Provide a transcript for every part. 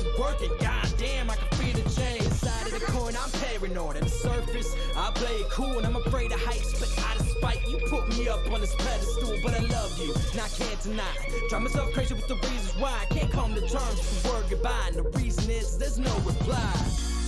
wasn't working. Goddamn, I can feel the change. Inside of the coin, I'm paranoid. On the surface, I play it cool and I'm afraid of heights. But out of spite, you put me up on this pedestal. But I love you, and I can't deny. Drive myself crazy with the reasons why I can't come to terms with the word goodbye. And the reason is there's no reply.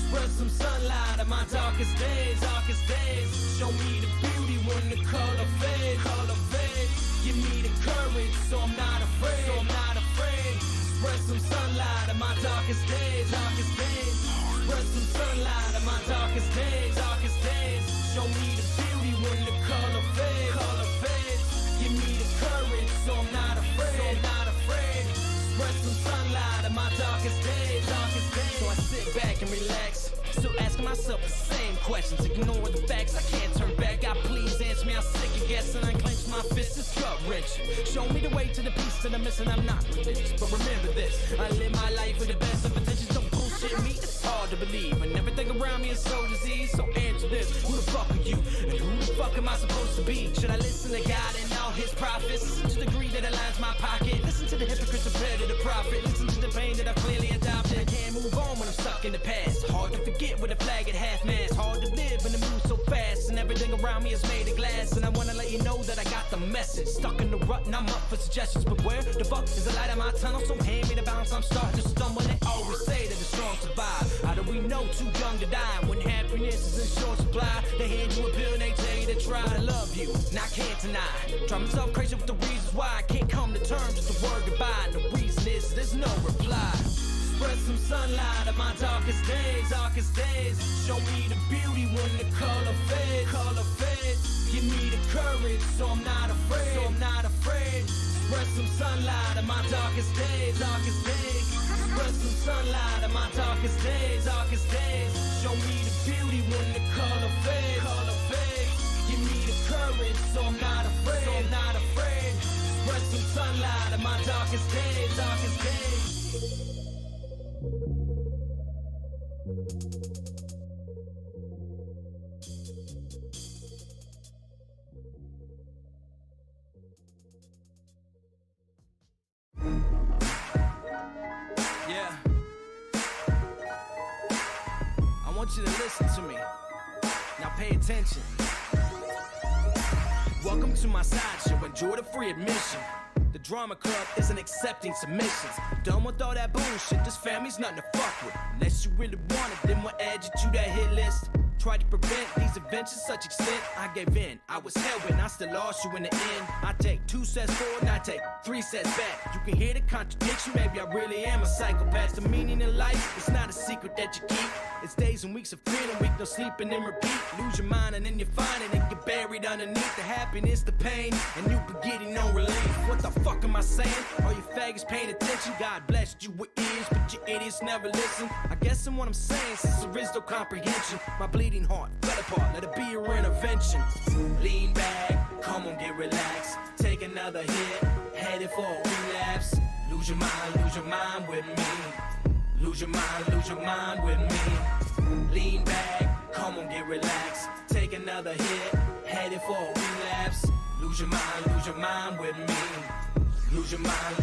Spread some sunlight on my darkest days, darkest days. Show me the beauty when the color fades, color fades. Give me the courage, so I'm not afraid, so I'm not afraid. Spread some sunlight on my darkest days, darkest days. Spread some sunlight on my darkest days, darkest days. Show me the beauty when the color fades, color fades. Give me the courage, so I'm not afraid, so I'm not afraid. Spread some sunlight on my darkest days, darkest days. So I sit back and relax, still asking myself the same questions. Ignore the facts, I can't turn back. God, please answer me, I'm sick of guessing. I clench my fist, it's gut-wrenching. Show me the way to the peace that I'm missing. I'm not religious, but remember this: I live my life with the best of intentions. Don't bullshit me, it's hard to believe, and everything around me is so diseased. So answer this: who the fuck are you, and who the fuck am I supposed to be? Should I listen to God and all his prophets? Listen to the greed that aligns my pocket. Listen to the hypocrites compared to the prophet. Listen to the pain that I clearly adopted. I can't move on when I'm stuck in the past. Hard to forget with a flag at half-mast. Hard to live in the mood so fast, and everything around me is made of glass. And I wanna let you know that I got the message. Stuck in the rut and I'm up for suggestions, but where the fuck is the light in my tunnel? So hand me the balance, I'm starting to stumble. They always say that the strong survive. How do we know too young to die? When happiness is in short supply, they hand you a pill and they tell you to try to love you, and I can't deny. Drive myself crazy with the reasons why I can't come to terms with the word goodbye. And the reason is there's no reply. Spread some sunlight on my darkest days, darkest days. Show me the beauty when the color fades, color fades. Give me the courage, so I'm not afraid, so I'm not afraid. Spread some sunlight on my darkest days, darkest days. Spread some sunlight on my darkest days, darkest days. Show me the beauty when the color fades, color fades. Give me the courage, so I'm not afraid, so I'm not afraid. Spread some sunlight on my darkest days, darkest days. Yeah, I want you to listen to me. Now pay attention. Welcome to my sideshow, enjoy the free admission. The drama club isn't accepting submissions. Done with all that bullshit, this family's nothing to fuck with. Unless you really want it, then we'll add you to that hit list. Tried to prevent these events to such extent, I gave in. I was hell-bent, I still lost you in the end. I take 2 sets forward and I take 3 sets back. You can hear the contradiction, maybe I really am a psychopath. The meaning in life, it's not a secret that you keep. It's days and weeks of feeling weak, no sleeping and repeat. Lose your mind and then you find it and get buried underneath the happiness, the pain, and you be getting no relief. What the fuck am I saying? All you faggots paying attention. God blessed you with ears, but you idiots never listen. I guess in what I'm saying, since there is no comprehension, my bleeding heart fell apart, let it be your intervention. Lean back, come on, get relaxed. Take another hit, headed for a relapse. Lose your mind with me. Lose your mind with me. Lean back, come on, get relaxed. Take another hit, headed for a relapse. Lose your mind with me. Lose your mind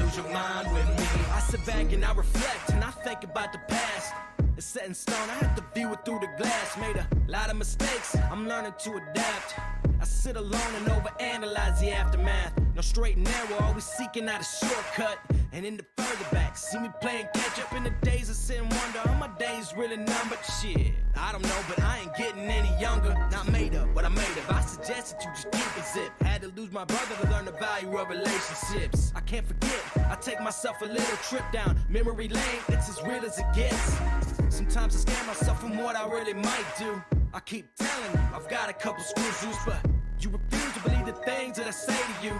with me. I sit back and I reflect and I think about the past. It's set in stone, I have to view it through the glass. Made a lot of mistakes, I'm learning to adapt. I sit alone and overanalyze the aftermath. No straight and narrow, always seeking out a shortcut. And in the further back, see me playing catch up in the days of sin wonder. Are my days really numbered? Shit, I don't know, but I ain't getting any younger. Not made up, but I made up. I suggest that you just keep it zip. Had to lose my brother to learn the value of relationships. I can't forget, I take myself a little trip down memory lane. It's as real as it gets. Sometimes I scare myself from what I really might do. I keep telling you, I've got a couple screws loose, but you refuse to believe the things that I say to you.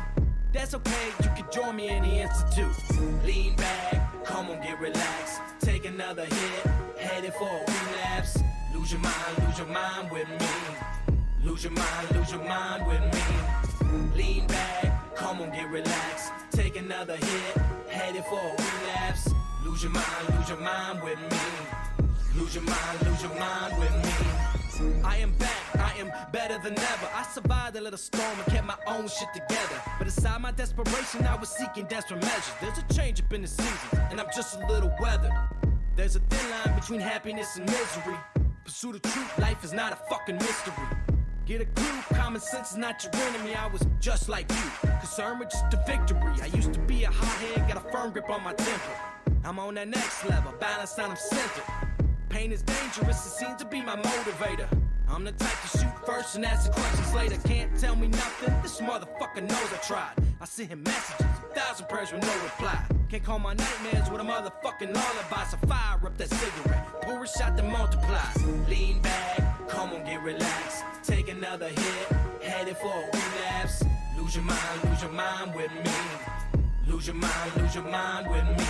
That's okay, you can join me in the institute. Lean back, come on, get relaxed. Take another hit, headed for a relapse. Lose your mind with me. Lose your mind with me. Lean back, come on, get relaxed. Take another hit, headed for a relapse. Lose your mind with me. Lose your mind with me. I am back, I am better than ever. I survived a little storm and kept my own shit together. But aside my desperation, I was seeking desperate measures. There's a change up in the season, and I'm just a little weathered. There's a thin line between happiness and misery. Pursuit of truth, life is not a fucking mystery. Get a clue, common sense is not your enemy. I was just like you, concerned with just the victory. I used to be a hothead, got a firm grip on my temper. I'm on that next level, balanced and I'm centered. Pain is dangerous, it seems to be my motivator. I'm the type to shoot first and ask the questions later. Can't tell me nothing, this motherfucker knows I tried. I sent him messages, 1,000 prayers with no reply. Can't call my nightmares with a motherfucking lullaby. So fire up that cigarette, pour a shot that multiplies. Lean back, come on, get relaxed. Take another hit, headed for a relapse. Lose your mind with me. Lose your mind with me.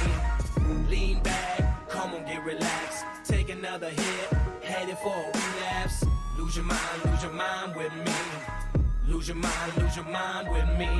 Lean back, come on, get relaxed. Take another hit, headed for a relapse. Lose your mind with me. Lose your mind with me.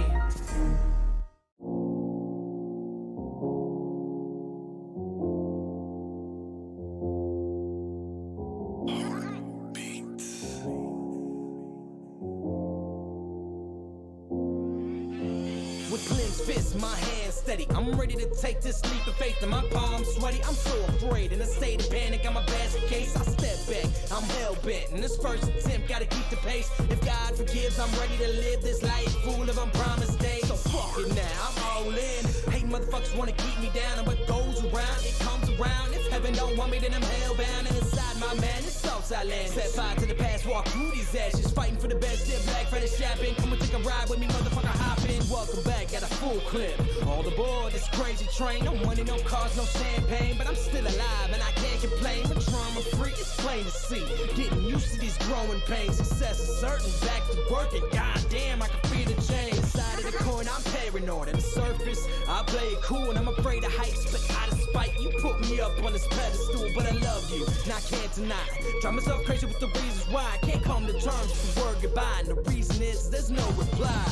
Fist, my hands steady. I'm ready to take this leap of faith, and my palms sweaty. I'm so afraid, in a state of panic. I'm a basket case. I step back, I'm hell bent. In this first attempt, gotta keep the pace. If God forgives, I'm ready to live this life full of unpromised days. So fuck it now, I'm all in. Hate motherfuckers wanna keep me down, and what goes around, it comes around. If heaven don't want me, then I'm hellbound. And inside my man, it's Southside land. Set fire to the past, walk through these ashes, fighting for the best. Dip black, Freddy Chappin. Come and take a ride with me, motherfucker. Hop in. Welcome back at a full clip. All aboard this crazy train. No money, no cars, no champagne, but I'm still alive and I can't complain. But trauma free, it's plain to see. Getting used to these growing pains. Success is certain, back to work, and goddamn, I can feel the change. Side of the coin, I'm paranoid. On the surface, I play it cool and I'm afraid of heights, but out of spite, you put me up on this pedestal. But I love you, and I can't deny. Drive myself crazy with the reasons why I can't come to terms with the word goodbye. And the reason is there's no reply.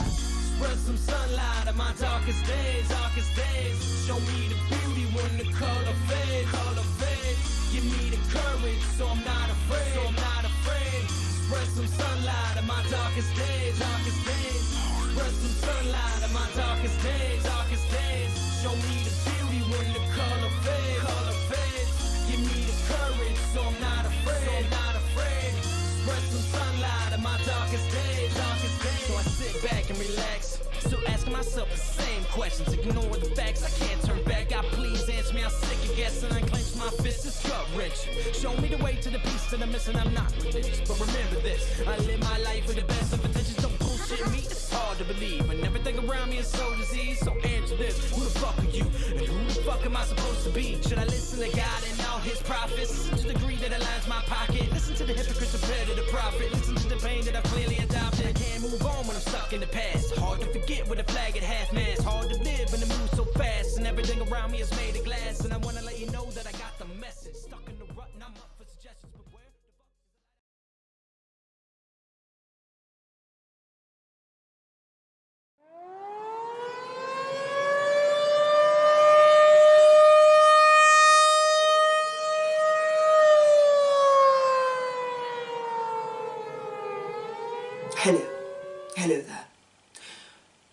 Spread some sunlight on my darkest days, darkest days. Show me the beauty when the color fades, color fades. Give me the courage, so I'm not afraid, so I'm not afraid. Spread some sunlight on my darkest days, darkest days. Spread some sunlight on my darkest days, darkest days. Show me the beauty when the color fades, color fades. Give me the courage, so I'm not afraid, so I'm not afraid. Spread some sunlight on my darkest days, darkest days. So I sit back and relax, still asking myself the same questions. Ignore the facts, I can't turn back. God, please answer me, I'm sick of guessing. I clench my fist, it's gut-wrenching. Show me the way to the peace that I'm missing. I'm not religious, but remember this: I live my life with the best of intentions. Don't bullshit me, it's hard to believe. And everything around me is so diseased. So answer this: who the fuck are you? And who the fuck am I supposed to be? Should I listen to God and all his prophets to the degree that aligns my pocket? Listen to the hypocrites compared to the prophet. Listen to the pain that I've clearly adopted. I can't move on when I'm stuck in the past. Hard to forget with a flag at half-mast. Hard to live when the move's so fast, and everything around me is made of glass. And I wanna let you know that I got the message. Stuck in the rut and I'm up for suggestions, but where the fuck is Hello there.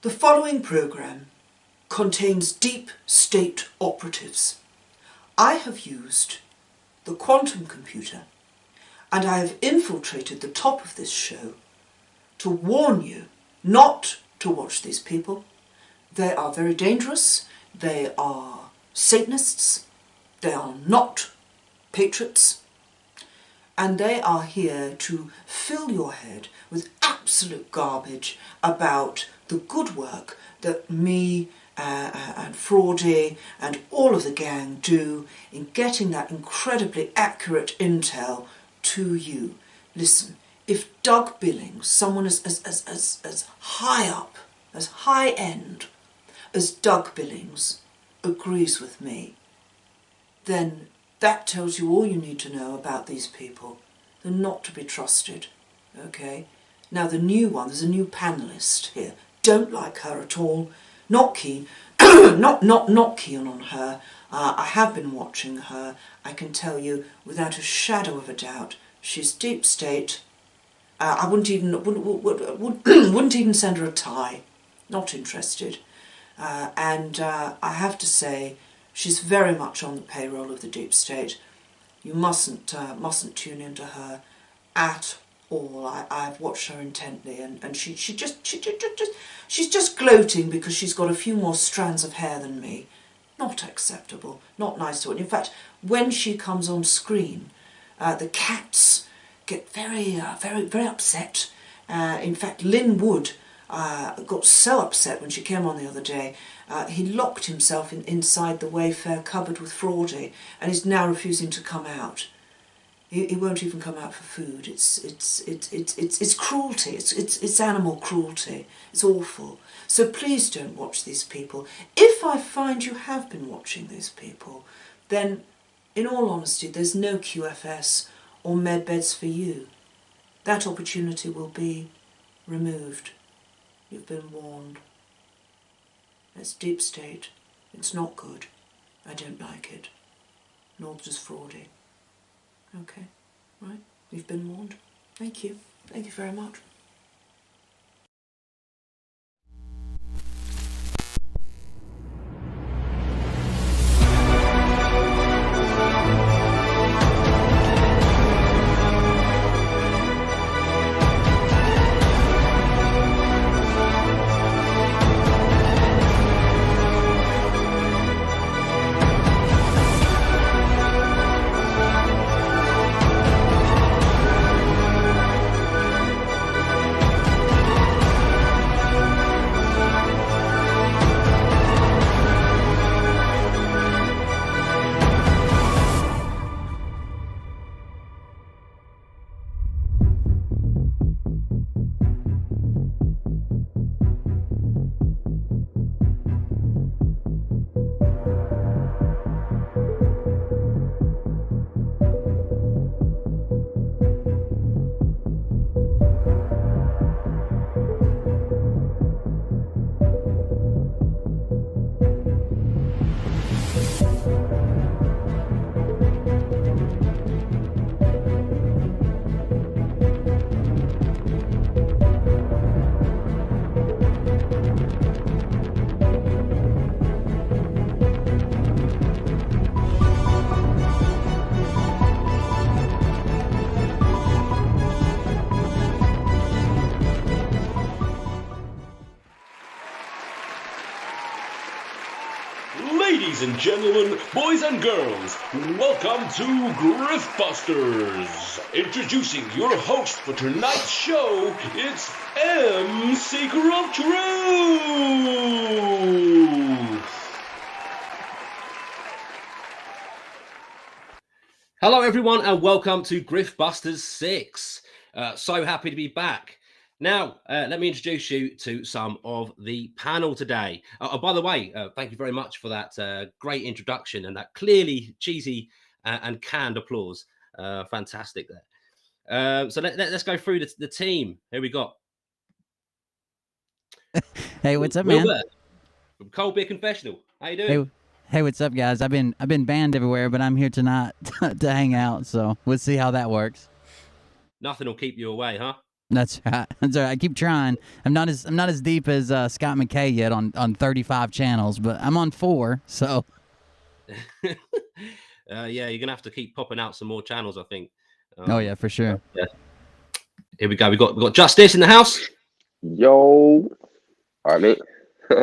The following programme contains deep state operatives. I have used the quantum computer and I have infiltrated the top of this show to warn you not to watch these people. They are very dangerous, they are Satanists, they are not patriots, and they are here to fill your head with absolute garbage about the good work that me and Fraudy and all of the gang do in getting that incredibly accurate intel to you. Listen, if Doug Billings, someone as high up, as high end as Doug Billings, agrees with me, then that tells you all you need to know about these people. They're not to be trusted, okay? Now the new one, there's a new panellist here. Don't like her at all. Not keen. not keen on her. I have been watching her. I can tell you without a shadow of a doubt, she's deep state. I wouldn't even send her a tie. Not interested. And I have to say, She's very much on the payroll of the deep state. You mustn't tune into her at all. I've watched her intently, and she's just gloating because she's got a few more strands of hair than me. Not acceptable, not nice to her. In fact, when she comes on screen, the cats get very upset. In fact, Lynn Wood got so upset when she came on the other day. He locked himself inside the Wayfair cupboard with Fraudy, and is now refusing to come out. He won't even come out for food. It's cruelty. It's animal cruelty. It's awful. So please don't watch these people. If I find you have been watching these people, then, in all honesty, there's no QFS or med beds for you. That opportunity will be removed. You've been warned. It's deep state. It's not good. I don't like it. Nor does Fraudy. Okay, right? You've been warned. Thank you. Thank you very much. Ladies and gentlemen, boys and girls, welcome to GriftBUSTERS. Introducing your host for tonight's show, it's M. Seeker of Truth. Hello everyone and welcome to GriftBUSTERS 6. So happy to be back. Now, let me introduce you to some of the panel today. By the way, thank you very much for that great introduction and that clearly cheesy and canned applause. Fantastic there. So let's go through the team. Here we got. Hey, what's up, man? Wilbert from Cold Beer Confessional. How you doing? Hey, what's up, guys? I've been banned everywhere, but I'm here tonight to hang out. So we'll see how that works. Nothing will keep you away, huh? That's right. That's all right. I keep trying. I'm not as deep as Scott McKay yet on 35 channels, but I'm on 4. So yeah, you're gonna have to keep popping out some more channels, I think. Oh yeah, for sure. Yeah. Here we go. We got Justice in the house. Yo, all right, mate.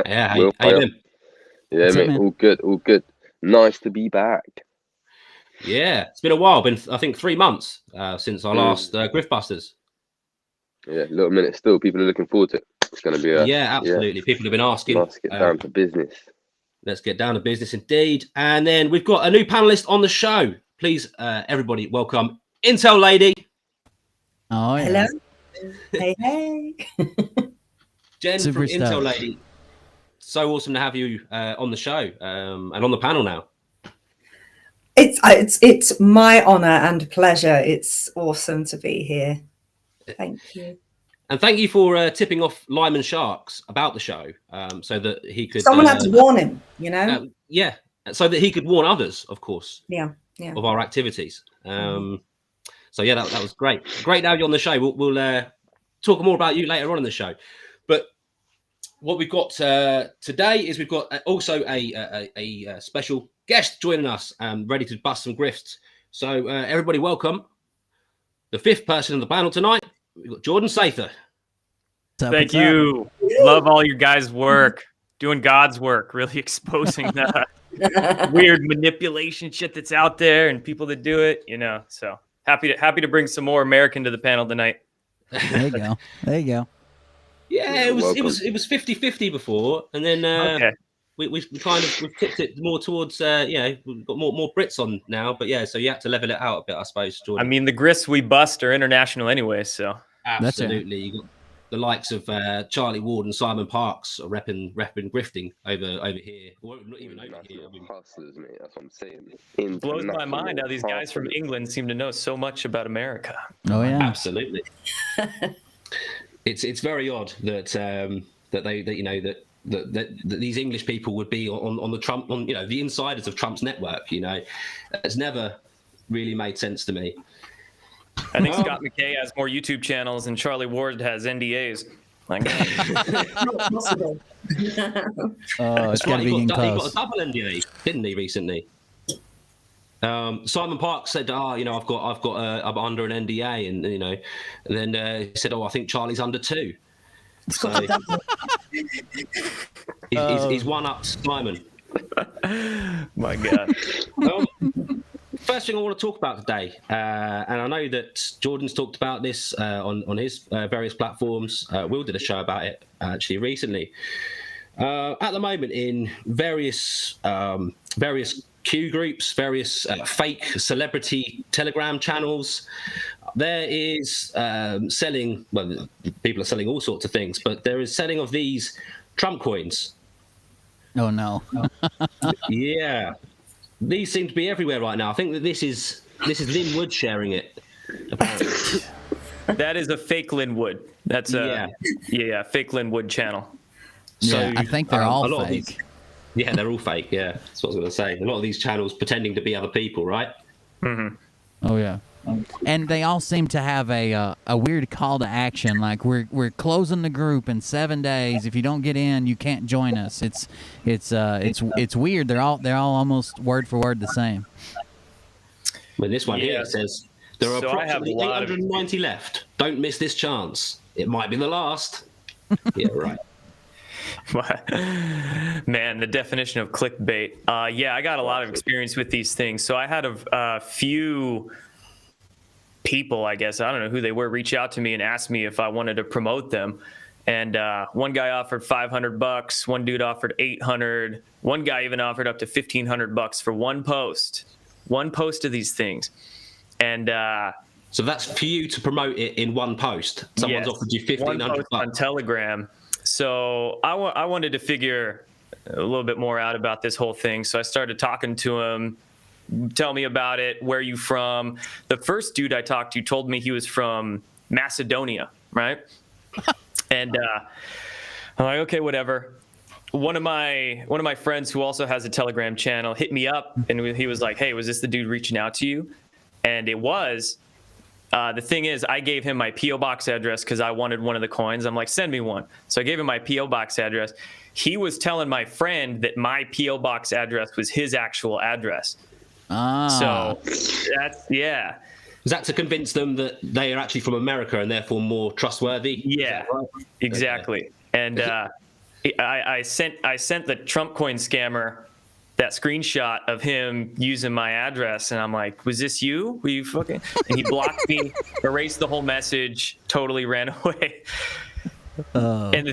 Yeah, how you doing? Yeah, What's mate. up, man? All good. Nice to be back. Yeah, it's been a while. Been I think 3 months since our last GriftBUSTERS. Yeah, a little minute still. People are looking forward to it. It's going to be Yeah, absolutely. People have been asking. Let's get down to business. Let's get down to business indeed. And then we've got a new panelist on the show. Please, everybody, welcome Intel Lady. Oh yeah. Hello. Hey. Jen Super from stuff. Intel Lady. So awesome to have you on the show and on the panel now. It's my honor and pleasure. It's awesome to be here. Thank you. And thank you for tipping off Lyman Sharks about the show so that he could... Someone had to warn him, you know? Yeah, so that he could warn others, of course, Yeah. of our activities. So yeah, that was great. Great to have you on the show. We'll talk more about you later on in the show. But what we've got today is we've got also a special guest joining us, ready to bust some grifts. So everybody, welcome the fifth person on the panel tonight. We've got Jordan Sather. Thank you. Love all your guys' work. Doing God's work, really exposing the weird manipulation shit that's out there and people that do it, you know. So happy to bring some more American to the panel tonight. There you go. There you go. Yeah, it was 50-50 before, and then we kind of we've tipped it more towards we've got more Brits on now, but yeah, so you have to level it out a bit, I suppose, Jordan. I mean, the grifts we bust are international anyway, so absolutely. You got the likes of Charlie Ward and Simon Parks are repping grifting over here. Well, not even over here. I mean, hustlers, mate. That's what I'm saying. It blows my mind how these guys from England seem to know so much about America. Oh yeah, absolutely. It's very odd that that these English people would be on the Trump, on the insiders of Trump's network. It's never really made sense to me. I think Scott McKay has more YouTube channels than Charlie Ward has NDAs. Oh, it's got to be he close. got a double NDA, didn't he, recently? Simon Parks said, I'm under an NDA, and then he said, I think Charlie's under 2. So he's one up Simon. My God. First thing I want to talk about today, and I know that Jordan's talked about this on his various platforms. Will did a show about it actually recently. At the moment, in various Q groups, various fake celebrity Telegram channels, there is selling. Well, people are selling all sorts of things, but there is selling of these Trump coins. Oh no! Yeah. These seem to be everywhere right now. I think that this is Lynn Wood sharing it. Apparently. That is a fake Lynn Wood. That's fake Lynn Wood channel. So yeah, I think they're all fake. They're all fake. Yeah, that's what I was going to say. A lot of these channels pretending to be other people, right? Mm-hmm. Oh yeah. And they all seem to have a weird call to action, like we're closing the group in 7 days. If you don't get in, you can't join us. It's weird. They're all almost word for word the same. Well, this one here says there are approximately 890 left. Don't miss this chance. It might be the last. Yeah, right. Man, the definition of clickbait. I got a lot of experience with these things. So I had a few people, I guess, I don't know who they were, reach out to me and ask me if I wanted to promote them. And one guy offered $500, one dude offered $800, one guy even offered up to $1,500 for one post of these things. And so that's for you to promote it in one post. Someone's offered you $1,500 on Telegram. So I wanted to figure a little bit more out about this whole thing. So I started talking to him. Tell me about it. Where are you from? The first dude I talked to told me he was from Macedonia, right? And I'm like, okay, whatever. One of my friends who also has a Telegram channel hit me up, and he was like, hey, was this the dude reaching out to you? And it was. The thing is, I gave him my P.O. box address because I wanted one of the coins. I'm like, send me one. So I gave him my P.O. box address. He was telling my friend that my P.O. box address was his actual address. So that's, yeah. Is that to convince them that they are actually from America and therefore more trustworthy? Yeah, right? Exactly. And I sent the Trump coin scammer that screenshot of him using my address, and I'm like, was this you? Were you fucking? And he blocked me, erased the whole message, totally ran away. And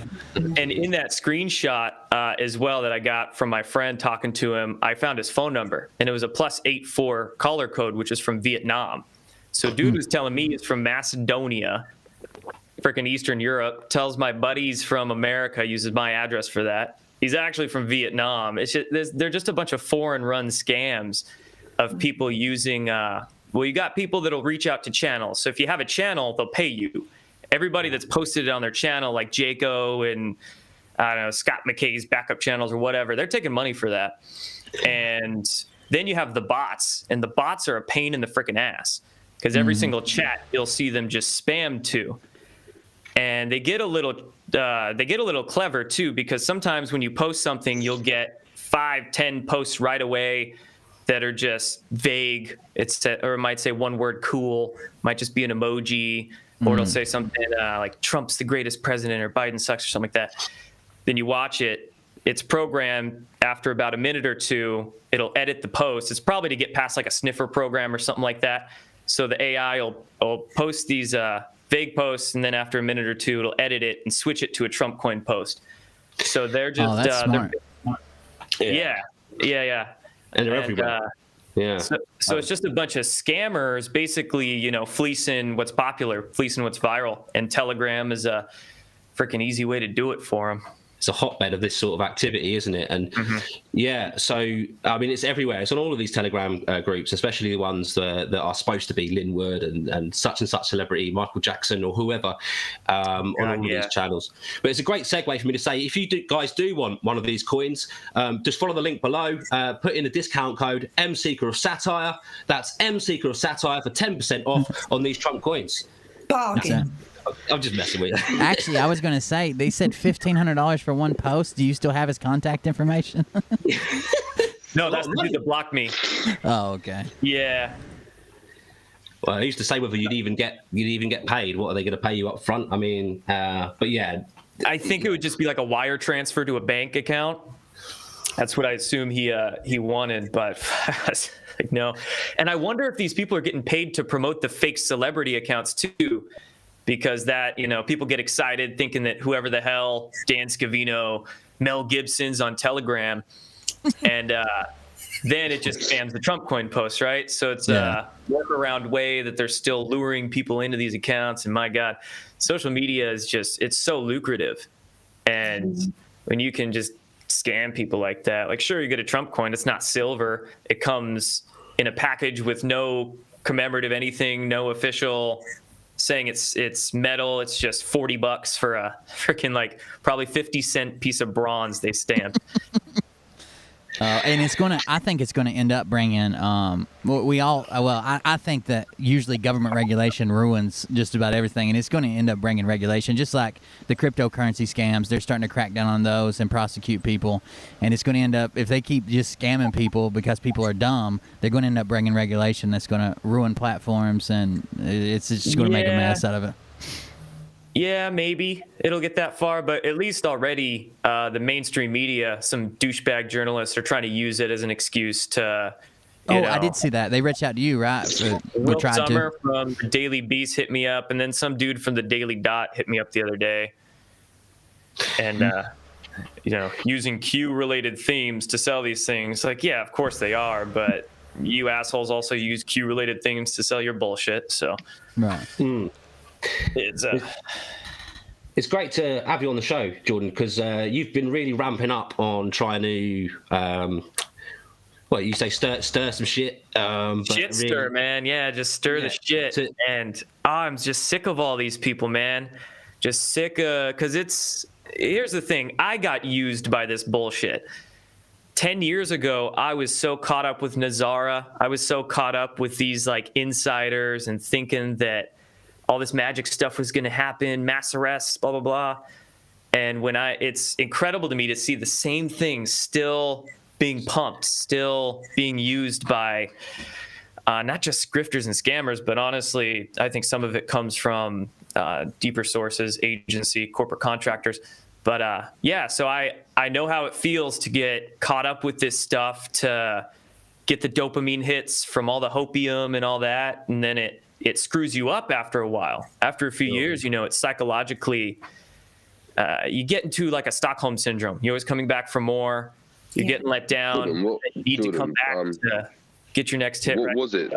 in that screenshot as well that I got from my friend talking to him, I found his phone number, and it was a +84 caller code, which is from Vietnam. So dude was telling me he's from Macedonia, freaking Eastern Europe, tells my buddies from America, uses my address for that. He's actually from Vietnam. It's just, they're just a bunch of foreign-run scams of people using. You got people that'll reach out to channels. So if you have a channel, they'll pay you. Everybody that's posted it on their channel, like Jaco and I don't know, Scott McKay's backup channels or whatever, they're taking money for that. And then you have the bots, and the bots are a pain in the freaking ass because every single chat you'll see them just spam to. and they get a little clever too, because sometimes when you post something, you'll get 5-10 posts right away that are just vague. Or it might say one word, cool, might just be an emoji, or it'll say something like Trump's the greatest president or Biden sucks or something like that. Then you watch it, it's programmed after about a minute or two, it'll edit the post. It's probably to get past like a sniffer program or something like that. So the AI will post these vague posts, and then after a minute or two, it'll edit it and switch it to a Trump coin post. So they're just that's smart. Yeah. And they're everywhere. So it's just a bunch of scammers basically, fleecing what's popular, fleecing what's viral. And Telegram is a freaking easy way to do it for them. It's a hotbed of this sort of activity, isn't it? And so I mean, it's everywhere. It's on all of these Telegram groups, especially the ones that are supposed to be Linwood and such celebrity, Michael Jackson or whoever, on all of these channels. But it's a great segue for me to say, if you guys do want one of these coins, just follow the link below, put in the discount code MSeeker of Satire. That's MSeeker of Satire for 10% off on these Trump coins. Bargain. I'm just messing with you. Actually, I was going to say, they said $1,500 for one post. Do you still have his contact information? No, that's the dude that blocked me. Oh, okay. Yeah. Well, I used to say whether you'd even get paid. What are they going to pay you up front? I mean, but yeah. I think it would just be like a wire transfer to a bank account. That's what I assume he wanted, but like, no. And I wonder if these people are getting paid to promote the fake celebrity accounts too. Because that, people get excited thinking that whoever the hell Dan Scavino, Mel Gibson's on Telegram, and then it just spams the Trump coin post, right? So it's a workaround way that they're still luring people into these accounts. And my God, social media is it's so lucrative. And when you can just scam people like that, like, sure, you get a Trump coin, it's not silver. It comes in a package with no commemorative anything, no official saying it's metal. It's just $40 for a freaking probably 50-cent piece of bronze they stamped. And I think it's gonna end up bringing. I think that usually government regulation ruins just about everything, and it's going to end up bringing regulation, just like the cryptocurrency scams. They're starting to crack down on those and prosecute people, and it's going to end up, if they keep just scamming people because people are dumb, they're going to end up bringing regulation that's going to ruin platforms, and it's just going to make a mess out of it. Yeah, maybe it'll get that far, but at least already the mainstream media, some douchebag journalists are trying to use it as an excuse to. I did see that. They reached out to you, right? Will Summer from the Daily Beast hit me up, and then some dude from the Daily Dot hit me up the other day. And, using Q-related themes to sell these things. Like, yeah, of course they are, but you assholes also use Q-related themes to sell your bullshit, so. Right. It's great to have you on the show, Jordan, because you've been really ramping up on trying to, you say stir some shit. Shit stir, man. Yeah, just stir the shit. And I'm just sick of all these people, man. Just sick of, because here's the thing. I got used by this bullshit. 10 years ago, I was so caught up with Nazara. I was so caught up with these insiders and thinking that all this magic stuff was going to happen, mass arrests, blah, blah, blah. And it's incredible to me to see the same thing still being pumped, still being used by not just grifters and scammers, but honestly, I think some of it comes from deeper sources, agency, corporate contractors. But so I know how it feels to get caught up with this stuff, to get the dopamine hits from all the hopium and all that, and then it screws you up after a while. After a few years, it's psychologically, you get into a Stockholm syndrome. You're always coming back for more. You're getting let down. Jordan, you need to come back to get your next hit. What was it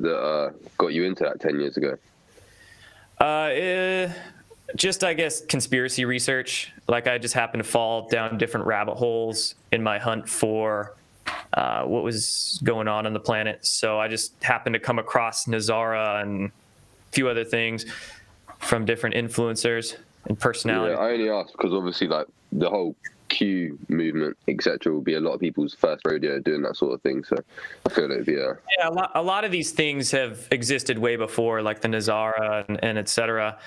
that got you into that 10 years ago? Just, I guess, conspiracy research. I just happened to fall down different rabbit holes in my hunt for what was going on the planet. So I just happened to come across Nazara and a few other things from different influencers and personalities. Yeah, I only asked because obviously the whole Q movement, etc., will be a lot of people's first rodeo doing that sort of thing. So I feel it'd be a lot of these things have existed way before, like the Nazara and etc.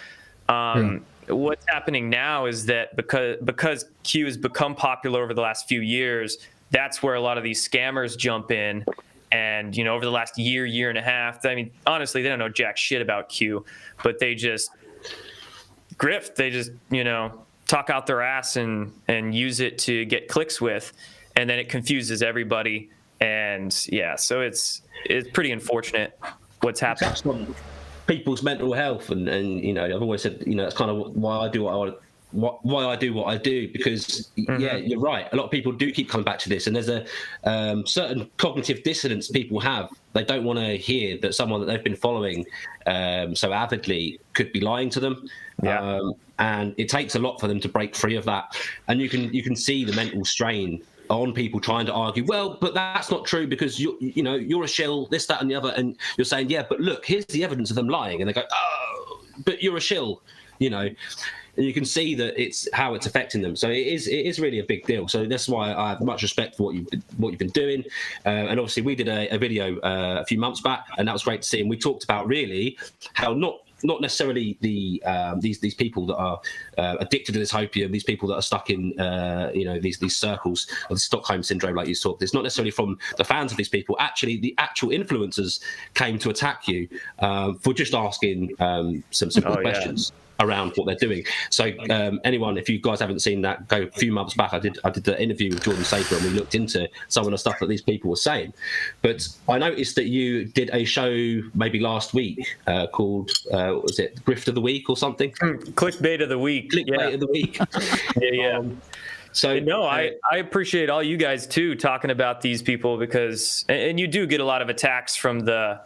What's happening now is that because Q has become popular over the last few years, that's where a lot of these scammers jump in. And, over the last year and a half, I mean, honestly, they don't know jack shit about Q, but they just grift. They just, talk out their ass and use it to get clicks with. And then it confuses everybody. And yeah, so it's pretty unfortunate what's happening. That's on people's mental health. And I've always said, that's kind of why I do why I do what I do, because yeah, you're right. A lot of people do keep coming back to this, and there's a certain cognitive dissonance people have. They don't want to hear that someone that they've been following so avidly could be lying to them. Yeah. And it takes a lot for them to break free of that. And you can see the mental strain on people trying to argue, well, but that's not true because you're a shill, this, that, and the other, and you're saying, yeah, but look, here's the evidence of them lying, and they go, oh, but you're a shill, And you can see that it's how it's affecting them. So it is really a big deal. So that's why I have much respect for what you've been doing. And obviously we did a video a few months back, and that was great to see. And we talked about really how not necessarily these people that are addicted to this opium, these people that are stuck in these circles of the Stockholm syndrome, like you talked. It's not necessarily from the fans of these people. Actually, the actual influencers came to attack you for just asking some simple questions around what they're doing. So anyone, if you guys haven't seen that, go a few months back. I did the interview with Jordan Sather, and we looked into some of the stuff that these people were saying. But I noticed that you did a show maybe last week called what was it, Grift of the Week or something? Clickbait of the Week. Clickbait of the Week. Yeah. So no, I appreciate all you guys too talking about these people, because and you do get a lot of attacks from the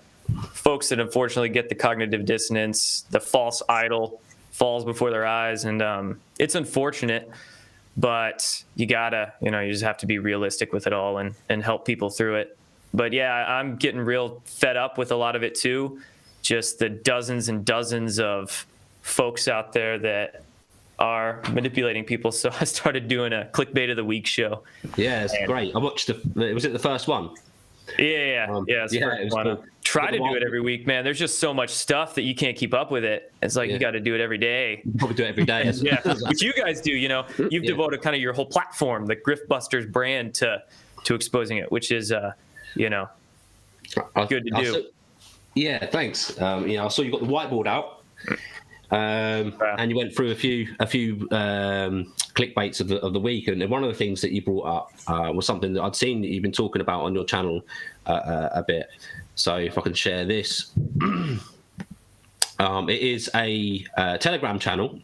folks that unfortunately get the cognitive dissonance, the false idol falls before their eyes, and it's unfortunate, but you gotta, you just have to be realistic with it all and help people through it. But yeah, I'm getting real fed up with a lot of it too, just the dozens and dozens of folks out there that are manipulating people. So I started doing a Clickbait of the Week show. Yeah, it's great. I watched was it the first one? Yeah, it's the first one. Cool. Try to do it every week, man. There's just so much stuff that you can't keep up with it. It's like you got to do it every day. You probably do it every day. Yeah, which you guys do. You've devoted kind of your whole platform, the GriftBUSTERS brand, to exposing it, which is good to do. Yeah, thanks. I saw you got the whiteboard out, and you went through a few clickbaits of the week, and one of the things that you brought up was something that I'd seen that you've been talking about on your channel a bit. So if I can share this, it is a Telegram channel.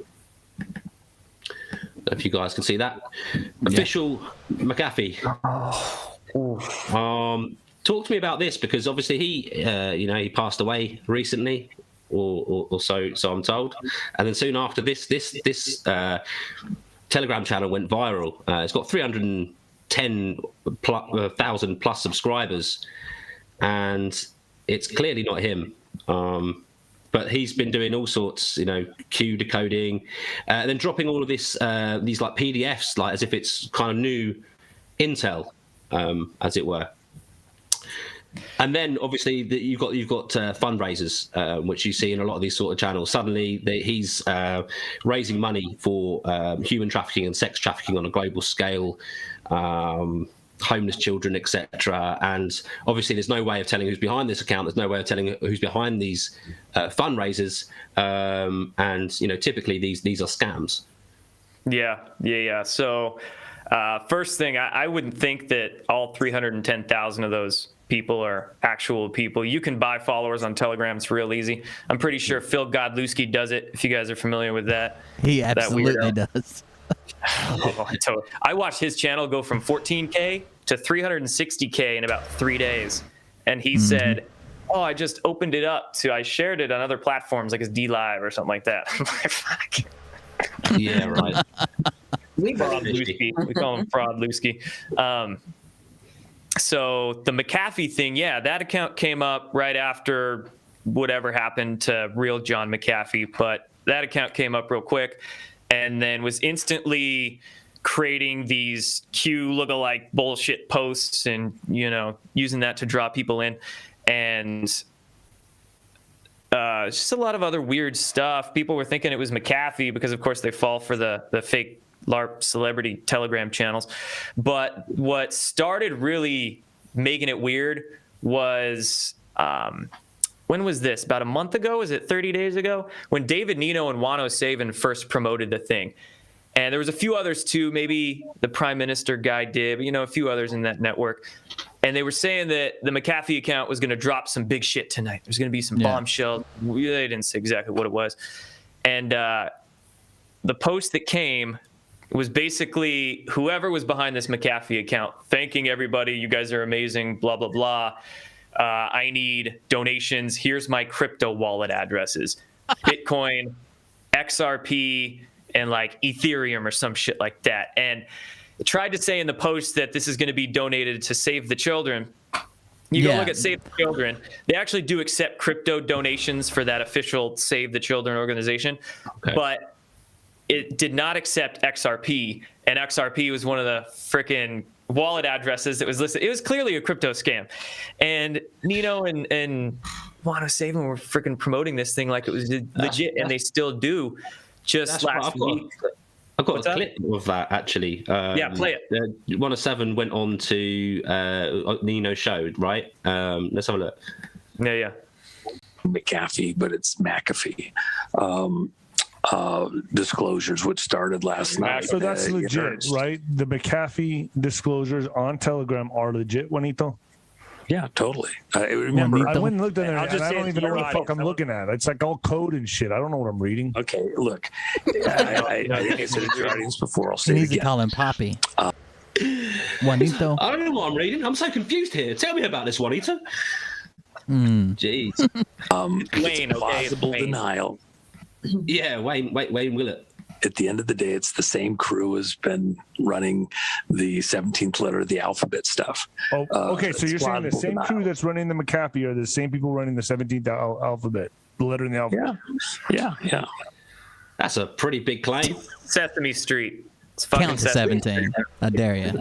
If you guys can see that, official McAfee. Talk to me about this, because obviously he passed away recently, or so I'm told, and then soon after this Telegram channel went viral. It's got 310,000 plus subscribers, and it's clearly not him. But he's been doing all sorts, Q decoding, and then dropping all of these like PDFs, like as if it's kind of new intel, as it were. And then obviously you've got fundraisers, which you see in a lot of these sort of channels. Suddenly he's raising money for human trafficking and sex trafficking on a global scale, homeless children, etc. And obviously there's no way of telling who's behind this account. There's no way of telling who's behind these fundraisers. And typically these are scams. Yeah. So first thing, I wouldn't think that all 310,000 of those people are actual people. You can buy followers on Telegram. It's real easy. I'm pretty sure Phil Godlewski does it, if you guys are familiar with that. He absolutely does. I watched his channel go from 14K to 360K in about 3 days. And he said, I just opened it up I shared it on other platforms like his DLive or something like that. I'm like, fuck. Yeah, right. We call him Fraudlewski. So the McAfee thing, that account came up right after whatever happened to real John McAfee, but that account came up real quick and then was instantly creating these Q lookalike bullshit posts and, using that to draw people in. And just a lot of other weird stuff. People were thinking it was McAfee because, of course, they fall for the fake LARP celebrity Telegram channels. But what started really making it weird was, when was this? About a month ago? Was it 30 days ago? When David Nino and Wano Saban first promoted the thing. And there was a few others too. Maybe the Prime Minister guy did, but, a few others in that network. And they were saying that the McAfee account was going to drop some big shit tonight. There's going to be some bombshells. They didn't say exactly what it was. And the post that came was basically whoever was behind this McAfee account thanking everybody. You guys are amazing, blah, blah, blah. I need donations. Here's my crypto wallet addresses. Bitcoin, XRP, and like Ethereum or some shit like that. And it tried to say in the post that this is going to be donated to Save the Children. You go look at Save the Children. They actually do accept crypto donations for that official Save the Children organization. Okay. But it did not accept XRP. And XRP was one of the freaking wallet addresses that was listed. It was clearly a crypto scam. And Nino and Wano Saban were freaking promoting this thing like it was legit, and they still do. Just last week. I've got a clip of that, actually. Yeah, play it. 107 went on to Nino's show, right? Let's have a look. Yeah. McAfee, but it's McAfee. Disclosures, which started last night. So that's legit, right? The McAfee disclosures on Telegram are legit, Juanito? Yeah, totally. Remember, I went and looked at it, and I don't even know what the fuck I'm looking at. It's like all code and shit. I don't know what I'm reading. Okay, look. I think I said it to your audience before. I'll say it He needs again. to call him Poppy. Juanito. I don't know what I'm reading. I'm so confused here. Tell me about this, Juanito. Jeez. It's plausible denial. Yeah, Wayne Willett. At the end of the day, it's the same crew has been running the 17th letter of the alphabet stuff. Oh, okay. So you're saying the same crew that's running the McAfee are the same people running the 17th alphabet, the letter in the alphabet? Yeah. That's a pretty big claim. Sesame Street. It's fucking Count to 17. I dare you. And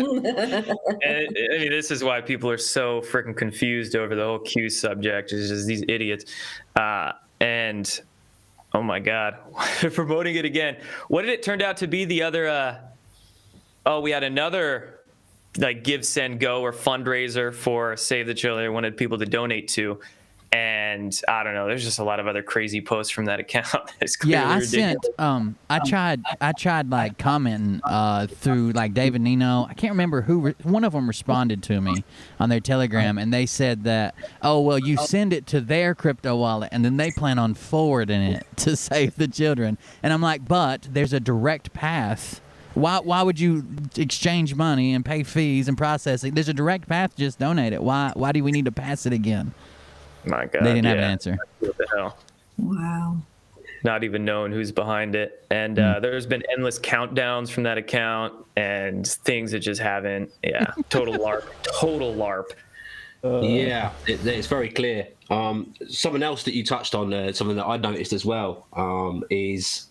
I mean, this is why people are so freaking confused over the whole Q subject. It's just these idiots. And oh my God, they're promoting it again. What did it turn out to be? The other, we had another like Give, Send, Go or fundraiser for Save the Children they wanted people to donate to. And I don't know, there's just a lot of other crazy posts from that account. It's clearly ridiculous. I tried like commenting through like David Nino. I can't remember who, one of them responded to me on their Telegram, and they said that, oh, well, you send it to their crypto wallet, and then they plan on forwarding it to Save the Children. And I'm like, but there's a direct path. Why would you exchange money and pay fees and processing? There's a direct path, just donate it. Why do we need to pass it again? My God, they didn't have an answer. What the hell? Wow. Not even knowing who's behind it. And there's been endless countdowns from that account and things that just haven't. Yeah, total LARP. Total LARP. Yeah, it's very clear. Something else that you touched on, something that I noticed as well, is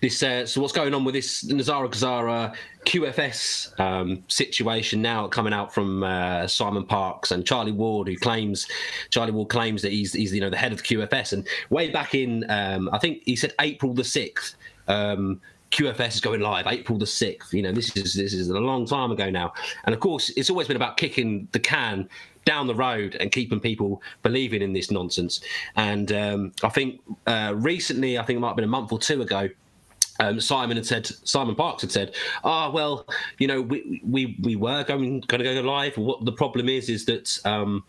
this. So what's going on with this Nazara Kazara QFS situation now coming out from Simon Parks and Charlie Ward claims that he's the head of the QFS, and way back in I think he said April the 6th. QFS is going live April the 6th. This is a long time ago now, and of course it's always been about kicking the can down the road and keeping people believing in this nonsense. And I think recently, I think it might have been a month or two ago, Simon Parks had said, we were going to go live. What the problem is that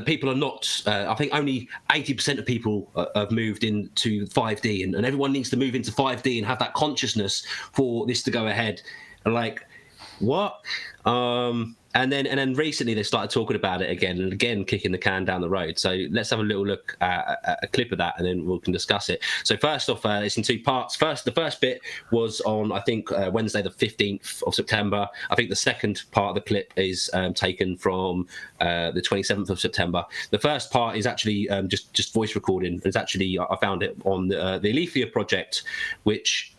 people are not. I think only 80% of people have moved into 5D, and everyone needs to move into 5D and have that consciousness for this to go ahead. Like, what? And then recently they started talking about it again and again, kicking the can down the road. So let's have a little look at a clip of that, and then we can discuss it. So first off, it's in two parts. The first bit was on, I think, Wednesday the 15th of September. I think the second part of the clip is taken from the 27th of September. The first part is actually just voice recording. It's actually, I found it on the Alethea project, which...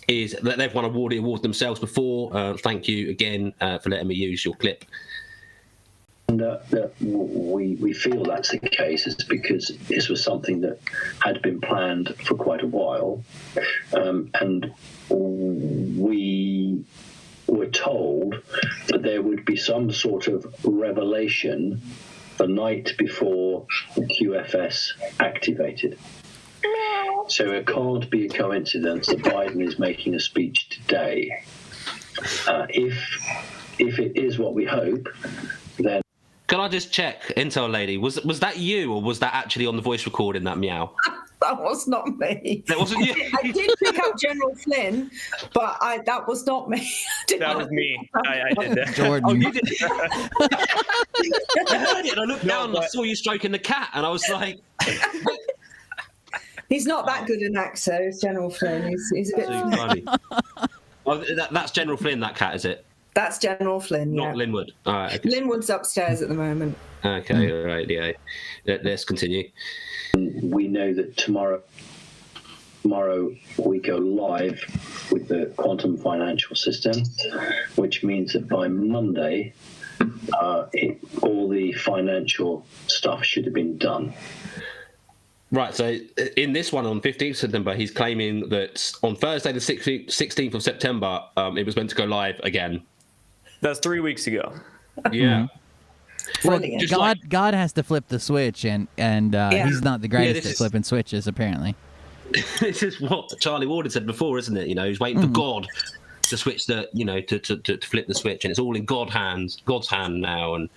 is that they've won award themselves before. Thank you again for letting me use your clip. that we feel that's the case is because this was something that had been planned for quite a while, and we were told that there would be some sort of revelation the night before the QFS activated. So it can't be a coincidence that Biden is making a speech today. If it is what we hope, then... Can I just check, Intel lady, was that you, or was that actually on the voice recording, that meow? That was not me. That wasn't you? I did pick up General Flynn, but that was not me. That was me. I did that. Jordan. Oh, you did? I heard it, and I looked down and I saw you stroking the cat, and I was like... He's not that good an actor, General Flynn. He's a bit funny. Oh, that's General Flynn, that cat, is it? That's General Flynn, yeah. Not Linwood. All right. Okay. Linwood's upstairs at the moment. Okay, all right, yeah. Let's continue. We know that tomorrow we go live with the quantum financial system, which means that by Monday, all the financial stuff should have been done. Right, so in this one on 15th September, he's claiming that on Thursday, the 16th of September, it was meant to go live again. That's 3 weeks ago. Yeah. Well, God has to flip the switch, and he's not the greatest at flipping switches, apparently. This is what Charlie Ward had said before, isn't it? You know, he's waiting for God to switch the, to flip the switch, and it's all in God's hand now, and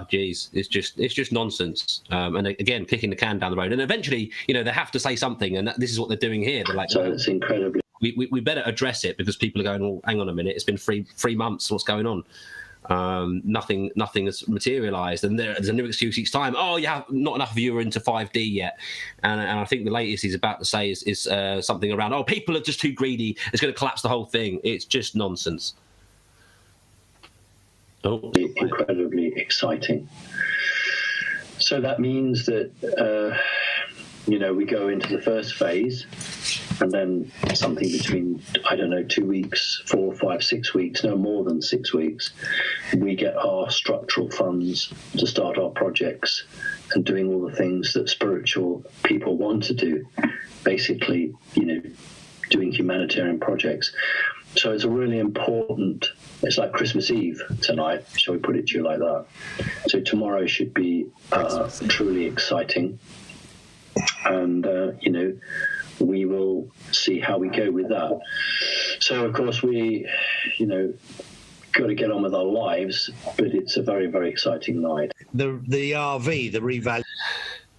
geez, it's just nonsense. And again, kicking the can down the road, and eventually, they have to say something, and this is what they're doing here. They're like, so it's incredibly. We better address it because people are going, well, hang on a minute, it's been three months, what's going on? Nothing has materialized, and there's a new excuse each time. Oh, you have not enough of you are into 5D yet, and I think the latest he's about to say is something around, oh, people are just too greedy, it's going to collapse the whole thing. It's just nonsense. Incredibly exciting. So that means that we go into the first phase, and then something between 2 weeks, 4, 5, 6 weeks, no more than 6 weeks, we get our structural funds to start our projects and doing all the things that spiritual people want to do, basically, doing humanitarian projects. So it's a really important, it's like Christmas Eve tonight, shall we put it to you like that. So tomorrow should be truly exciting. And, we will see how we go with that. So, of course, we, got to get on with our lives, but it's a very, very exciting night. The RV, the revalue.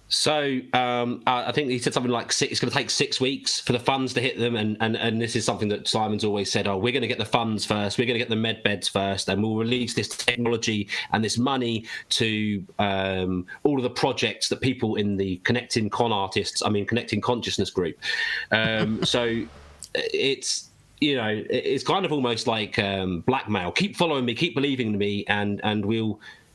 So I think he said something like it's going to take 6 weeks for the funds to hit them, and this is something that Simon's always said, we're going to get the funds first, we're going to get the med beds first, and we'll release this technology and this money to all of the projects that people in the Connecting Consciousness group. So it's it's kind of almost like blackmail. Keep following me, keep believing in me, and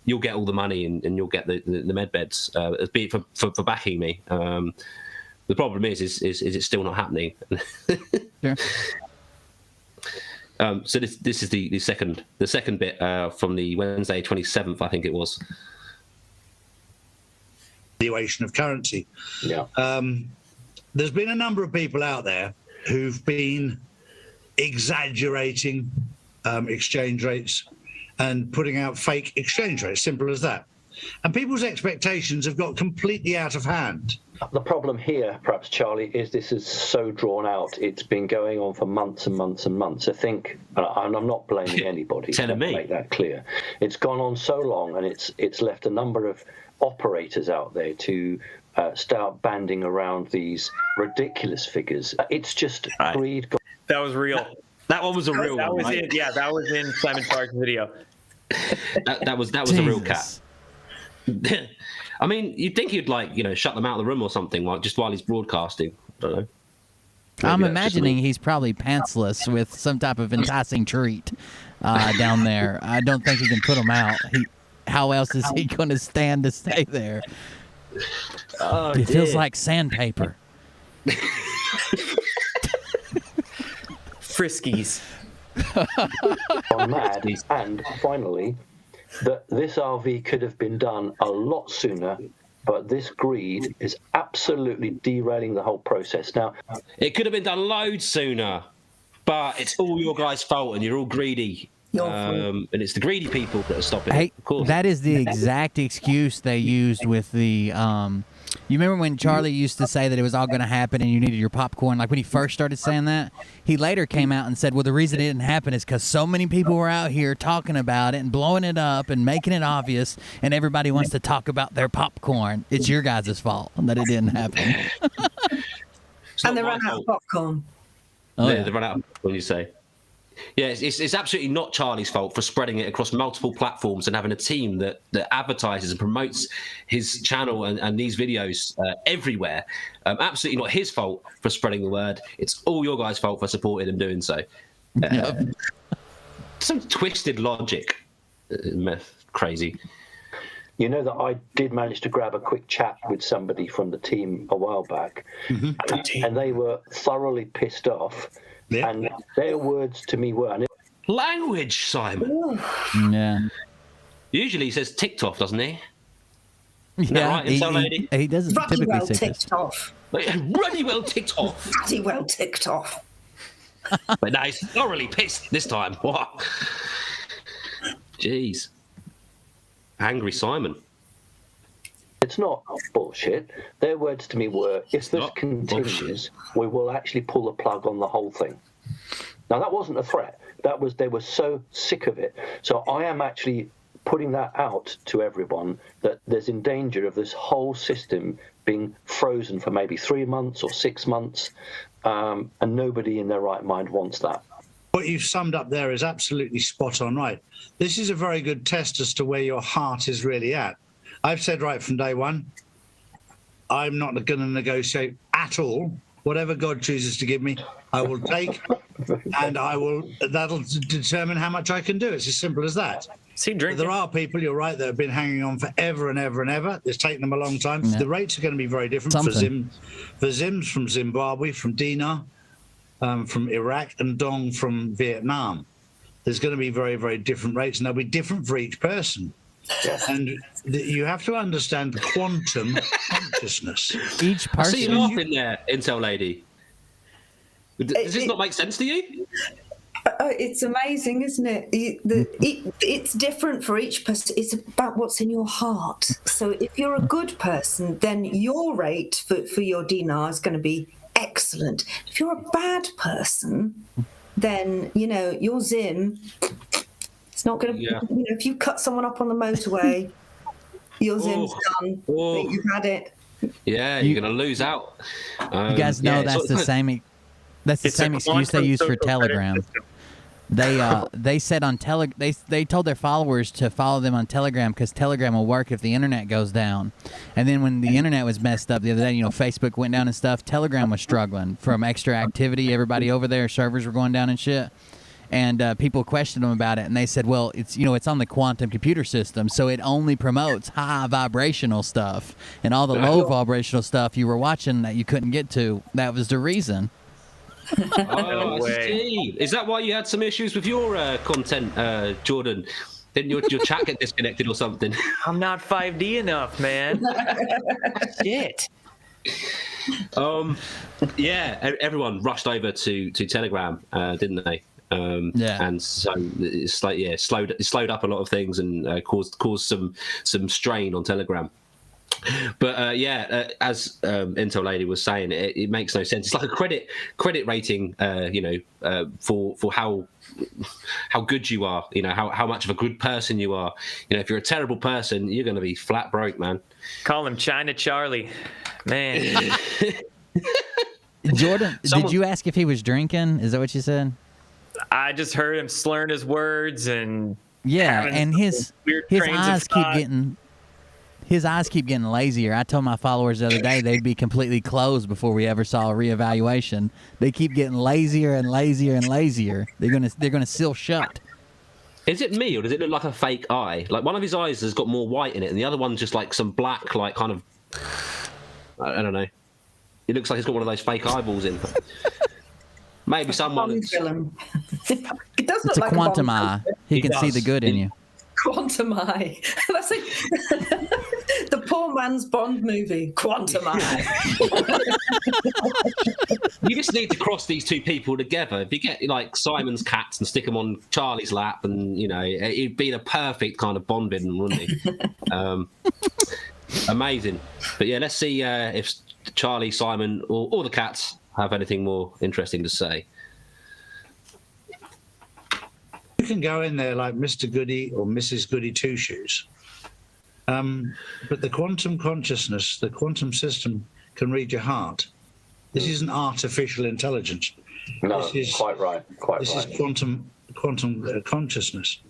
you'll get all the money and you'll get the med beds, be it for backing me. The problem is it's still not happening. Sure. So this is the second bit from the Wednesday 27th, I think it was. Valuation of currency. Yeah. There's been a number of people out there who've been exaggerating exchange rates and putting out fake exchange rates, simple as that. And people's expectations have got completely out of hand. The problem here, perhaps, Charlie, is this is so drawn out. It's been going on for months and months and months. I think, and I'm not blaming anybody. Telling me. Make that clear. It's gone on so long, and it's left a number of operators out there to start banding around these ridiculous figures. It's just greed. That was real. That one was a real one. Right? That was in Simon Park's video. That was a real cat. I mean, you'd think he'd shut them out of the room or something, just while he's broadcasting. I don't know. I'm imagining he's probably pantsless with some type of enticing treat down there. I don't think he can put them out. How else is he going to stand to stay there? It feels like sandpaper. Friskies. Gone mad. And finally, that this RV could have been done a lot sooner, but this greed is absolutely derailing the whole process. Now, it could have been done loads sooner, but it's all your guys' fault, and you're all greedy. And it's the greedy people that are stopping it, of course. That is the exact excuse they used with the. You remember when Charlie used to say that it was all going to happen and you needed your popcorn? Like when he first started saying that, he later came out and said, well, the reason it didn't happen is because so many people were out here talking about it and blowing it up and making it obvious, and everybody wants to talk about their popcorn. It's your guys' fault that it didn't happen. And they ran out of popcorn. They run out of popcorn, you say. Yeah, it's absolutely not Charlie's fault for spreading it across multiple platforms and having a team that advertises and promotes his channel and these videos everywhere. Absolutely not his fault for spreading the word. It's all your guys' fault for supporting him doing so. Some twisted logic. Crazy. You know that I did manage to grab a quick chat with somebody from the team a while back, and they were thoroughly pissed off. Yeah. And their words to me were... Language, Simon. Yeah. Usually he says ticked off, doesn't he? Yeah, right, he doesn't Ruddy typically well say ticked off. Ruddy well ticked off. Ruddy well ticked off. But now he's thoroughly pissed this time. What? Jeez. Angry Simon. It's not bullshit. Their words to me were, if this continues, we will actually pull the plug on the whole thing. Now, that wasn't a threat. That was, they were so sick of it. So I am actually putting that out to everyone, that there's in danger of this whole system being frozen for maybe 3 months or 6 months, and nobody in their right mind wants that. What you've summed up there is absolutely spot on right. This is a very good test as to where your heart is really at. I've said right from day one, I'm not going to negotiate at all. Whatever God chooses to give me, I will take, and that'll determine how much I can do. It's as simple as that. There are people, you're right, that have been hanging on forever and ever and ever. It's taken them a long time. Yeah. The rates are going to be very different for Zims from Zimbabwe, from Dinar, from Iraq, and Dong from Vietnam. There's going to be very, very different rates, and they'll be different for each person. And you have to understand quantum consciousness. Each person. I see you laughing there, Intel lady. Does this not make sense to you? It's amazing, isn't it? It's different for each person. It's about what's in your heart. So if you're a good person, then your rate for your dinar is going to be excellent. If you're a bad person, then, your Zim... It's not going to, if you cut someone up on the motorway, your Zim's done. You've had it. Yeah, you're going to lose out. You guys know that's the same. That's the same excuse they use for Telegram. They said on they told their followers to follow them on Telegram because Telegram will work if the internet goes down. And then when the internet was messed up the other day, Facebook went down and stuff. Telegram was struggling from extra activity. Everybody over there, servers were going down and shit. And people questioned them about it, and they said, well, it's on the quantum computer system, so it only promotes high vibrational stuff, and all the low vibrational stuff you were watching that you couldn't get to, that was the reason. I see. Is that why you had some issues with your content, Jordan? Didn't your chat get disconnected or something? I'm not 5D enough, man. Shit. Yeah, everyone rushed over to Telegram, didn't they? And so it's like it slowed up a lot of things and caused some strain on Telegram. But as Intel Lady was saying, it makes no sense. It's like a credit rating, for how good you are, how much of a good person you are. If you're a terrible person, you're going to be flat broke, man. Call him China Charlie, man. Jordan, did you ask if he was drinking? Is that what you said? I just heard him slurring his words and and his eyes keep getting lazier. I told my followers the other day they'd be completely closed before we ever saw a reevaluation. They keep getting lazier and lazier and lazier. They're gonna seal shut. Is it me, or does it look like a fake eye? Like one of his eyes has got more white in it, and the other one's just like some black, like kind of, I don't know. It looks like he's got one of those fake eyeballs in. Maybe someone. It does look It's a like quantum eye. He can see the good in you. Quantum Eye. That's like the poor man's Bond movie, Quantum Eye. You just need to cross these two people together. If you get like Simon's cats and stick them on Charlie's lap, and it'd be the perfect kind of Bond villain, wouldn't it? Amazing. But yeah, let's see if Charlie, Simon, or the cats have anything more interesting to say. You can go in there like Mr. Goody or Mrs. Goody Two Shoes. But the quantum consciousness, the quantum system can read your heart. This isn't artificial intelligence. No, this is, quite right. This is quantum consciousness.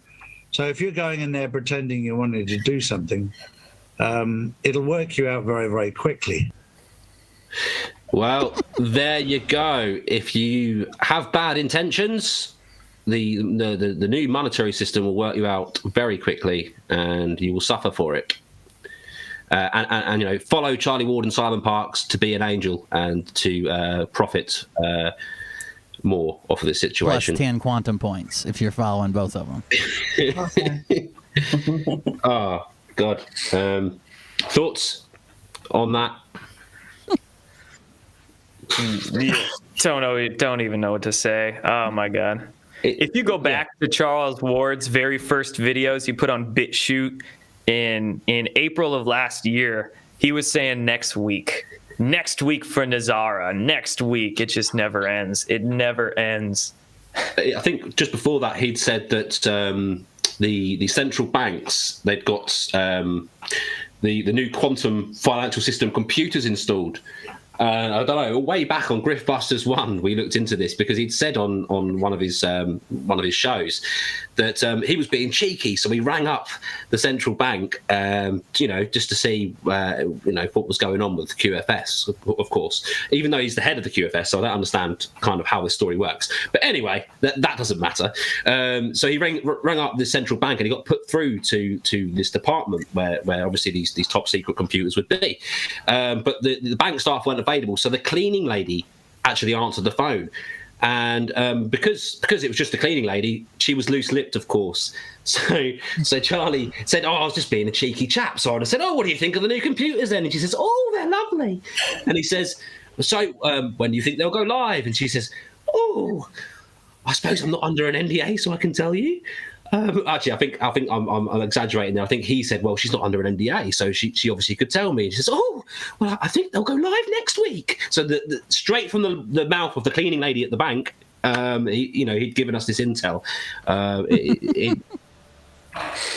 So if you're going in there pretending you wanted to do something, it'll work you out very, very quickly. Well, there you go. If you have bad intentions, the new monetary system will work you out very quickly, and you will suffer for it. And follow Charlie Ward and Simon Parkes to be an angel and to profit more off of this situation. Plus 10 quantum points if you're following both of them. Oh God! Thoughts on that? Don't even know what to say. Oh my God! If you go back to Charles Ward's very first videos he put on BitChute in April of last year, he was saying next week for Nazara, next week. It just never ends. It never ends. I think just before that he'd said that the central banks, they'd got the new quantum financial system computers installed. I don't know. Way back on GriftBUSTERS 1, we looked into this because he'd said on one of his shows that he was being cheeky, so he rang up the central bank, just to see what was going on with the QFS. Of course, even though he's the head of the QFS, so I don't understand kind of how this story works. But anyway, that doesn't matter. So he rang up the central bank, and he got put through to this department where obviously these top secret computers would be. But the bank staff weren't available, so the cleaning lady actually answered the phone, and because it was just a cleaning lady, she was loose-lipped, of course. So Charlie said, "Oh, I was just being a cheeky chap." So I said, "Oh, what do you think of the new computers then?" And she says, "Oh, they're lovely." And he says, "So when do you think they'll go live?" And she says, "Oh, I suppose I'm not under an NDA, so I can tell you." Actually, I think I'm exaggerating there. I think he said, "Well, she's not under an NDA, so she obviously could tell me." And she says, "Oh, well, I think they'll go live next week." So the straight from the mouth of the cleaning lady at the bank, he'd given us this intel.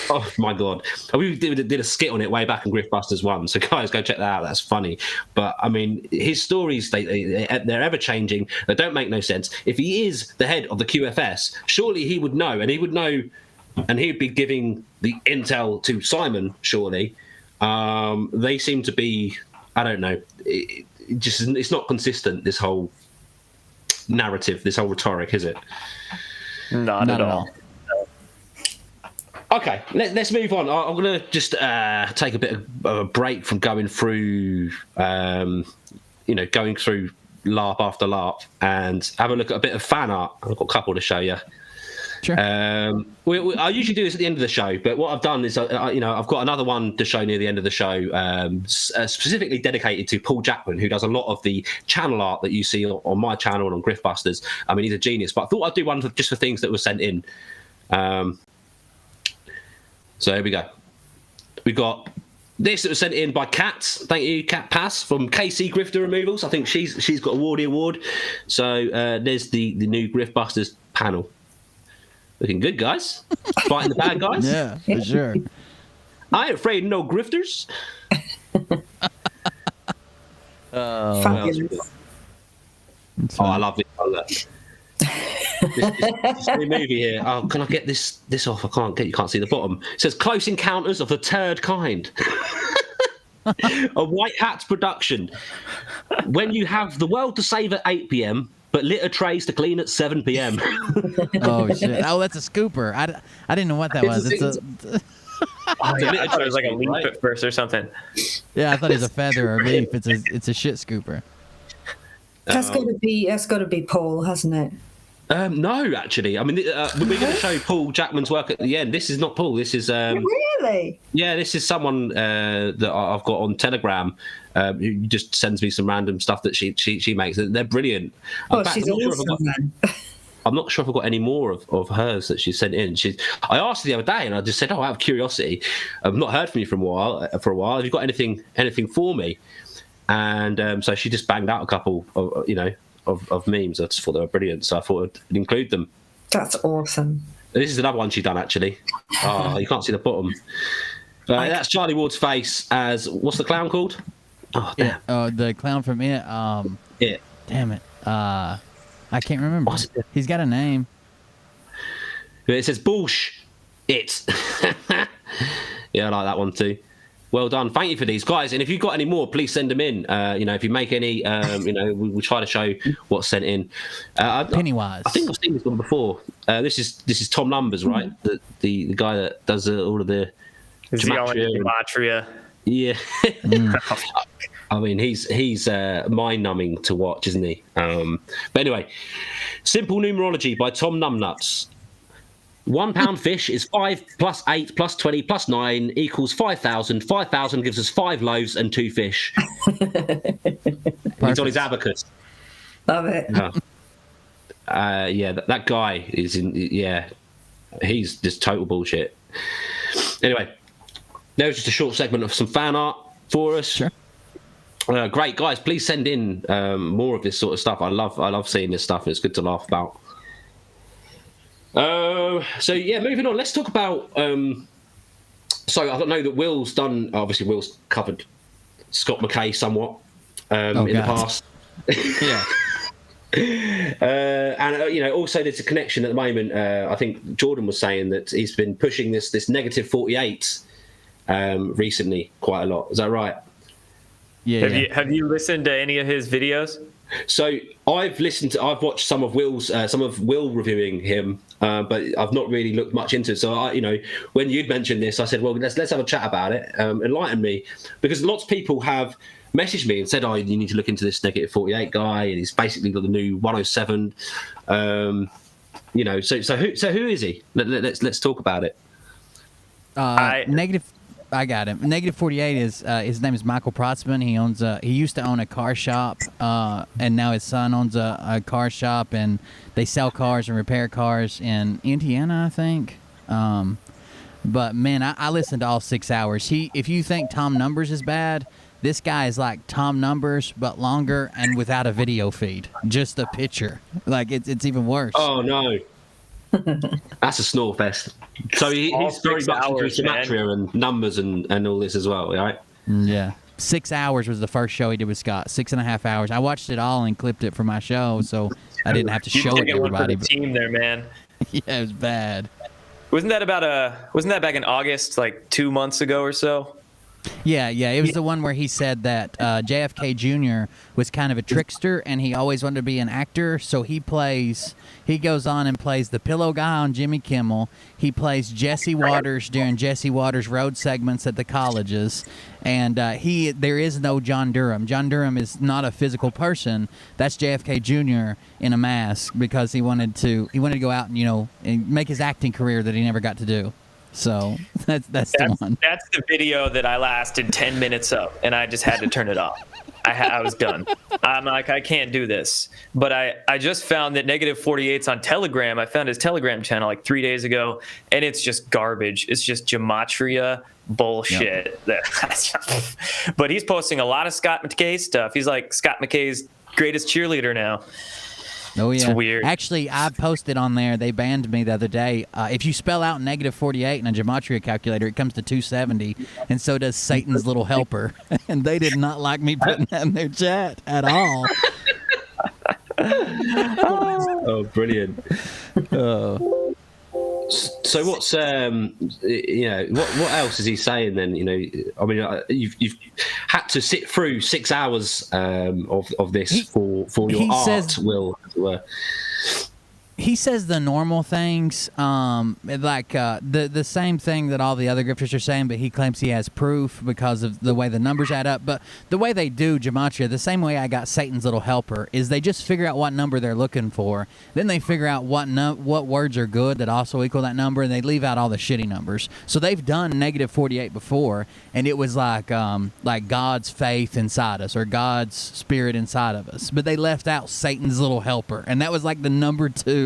Oh my God, we did a skit on it way back in GriftBUSTERS 1. So guys, go check that out. That's funny. But I mean, his stories they're ever changing. They don't make no sense. If he is the head of the QFS, surely he would know, and he'd be giving the intel to Simon. Surely, they seem to be. I don't know. It's not consistent. This whole narrative, this whole rhetoric, is it? Not at all. Okay, let's move on. I'm going to just take a bit of a break from going through, going through LARP after LARP, and have a look at a bit of fan art. I've got a couple to show you. Sure. I usually do this at the end of the show, but what I've done is, I've got another one to show near the end of the show, specifically dedicated to Paul Jackman, who does a lot of the channel art that you see on my channel and on GriftBUSTERS. I mean, he's a genius, but I thought I'd do one just for things that were sent in. So here we go. We got this that was sent in by Kat. Thank you, Kat Pass from KC Grifter Removals. I think she's got a Wardy Award. So there's the new GriftBUSTERS panel. Looking good, guys. Fighting the bad guys. Yeah, for sure. I ain't afraid of no grifters. Fabulous. I love it. This new movie here. Oh, can I get this off? You can't see the bottom. It says Close Encounters of the Third Kind. A White Hat production. When you have the world to save at 8 p.m, but litter trays to clean at 7 p.m. Oh shit! Oh, that's a scooper. I didn't know what that was. I thought it was like a leaf at first or something. Yeah, I thought it was a feather or a leaf. It's a shit scooper. That's got to be Paul, hasn't it? No, actually. I mean, we're going to show Paul Jackman's work at the end. This is not Paul. This is really. Yeah, this is someone that I've got on Telegram who just sends me some random stuff that she makes. They're brilliant. Oh, she's awesome. I'm not sure if I've got any more of hers that she sent in. I asked her the other day, and I just said, "Oh, out of curiosity, I've not heard from you for a while. Have you got anything for me?" And so she just banged out a couple of memes. I just thought they were brilliant, so I thought I'd include them. That's awesome. This is another one she's done, actually. Oh, you can't see the bottom. That's Charlie Ward's face as, what's the clown called? Oh, damn. The clown from It. It. Damn it. I can't remember. He's got a name. It says Bullsh. It. Yeah, I like that one too. Well done. Thank you for these, guys. And if you've got any more, please send them in. If you make any, we'll try to show what's sent in. Pennywise. I think I've seen this one before. This is Tom Numbers, right? The guy that does all of the Gematria. Yeah. I mean, he's mind-numbing to watch, isn't he? But anyway, Simple Numerology by Tom Numnuts. £1 fish is 5 plus 8 plus 20 plus 9 equals 5,000. 5,000 gives us 5 loaves and 2 fish. He's on his abacus. Love it. That guy is he's just total bullshit. Anyway, there was just a short segment of some fan art for us. Sure. Great, guys. Please send in more of this sort of stuff. I love seeing this stuff. It's good to laugh about. Moving on. Let's talk about. So I don't know that Will's done. Obviously, Will's covered Scott McKay somewhat in the past. Yeah. Also there's a connection at the moment. I think Jordan was saying that he's been pushing this negative 48 recently quite a lot. Is that right? Yeah. Have you listened to any of his videos? So I've watched some of Will reviewing him, but I've not really looked much into it. So when you'd mentioned this, I said, well, let's have a chat about it. Enlighten me, because lots of people have messaged me and said, oh, you need to look into this negative 48 guy, and he's basically got the new 107. So who is he? Let's talk about it. I got him. Negative 48 is his name is Michael Protzman. He used to own a car shop, and now his son owns a car shop, and they sell cars and repair cars in Indiana, I think. But man, I listened to all 6 hours. If you think Tom Numbers is bad, this guy is like Tom Numbers but longer and without a video feed, just a picture. Like it's even worse. Oh no. That's a snore fest. So he's very much into Gematria and numbers and all this as well, right? Yeah. 6 hours was the first show he did with Scott. 6.5 hours. I watched it all and clipped it for my show, so I didn't have to show it to everybody. The team there, man. Yeah, it was bad. Wasn't that back in August, like 2 months ago or so? Yeah. It was the one where he said that JFK Jr. was kind of a trickster, and he always wanted to be an actor. So he goes on and plays the pillow guy on Jimmy Kimmel. He plays Jesse Waters during Jesse Waters' road segments at the colleges. And there is no John Durham. John Durham is not a physical person. That's JFK Jr. in a mask, because he wanted to go out and make his acting career that he never got to do. So that's the one. That's the video that I lasted 10 minutes of, and I just had to turn it off. I was done. I'm like, I can't do this. But I just found that negative 48's on Telegram. I found his Telegram channel like 3 days ago, and it's just garbage. It's just Gematria bullshit. Yep. But he's posting a lot of Scott McKay stuff. He's like Scott McKay's greatest cheerleader now. Oh, yeah. It's weird. Actually, I posted on there, they banned me the other day. If you spell out negative 48 in a Gematria calculator, it comes to 270, and so does Satan's Little Helper. And they did not like me putting that in their chat at all. Oh, brilliant. So what's what else is he saying then? I mean, you've had to sit through 6 hours of this for your art, Will, as it were. he says the normal things, the same thing that all the other grifters are saying, but he claims he has proof because of the way the numbers add up. But the way they do Gematria, the same way I got Satan's little helper, is they just figure out what number they're looking for. Then they figure out what words are good that also equal that number, and they leave out all the shitty numbers. So they've done -48 before, and it was like God's faith inside us or God's spirit inside of us. But they left out Satan's little helper, and that was like the number 2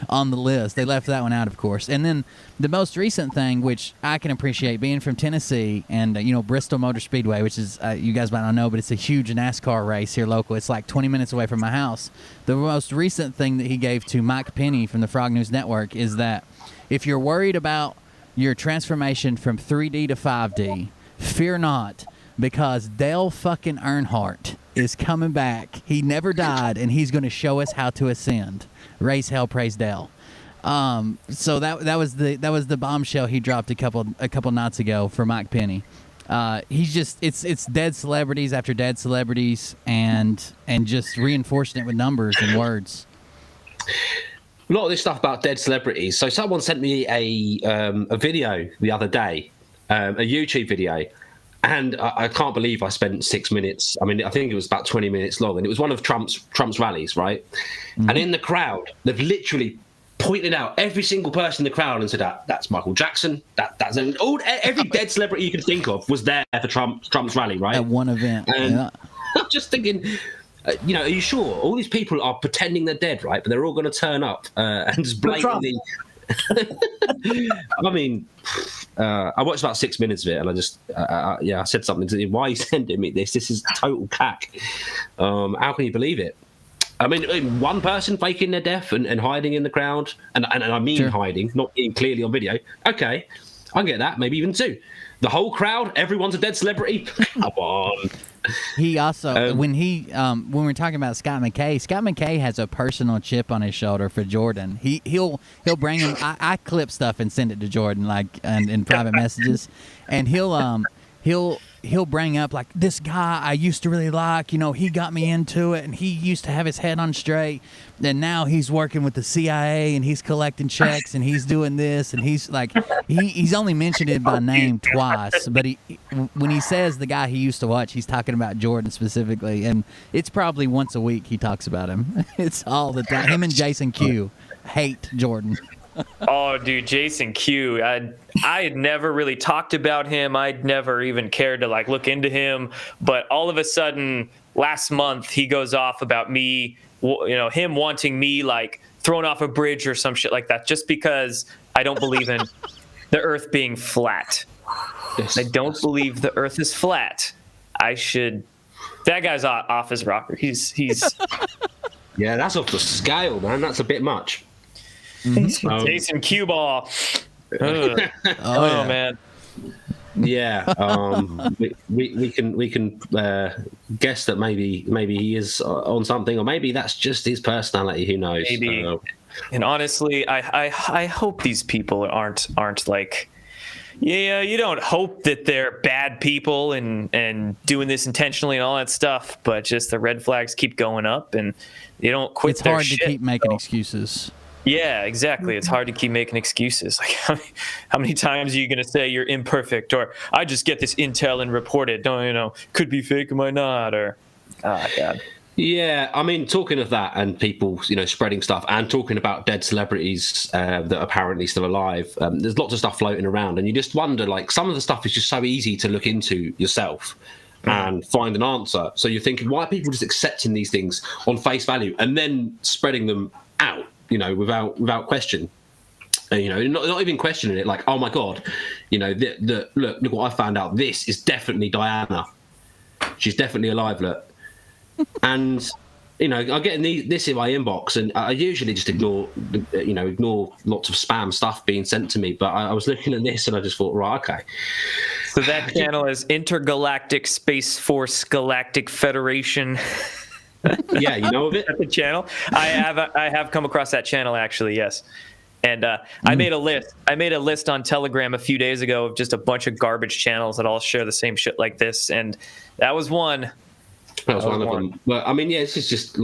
on the list. They left that one out, of course. And then the most recent thing, which I can appreciate, being from Tennessee and Bristol Motor Speedway, which is you guys might not know, but it's a huge NASCAR race here local. It's like 20 minutes away from my house. The most recent thing that he gave to Mike Penny from the Frog News Network is that if you're worried about your transformation from 3D to 5D, fear not, because Dale fucking Earnhardt is coming back. He never died, and he's going to show us how to ascend. Raise hell, praise Dale. So that was the bombshell he dropped a couple nights ago for Mike Penny. He's just it's dead celebrities after dead celebrities, and just reinforcing it with numbers and words. A lot of this stuff about dead celebrities. So someone sent me a video the other day, a YouTube video. And I can't believe I spent 6 minutes. I mean, I think it was about 20 minutes long, and it was one of Trump's rallies, right? Mm-hmm. And in the crowd, they've literally pointed out every single person in the crowd and said, "That's Michael Jackson. That's every dead celebrity you could think of was there for Trump's rally, right?" At one event. And yeah. I'm just thinking, are you sure all these people are pretending they're dead, right? But they're all going to turn up and just blatantly. I mean, I watched about 6 minutes of it, and I just, I said something to him. Why are you sending me this? This is total cack. How can you believe it? I mean, one person faking their death and hiding in the crowd, and I mean sure. Hiding, not being clearly on video. Okay, I can get that. Maybe even 2. The whole crowd, everyone's a dead celebrity. Come on. He also, when we're talking about Scott McKay has a personal chip on his shoulder for Jordan. He'll bring him. I clip stuff and send it to Jordan, and in private messages, and he'll bring up like, this guy I used to really like, he got me into it, and he used to have his head on straight, and now he's working with the CIA, and he's collecting checks, and he's doing this, and he's like, he's only mentioned it by name twice, but when he says the guy he used to watch, he's talking about Jordan specifically, and it's probably once a week he talks about him. It's all the time. Him and Jason Q hate Jordan. Oh, dude, Jason Q. I had never really talked about him. I'd never even cared to look into him. But all of a sudden, last month, he goes off about me, him wanting me thrown off a bridge or some shit like that, just because I don't believe in the Earth being flat. Yes. I don't believe the Earth is flat. That guy's off his rocker. He's. Yeah, that's off the scale, man. That's a bit much. Jason Q ball. Oh yeah. Man. Yeah, we can guess that maybe he is on something, or maybe that's just his personality. Who knows? Maybe. And honestly, I hope these people aren't like. Yeah, you don't hope that they're bad people and doing this intentionally and all that stuff, but just the red flags keep going up, and they don't quit. It's hard to keep making excuses. Yeah, exactly. It's hard to keep making excuses. How many times are you going to say you're imperfect, or I just get this intel and report it? Don't could be fake, am I not? Or God. Yeah, I mean, talking of that and people, spreading stuff and talking about dead celebrities that are apparently still alive, there's lots of stuff floating around, and you just wonder, some of the stuff is just so easy to look into yourself and find an answer. So you're thinking, why are people just accepting these things on face value and then spreading them out? Without question, not even questioning it. Oh my God, look what I found out. This is definitely Diana. She's definitely alive. Look, and I get this in my inbox, and I usually just ignore lots of spam stuff being sent to me. But I was looking at this, and I just thought, right, okay. So that channel is Intergalactic Space Force Galactic Federation. Yeah, you know of it? At the channel, I have come across that channel actually, yes. And I made a list on Telegram a few days ago of just a bunch of garbage channels that all share the same shit like this, and that was one. That was one of them. But I mean, yeah, it's just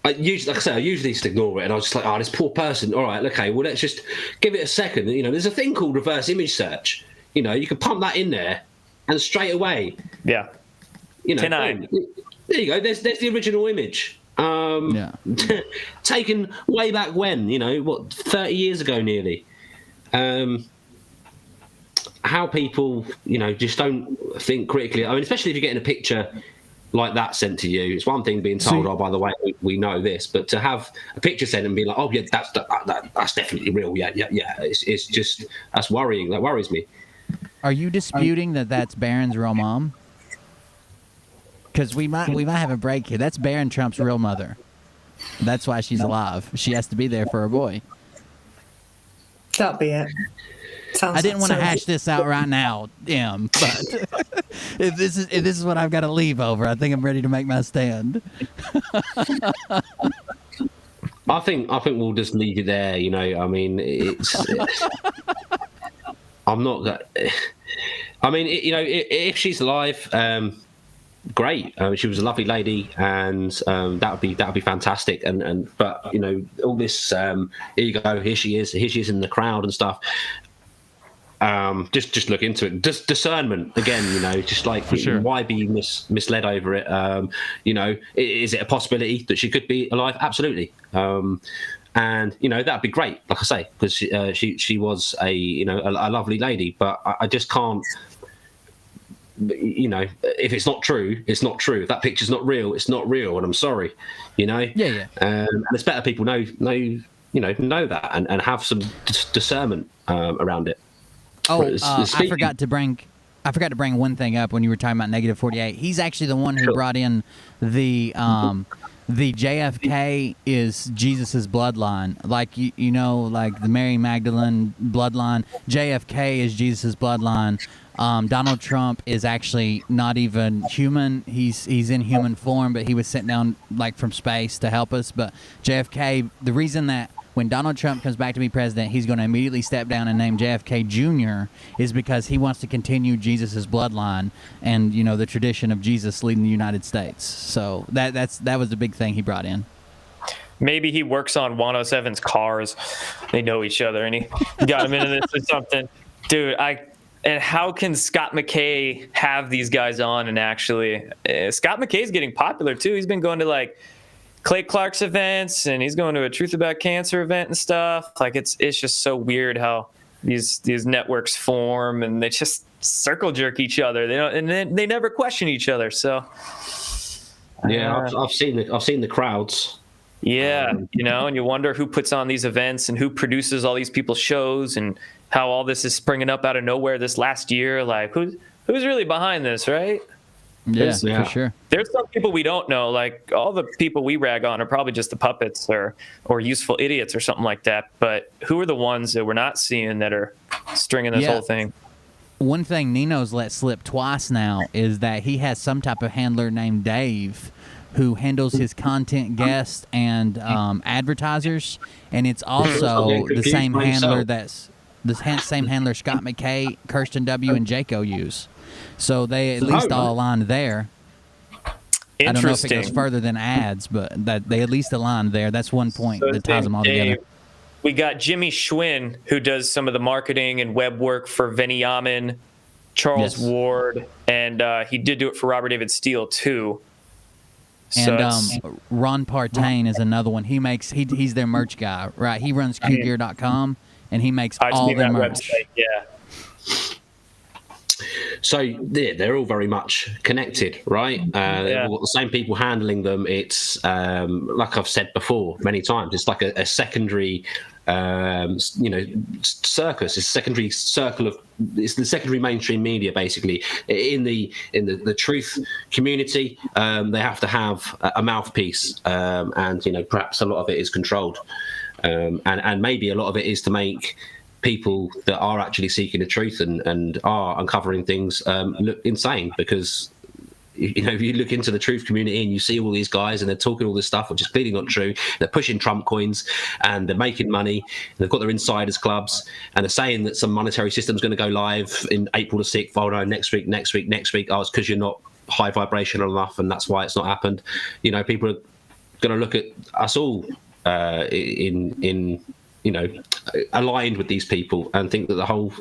I usually just ignore it, and I was just like, oh, this poor person. All right, okay, well, let's just give it a second. You know, there's a thing called reverse image search. You know, you can pump that in there, and straight away, yeah, you know, boom, there you go. There's the original image. Taken way back when, you know, what, 30 years ago nearly. How people, you know, just don't think critically. I mean, especially if you're getting a picture like that sent to you, it's one thing being told, oh, by the way, we know this, but to have a picture sent and be like, oh yeah, that's definitely real. Yeah. It's just, that's worrying. That worries me. Are you disputing that that's Barron's real mom? Because we might have a break here. That's Barron Trump's real mother. That's why she's alive. She has to be there for her boy. That'd be it. I didn't want to hash this out right now, Em, but if this is what I've got to leave over, I think I'm ready to make my stand. I think we'll just leave it there. You know, I mean, it's I'm not. I mean, you know, if she's alive, great. She was a lovely lady, and that would be fantastic. But you know, all this here you go, here she is in the crowd and stuff. Just look into it. Just discernment again, you know, just like why be misled over it? You know, is it a possibility that she could be alive? Absolutely. And you know, that'd be great, like I say, because she was a lovely lady. But I just can't. You know, if it's not true, it's not true. If that picture's not real, it's not real, and I'm sorry. You know. Yeah. And it's better people know that and have some discernment around it. Oh, I forgot to bring one thing up when you were talking about -48. He's actually the one who brought in the JFK is Jesus's bloodline. Like you know, like the Mary Magdalene bloodline. JFK is Jesus's bloodline. Donald Trump is actually not even human. He's in human form, but he was sent down like from space to help us. But JFK, the reason that when Donald Trump comes back to be president, he's going to immediately step down and name JFK Jr. is because he wants to continue Jesus's bloodline and, you know, the tradition of Jesus leading the United States. So that was the big thing he brought in. Maybe he works on 107's cars. They know each other, and he got him into this or something. Dude, and how can Scott McKay have these guys on? And actually, Scott McKay's getting popular too. He's been going to like Clay Clark's events, and he's going to a Truth About Cancer event and stuff. Like it's just so weird how these networks form, and they just circle jerk each other. They don't, and they never question each other. So yeah, I've seen the crowds. Yeah, you know, and you wonder who puts on these events and who produces all these people's shows, and how all this is springing up out of nowhere this last year. Like who's really behind this, right? Yeah, for sure. There's some people we don't know. Like all the people we rag on are probably just the puppets or useful idiots or something like that. But who are the ones that we're not seeing that are stringing this whole thing? One thing Nino's let slip twice now is that he has some type of handler named Dave who handles his content, guests, and advertisers. And it's also the same handler same handler Scott McKay, Kirsten W., and Jaco use. So they at least all aligned there. I don't know if it goes further than ads, but that they at least aligned there. That's one point that ties them all together. We got Jimmy Schwinn, who does some of the marketing and web work for Vinny Yamin, Charles Ward, and he did do it for Robert David Steele too. And Ron Partain is another one. He's their merch guy, right? He runs QGear.com, and he makes all their merch. Website, yeah. So they're all very much connected, right? They've got the same people handling them. It's like I've said before many times. It's like a secondary, circus. It's a secondary circle of. It's the secondary mainstream media, basically. In the truth community, they have to have a mouthpiece, and perhaps a lot of it is controlled, and maybe a lot of it is to make people that are actually seeking the truth and are uncovering things look insane, because if you look into the truth community and you see all these guys and they're talking all this stuff which is clearly not true, they're pushing Trump coins and they're making money and they've got their insiders clubs and they're saying that some monetary system is going to go live in April the 6th. Oh no, next week. Oh, it's because you're not high vibrational enough and that's why it's not happened. People are going to look at us all in aligned with these people and think that the whole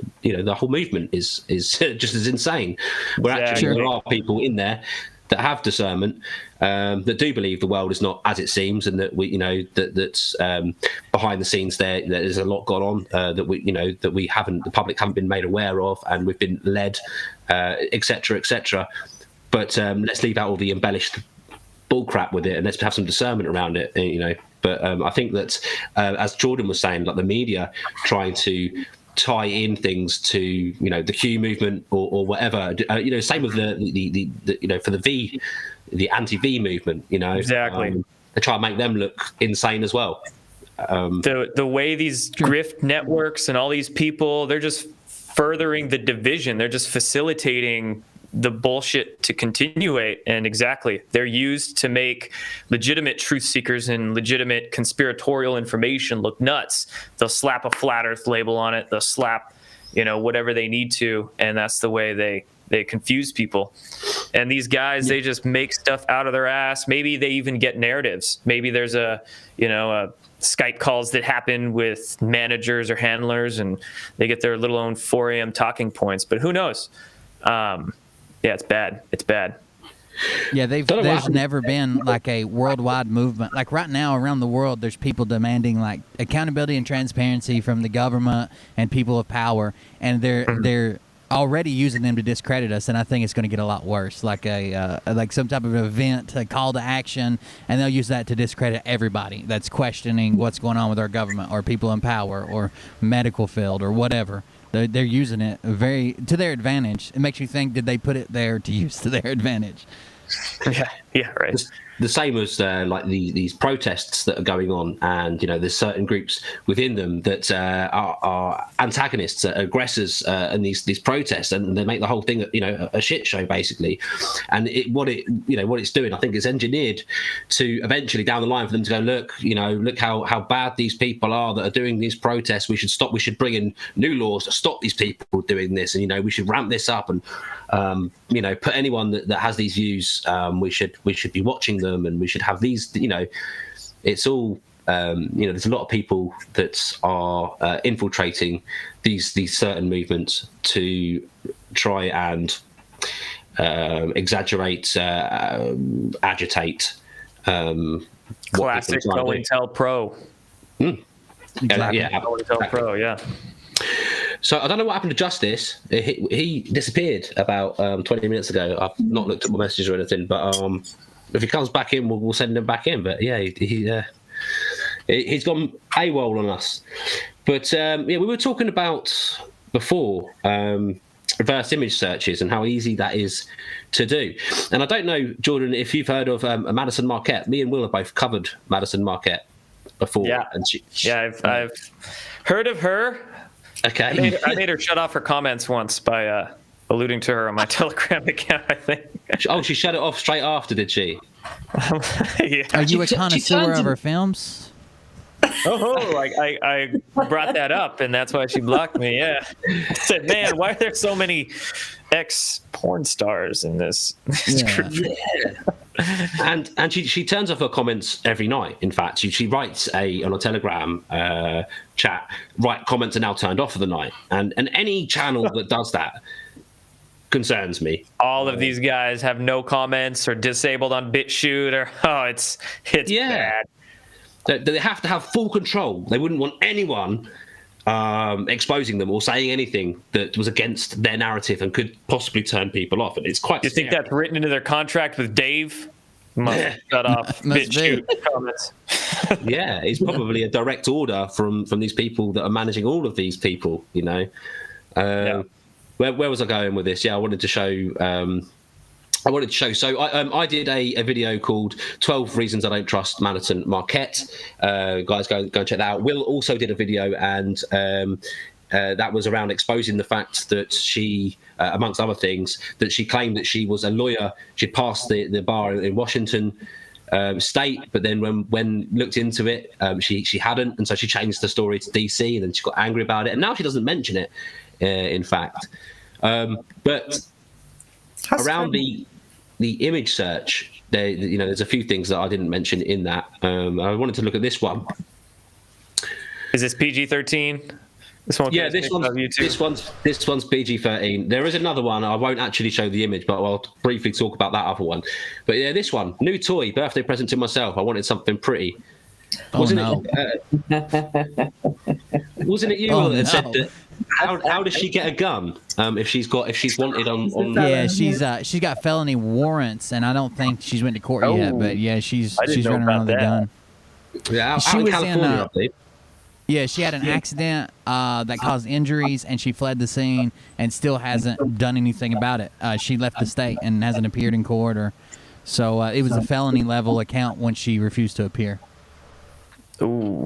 movement is just as insane. Where actually there are people in there that have discernment, that do believe the world is not as it seems, and that that's behind the scenes there's a lot gone on that the public haven't been made aware of, and we've been led, etc., etc. But let's leave out all the embellished bullcrap with it, and let's have some discernment around it, But I think that, as Jordan was saying, like the media trying to tie in things to the Q movement or whatever. Same with the for the anti-V movement. Exactly. They try and make them look insane as well. The way these grift networks and all these people, they're just furthering the division. They're just facilitating the bullshit to continuate. And exactly, they're used to make legitimate truth seekers and legitimate conspiratorial information look nuts. They'll slap a flat earth label on it. They'll slap, whatever they need to. And that's the way they confuse people. And these guys, they just make stuff out of their ass. Maybe they even get narratives. Maybe there's a Skype calls that happen with managers or handlers, and they get their little own 4 a.m. talking points. But who knows? Yeah, it's bad. It's bad. Yeah, there's never been like a worldwide movement. Like right now around the world, there's people demanding like accountability and transparency from the government and people of power, and they're already using them to discredit us. And I think it's going to get a lot worse. Like like some type of event, a call to action, and they'll use that to discredit everybody that's questioning what's going on with our government or people in power or medical field or whatever. They're using it to their advantage. It makes you think, did they put it there to use to their advantage? Yeah, right. The same as like these protests that are going on, and there's certain groups within them that are antagonists, aggressors in these protests, and they make the whole thing a shit show basically. And what it's doing, I think it's engineered to eventually down the line for them to go, look how bad these people are that are doing these protests. We should stop. We should bring in new laws to stop these people doing this, and we should ramp this up and put anyone that has these views. We should be watching them, and we should have these. It's all. There's a lot of people that are infiltrating these certain movements to try and exaggerate, agitate. Classic COINTELPRO. Exactly. Yeah, COINTELPRO. Yeah. So I don't know what happened to Justice. He disappeared about 20 minutes ago. I've not looked at my messages or anything, but if he comes back in, we'll send him back in. But yeah, he's gone AWOL on us. But we were talking about before reverse image searches and how easy that is to do. And I don't know, Jordan, if you've heard of Madison Marquette. Me and Will have both covered Madison Marquette before. Yeah, and I've heard of her. Okay. I made her shut off her comments once by alluding to her on my Telegram account, I think. Oh, she shut it off straight after, did she? Yeah. Are you a connoisseur of her films? I brought that up, and that's why she blocked me. Yeah. I said, man, why are there so many ex-porn stars in this group? Yeah. And she turns off her comments every night. In fact, she writes on a Telegram chat, comments are now turned off for the night. And any channel that does that concerns me. All of these guys have no comments or disabled on BitChute it's bad. They have to have full control. They wouldn't want anyone exposing them or saying anything that was against their narrative and could possibly turn people off. And it's quite. Do you think that's written into their contract with Dave? Must shut off BitChute comments. Yeah, it's probably a direct order from these people that are managing all of these people. Where was I going with this? Yeah, I wanted to show. So I did a video called 12 Reasons I Don't Trust Madison Marquette. Guys, go and check that out. Will also did a video, and that was around exposing the fact that she, amongst other things, that she claimed that she was a lawyer. She'd passed the bar in Washington State, but then when looked into it, she hadn't, and so she changed the story to DC, and then she got angry about it, and now she doesn't mention it, in fact. But around the the image search, there's a few things that I didn't mention in that. I wanted to look at this one. Is this PG-13? This one's PG-13. There is another one. I won't actually show the image, but I'll briefly talk about that other one. But yeah, this one, new toy, birthday present to myself. I wanted something pretty. Wasn't it you that said that? How does she get a gun if she's wanted on? Yeah, she's got felony warrants, and I don't think she's went to court yet. But yeah, she's running around with a gun. Yeah, she out was in California, I believe. Yeah, she had an accident that caused injuries, and she fled the scene and still hasn't done anything about it. She left the state and hasn't appeared in court, so it was a felony level account when she refused to appear. Ooh.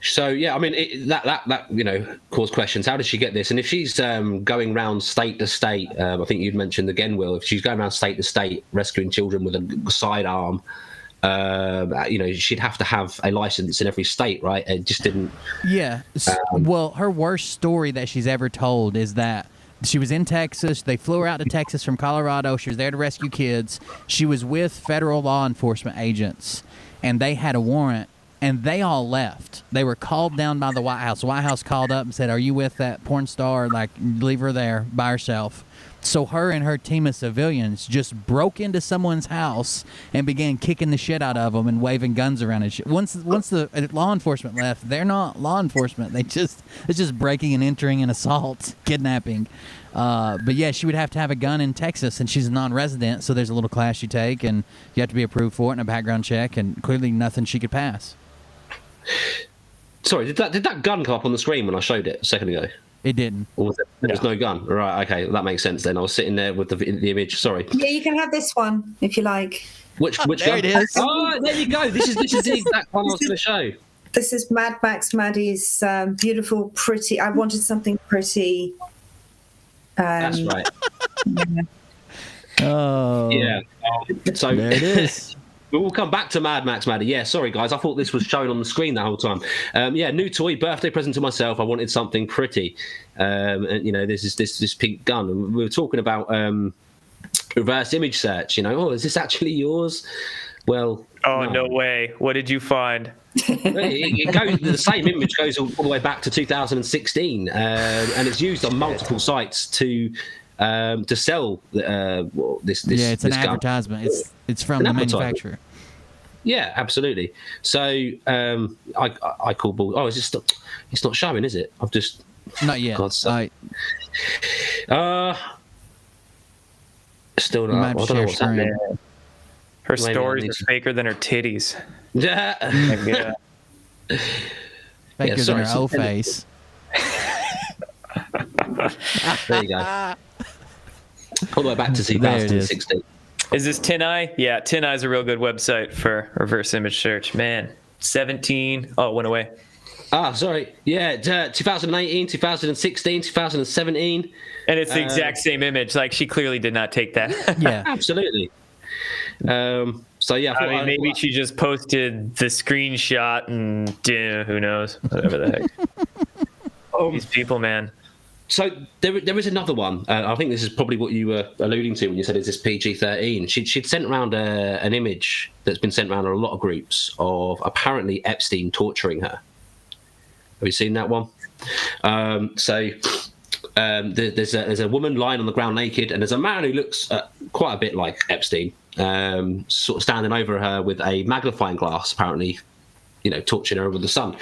So yeah, I mean that caused questions. How did she get this? And if she's going around state to state, I think you'd mentioned again, Will. If she's going around state to state rescuing children with a sidearm. She'd have to have a license in every state, right? It just didn't. Yeah. Well, her worst story that she's ever told is that she was in Texas. They flew her out to Texas from Colorado. She was there to rescue kids. She was with federal law enforcement agents, and they had a warrant, and they all left. They were called down by the White House. The White House called up and said, "Are you with that porn star? Like, leave her there by herself." So her and her team of civilians just broke into someone's house and began kicking the shit out of them and waving guns around and shit. Once the law enforcement left, they're not law enforcement. It's just breaking and entering and assault, kidnapping. But yeah, she would have to have a gun in Texas, and she's a non-resident, so there's a little class you take, and you have to be approved for it and a background check, and clearly nothing she could pass. Sorry, did that gun come up on the screen when I showed it a second ago? It didn't. Or was there was no gun? Right, okay, that makes sense then. I was sitting there with the image. Sorry. Yeah, you can have this one if you like. Which there gun? It is. Oh, there you go. This is the exact one I was going to show. This is Mad Max Maddie's beautiful, pretty. I wanted something pretty. That's right. Oh. Yeah. So there it is. We'll come back to Mad Max Maddie. Yeah, sorry guys, I thought this was shown on the screen that whole time. New toy, birthday present to myself. I wanted something pretty, and this is this pink gun. And we were talking about reverse image search. Is this actually yours? Well, no way. What did you find? It goes. The same image goes all the way back to 2016, and it's used on multiple sites to sell this. Yeah, it's this an gun. advertisement. It's from the manufacturer. Yeah, absolutely. So I call ball. Oh, it's not showing, is it? I've just not yet. God's sake. Still not. I don't know what's happening. Her stories are faker than her titties. Yeah. Faker than her O face. There you go. All the way back to 2016. Is this Tin Eye? Yeah, Tin Eye's a real good website for reverse image search. Man, 17. Oh, it went away. Sorry. Yeah, 2018, 2016, 2017. And it's the exact same image. Like, she clearly did not take that. Yeah, absolutely. So yeah, I mean, maybe she just posted the screenshot and who knows, whatever the heck. These people, man. So there is another one. I think this is probably what you were alluding to when you said, "Is this PG-13?" She'd sent around an image that's been sent around in a lot of groups of apparently Epstein torturing her. Have you seen that one? There's a woman lying on the ground naked, and there's a man who looks quite a bit like Epstein, sort of standing over her with a magnifying glass, apparently, torching her with the sun.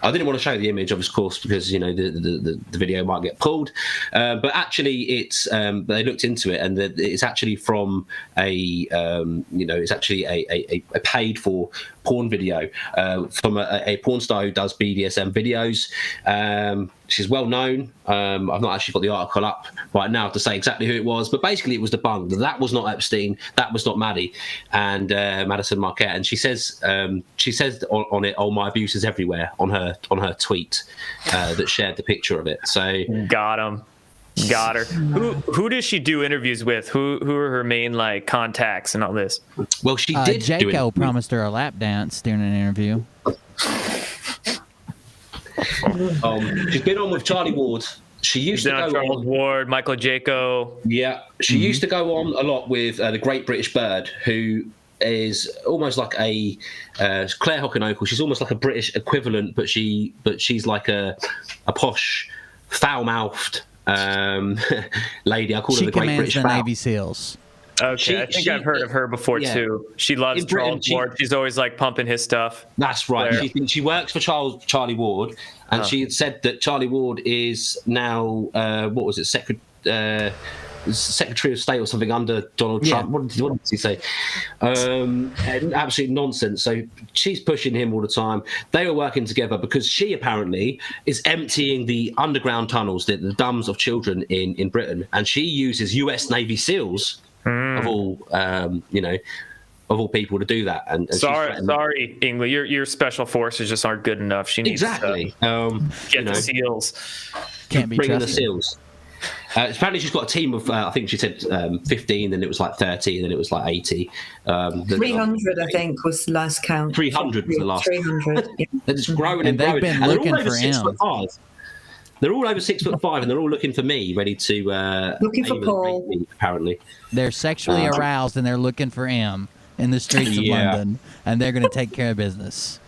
I didn't want to show the image, of course, because the video might get pulled. But actually, it's they looked into it, and it's actually from a paid for porn video from a porn star who does BDSM videos. She's well known. I've not actually got the article up right now to say exactly who it was, but basically it was debunked. That was not Epstein. That was not Maddie and Madison Marquette. And she says on it, "Oh, my abuse is everywhere," on her tweet that shared the picture of it. So got her. Who does she do interviews with? Who are her main contacts and all this? Well, she did. Jaco promised her a lap dance during an interview. She's been on with Charlie Ward. She used to go Charles on, Ward, Michael Jaco. Yeah, she used to go on a lot with the Great British Bird, who is almost like a Claire Hockenokel. She's almost like a British equivalent, but she's like a posh, foul-mouthed lady. I call her the Great British She Foul. commands the Navy SEALs. Okay, I think I've heard of her before too. She loves Charles Ward. She's always like pumping his stuff. That's right. She works for Charlie Ward, and she had said that Charlie Ward is now what was it, Secretary of State or something under Donald Trump. What did he say? Absolute nonsense. So she's pushing him all the time. They were working together because she apparently is emptying the underground tunnels, the dams of children in Britain, and she uses US Navy SEALs of all of all people to do that. And sorry, England, your special forces just aren't good enough. She needs to get the SEALs. Can't be bring in the trusted. SEALs. Apparently she's got a team of I think she said 15, then it was like 30, and then it was like 80. 300 I think was the last count. 300 was the last. 300. Yeah. They're just growing and they've growing. been And looking they're all over for 6'5". They're all over 6'5", and they're all looking for me, ready to looking for Paul. Me, apparently, they're sexually aroused and they're looking for M in the streets of London, and they're going to take care of business.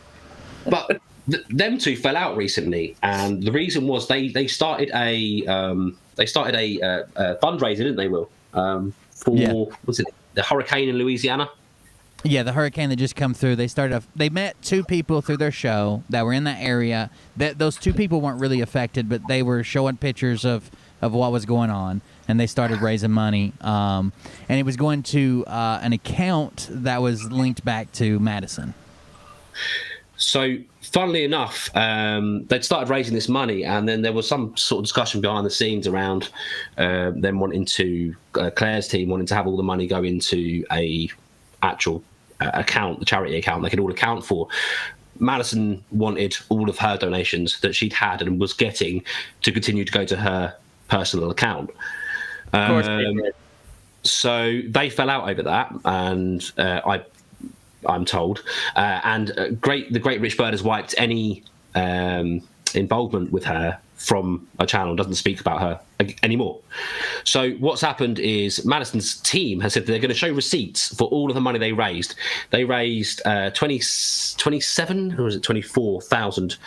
But them two fell out recently, and the reason was they started a fundraiser, didn't they, Will? For what's it? The hurricane in Louisiana. Yeah, the hurricane that just come through. They met two people through their show that were in that area. Those two people weren't really affected, but they were showing pictures of what was going on, and they started raising money. And it was going to an account that was linked back to Madison. So, funnily enough, they'd started raising this money, and then there was some sort of discussion behind the scenes around them wanting to, Claire's team wanting to have all the money go into a actual account, the charity account they could all account for. Madison wanted all of her donations that she'd had and was getting to continue to go to her personal account. Of course they did. So they fell out over that, and I'm told, and the Great British Bird has wiped any involvement with her from a channel, doesn't speak about her anymore. So what's happened is Madison's team has said that they're going to show receipts for all of the money they raised. They raised 27, or was it 24,000?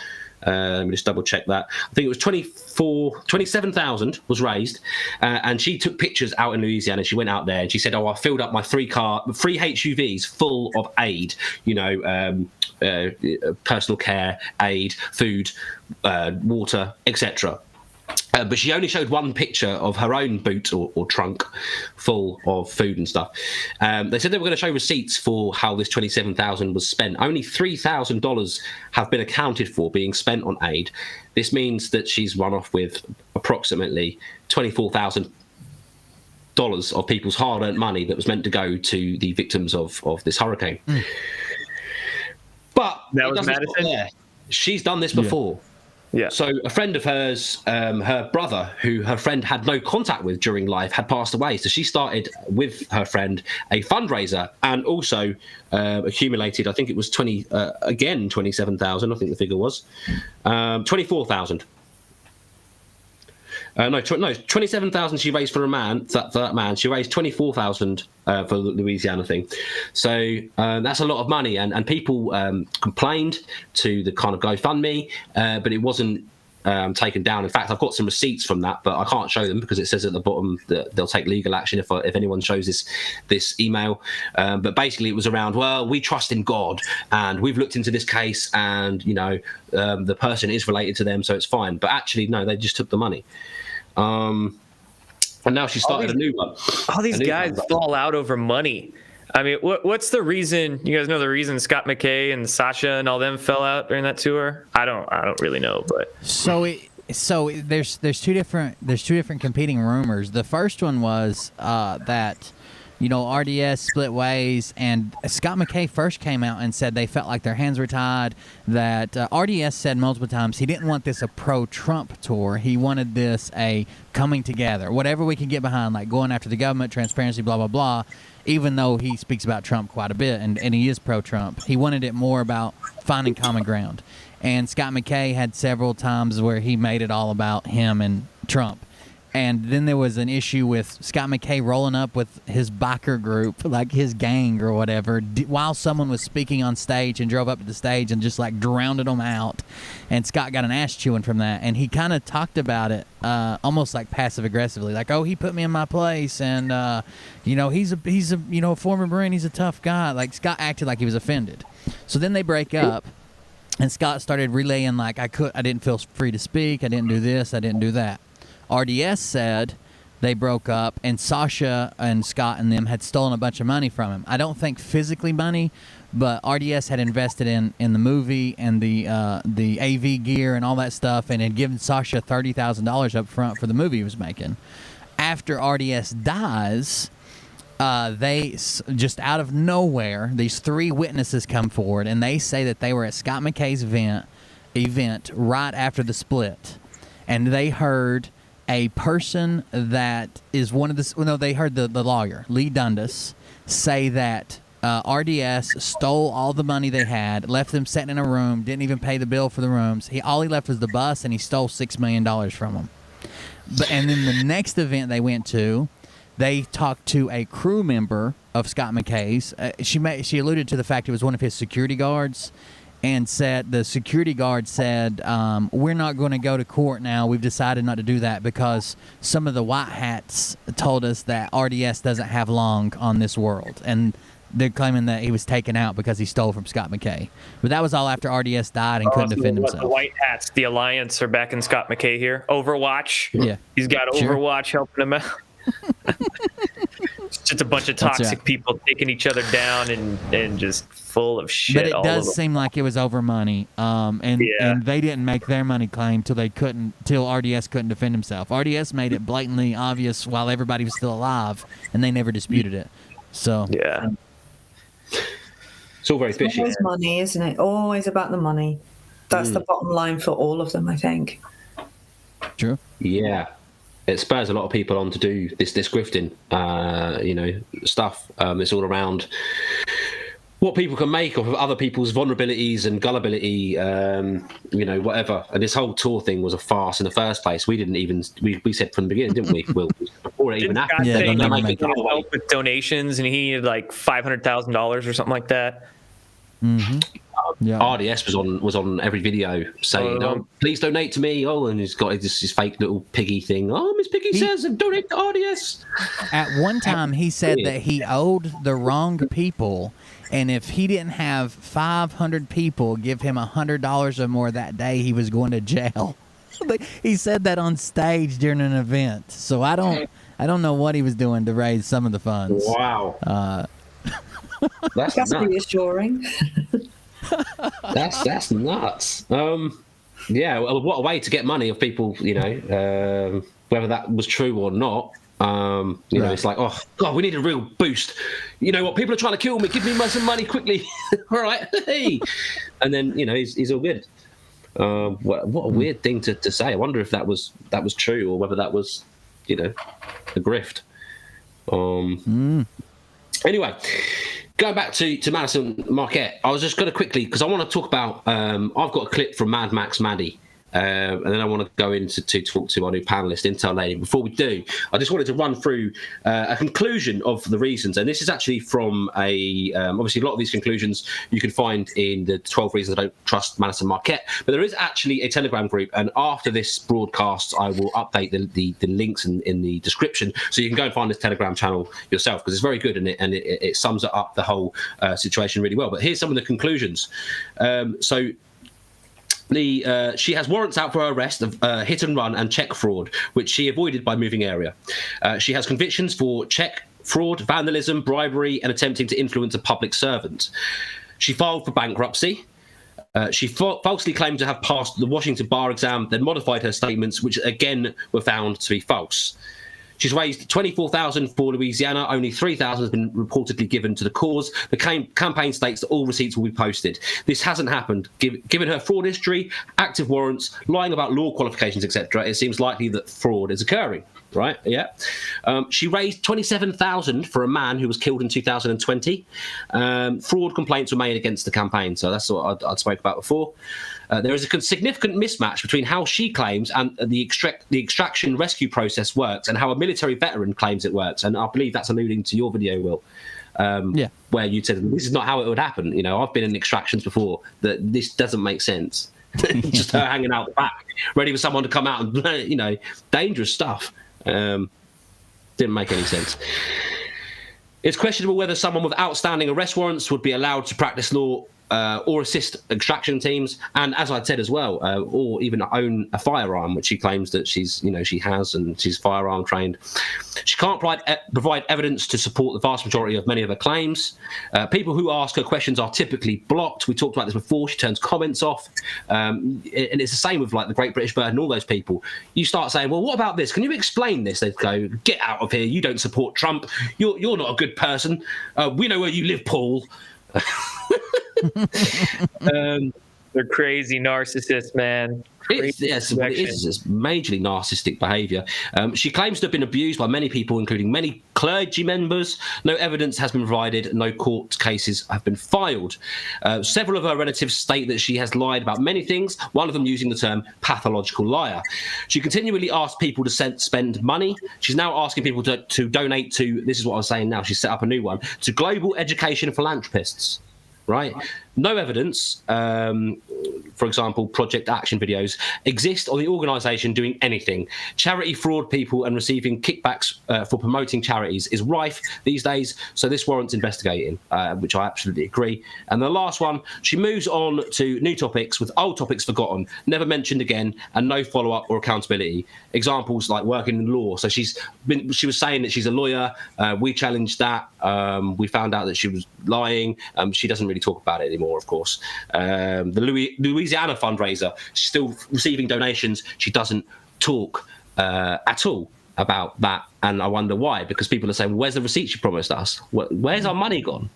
Let me just double check that. I think it was 27,000 was raised, and she took pictures out in Louisiana. She went out there and she said, "Oh, I filled up my three HUVs full of aid, personal care, aid, food, water, etc." But she only showed one picture of her own boot or trunk full of food and stuff. They said they were going to show receipts for how this $27,000 was spent. Only $3,000 have been accounted for being spent on aid. This means that she's run off with approximately $24,000 of people's hard-earned money that was meant to go to the victims of this hurricane. But that was Madison. She's done this before. Yeah. So a friend of hers, her brother, who her friend had no contact with during life, had passed away. So she started with her friend a fundraiser, and also accumulated, I think it was 27,000. I think the figure was 24,000. No, 27,000 she raised for a man. For that man, she raised 24,000 for the Louisiana thing. So that's a lot of money, and people complained to the kind of GoFundMe, but it wasn't taken down. In fact, I've got some receipts from that, but I can't show them because it says at the bottom that they'll take legal action if anyone shows this email. But basically, it was around, well, we trust in God, and we've looked into this case, and the person is related to them, so it's fine. But actually, no, they just took the money. And now she started a new one. All these guys fall out over money. I mean, what's the reason? You guys know the reason Scott McKay and Sasha and all them fell out during that tour? I don't really know, but so there's two different competing rumors. The first one was that RDS split ways, and Scott McKay first came out and said they felt like their hands were tied, that RDS said multiple times he didn't want this a pro-Trump tour. He wanted this a coming together, whatever we can get behind, like going after the government, transparency, blah, blah, blah, even though he speaks about Trump quite a bit, and he is pro-Trump. He wanted it more about finding common ground. And Scott McKay had several times where he made it all about him and Trump. And then there was an issue with Scott McKay rolling up with his biker group, like his gang or whatever, while someone was speaking on stage, and drove up to the stage and just like drowned them out. And Scott got an ass chewing from that. And he kind of talked about it almost like passive aggressively, like, oh, he put me in my place, and he's a former Marine, he's a tough guy. Like, Scott acted like he was offended. So then they break up, and Scott started relaying like, I didn't feel free to speak, I didn't do this, I didn't do that. RDS said they broke up, and Sasha and Scott and them had stolen a bunch of money from him. I don't think physically money, but RDS had invested in the movie and the AV gear and all that stuff, and had given Sasha $30,000 up front for the movie he was making. After RDS dies, they just out of nowhere, these 3 witnesses come forward, and they say that they were at Scott McKay's event right after the split, and they heard a person that is one of the... they heard the lawyer, Lee Dundas, say that RDS stole all the money they had, left them sitting in a room, didn't even pay the bill for the rooms. All he left was the bus, and he stole $6 million from them. And then the next event they went to, they talked to a crew member of Scott McKay's. She alluded to the fact it was one of his security guards, and said the security guard said, we're not going to go to court now. We've decided not to do that because some of the white hats told us that RDS doesn't have long on this world. And they're claiming that he was taken out because he stole from Scott McKay. But that was all after RDS died and couldn't defend himself. The white hats, the Alliance, are back in Scott McKay here. Overwatch. Yeah. He's got Overwatch helping him out. It's just a bunch of toxic people taking each other down and just full of shit. But it does seem like it was over money, and they didn't make their money claim till RDS couldn't defend himself. RDS made it blatantly obvious while everybody was still alive, and they never disputed it. So yeah, it's all very fishy. Always money, isn't it? Always about the money. That's the bottom line for all of them, I think. True. Yeah. It spurs a lot of people on to do this grifting, stuff. It's all around what people can make of other people's vulnerabilities and gullibility, whatever. And this whole tour thing was a farce in the first place. We didn't even we said from the beginning, didn't we? Will, before it even happened. Yeah, help with donations, and he needed like $500,000 or something like that. Mm-hmm. Yeah. RDS was on every video saying, "Oh, please donate to me." Oh, and he's got his fake little piggy thing. Oh, Miss Piggy says, "Donate to RDS." At one time, he said that he owed the wrong people, and if he didn't have 500 people give him $100 or more that day, he was going to jail. He said that on stage during an event. So I don't know what he was doing to raise some of the funds. Wow. That's reassuring. That's nuts. Yeah, well, what a way to get money of people, whether that was true or not. It's like, oh God, we need a real boost. You know what? People are trying to kill me. Give me some money quickly. All right, hey. And then he's all good. What a weird thing to say. I wonder if that was true or whether that was, a grift. Anyway. Going back to Madison Marquette, I was just going to quickly, because I want to talk about, I've got a clip from Mad Max Maddie, and then I want to go into to talk to our new panelist, Intel Lady. Before we do, I just wanted to run through a conclusion of the reasons, and this is actually from obviously a lot of these conclusions you can find in the 12 Reasons I Don't Trust Madison Marquette, but there is actually a Telegram group, and after this broadcast, I will update the links in the description, so you can go and find this Telegram channel yourself, because it's very good, and it sums it up the whole situation really well. But here's some of the conclusions. She has warrants out for her arrest of hit and run and check fraud, which she avoided by moving area. She has convictions for check fraud, vandalism, bribery, and attempting to influence a public servant. She filed for bankruptcy. She falsely claimed to have passed the Washington bar exam, then modified her statements, which again were found to be false. She's raised $24,000 for Louisiana. Only $3,000 has been reportedly given to the cause. The campaign states that all receipts will be posted. This hasn't happened. Given her fraud history, active warrants, lying about law qualifications, etc., it seems likely that fraud is occurring. Right? Yeah. She raised $27,000 for a man who was killed in 2020. Fraud complaints were made against the campaign. So that's what I'd spoke about before. there is a significant mismatch between how she claims and the extraction rescue process works and how a military veteran claims it works. And I believe that's alluding to your video, Will, where you said this is not how it would happen. You know, I've been in extractions before. That this doesn't make sense. Just her hanging out the back, ready for someone to come out and, you know, dangerous stuff. Didn't make any sense. It's questionable whether someone with outstanding arrest warrants would be allowed to practice law or assist extraction teams, and as I said as well, or even own a firearm, which she claims that she has, and she's firearm trained. She can't provide evidence to support the vast majority of many of her claims. People who ask her questions are typically blocked. We talked about this before. She turns comments off, and it's the same with like the Great British Bird and all those people. You start saying, "Well, what about this? Can you explain this?" They go, "Get out of here! You don't support Trump. You're not a good person. We know where you live, Paul." They're crazy narcissists, man. It is majorly narcissistic behaviour. She claims to have been abused by many people, including many clergy members. No evidence has been provided. No court cases have been filed. Several of her relatives state that she has lied about many things, one of them using the term pathological liar. She continually asks people to spend money. She's now asking people to donate to, this is what I was saying now, she's set up a new one, to global education philanthropists. Right? No evidence, for example, Project Action videos, exist on the organisation doing anything. Charity fraud people and receiving kickbacks for promoting charities is rife these days, so this warrants investigating, which I absolutely agree. And the last one, she moves on to new topics with old topics forgotten, never mentioned again, and no follow-up or accountability. Examples like working in law. So she was saying that she's a lawyer. We challenged that. We found out that she was lying. She doesn't really talk about it anymore, of course. The Louisiana fundraiser, she's still receiving donations. She doesn't talk at all about that, and I wonder why, because people are saying, where's the receipt you promised us? Where's our money gone?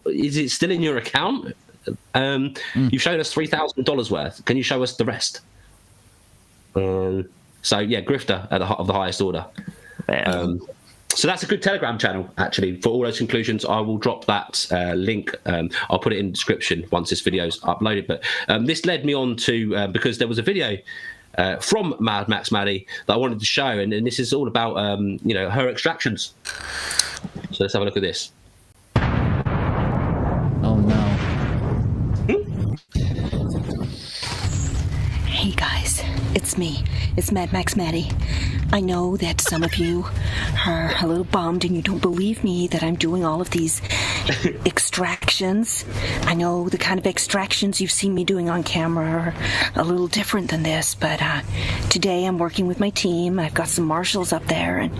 Is it still in your account? You've shown us $3,000 worth. Can you show us the rest? So yeah, grifter of the highest order. So that's a good Telegram channel, actually, for all those conclusions. I will drop that link. I'll put it in the description once this video's uploaded. But this led me on to, because there was a video from Mad Max Maddie that I wanted to show, and this is all about, her extractions. So let's have a look at this. Oh, no. Hey, guys. It's me. It's Mad Max Maddie. I know that some of you are a little bummed and you don't believe me that I'm doing all of these extractions. I know the kind of extractions you've seen me doing on camera are a little different than this, but today I'm working with my team. I've got some marshals up there, and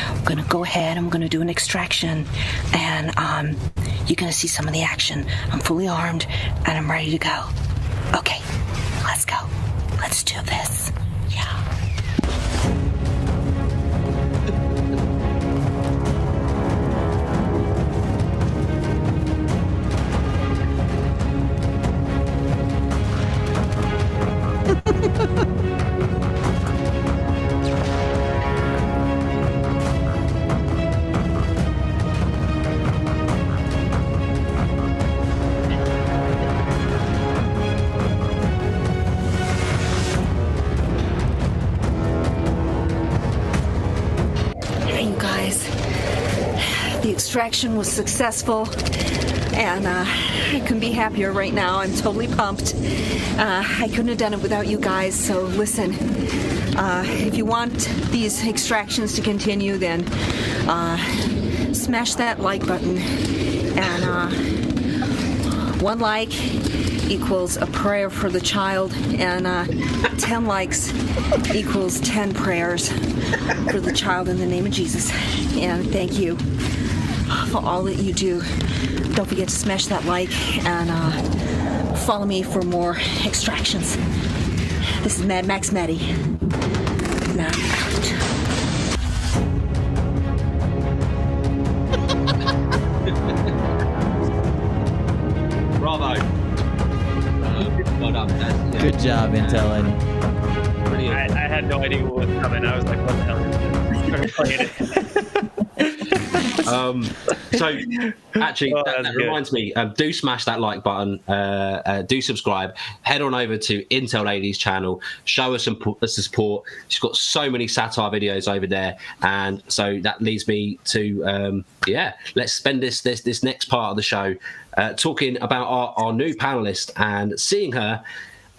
I'm going to go ahead. I'm going to do an extraction, and you're going to see some of the action. I'm fully armed, and I'm ready to go. Okay, let's go. Let's do this. Yeah. Extraction was successful, and I couldn't be happier right now. I'm totally pumped. I couldn't have done it without you guys, so listen, if you want these extractions to continue, then smash that like button, and 1 like equals a prayer for the child, and 10 likes equals 10 prayers for the child in the name of Jesus. And thank you for all that you do. Don't forget to smash that like, and follow me for more extractions. This is Mad Max Maddie. Now out. Bravo. Well done. Good job, Intel Eddie. I had no idea what was coming. I was like, what the hell is this? I started playing it. So actually, that reminds me, do smash that like button, do subscribe, head on over to Intel Lady's channel, show us some support. She's got so many satire videos over there, and so that leads me to let's spend this next part of the show talking about our new panelist and seeing her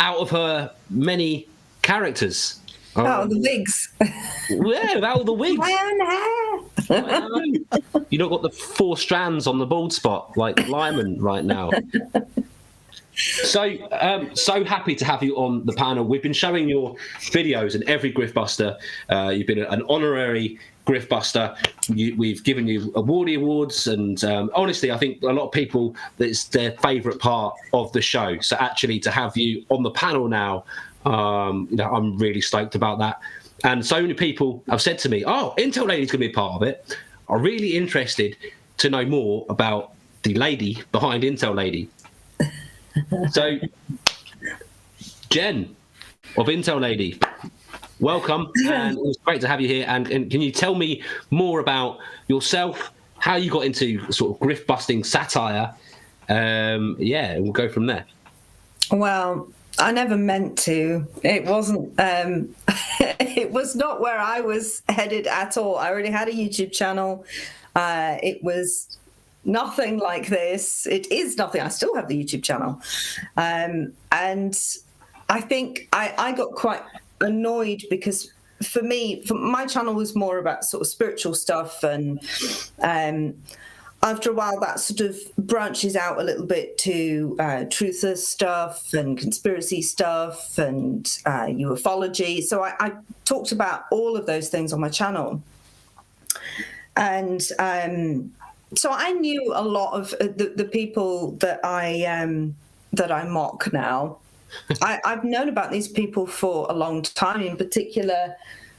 out of her many characters. Oh, the wigs. Yeah, out of the wigs. My own hair. You don't got the 4 strands on the bald spot like Lyman right now. So happy to have you on the panel. We've been showing your videos in every GriftBuster. You've been an honorary GriftBuster. We've given you awards, and honestly, I think a lot of people, it's their favourite part of the show. So actually, to have you on the panel now, I'm really stoked about that. And so many people have said to me, "Oh, Intel Lady's going to be a part of it." I'm really interested to know more about the lady behind Intel Lady. So, Jen of Intel Lady, welcome, and it was great to have you here. And can you tell me more about yourself, how you got into sort of grift busting satire? We'll go from there. Well, I never meant to. It wasn't. It was not where I was headed at all. I already had a YouTube channel. It was nothing like this. It is nothing. I still have the YouTube channel, and I think I got quite annoyed because for my channel was more about sort of spiritual stuff, and after a while that sort of branches out a little bit to truther stuff and conspiracy stuff and ufology. So I talked about all of those things on my channel, and so I knew a lot of the people that I mock now. I've known about these people for a long time, in particular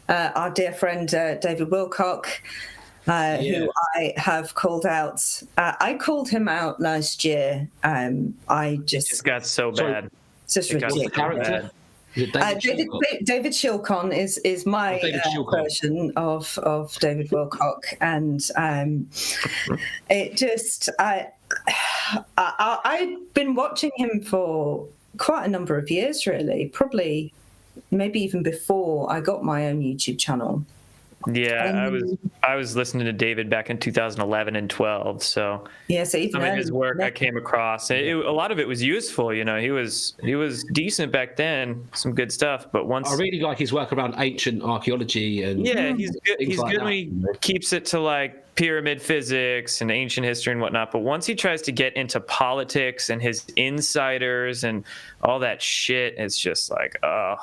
our dear friend David Wilcock, who I have called out. I called him out last year. I just got so bad. It's just ridiculous. David Shilcon is my version of David Wilcock, and it just I've been watching him for quite a number of years, really, probably maybe even before I got my own YouTube channel. Yeah, I was listening to David back in 2011 and 12. So yeah, so some of his work I came across. A lot of it was useful. You know, he was decent back then. Some good stuff. But once I really like his work around ancient archaeology and he's good. He's like good that. when he keeps it to like pyramid physics and ancient history and whatnot. But once he tries to get into politics and his insiders and all that shit, it's just like, I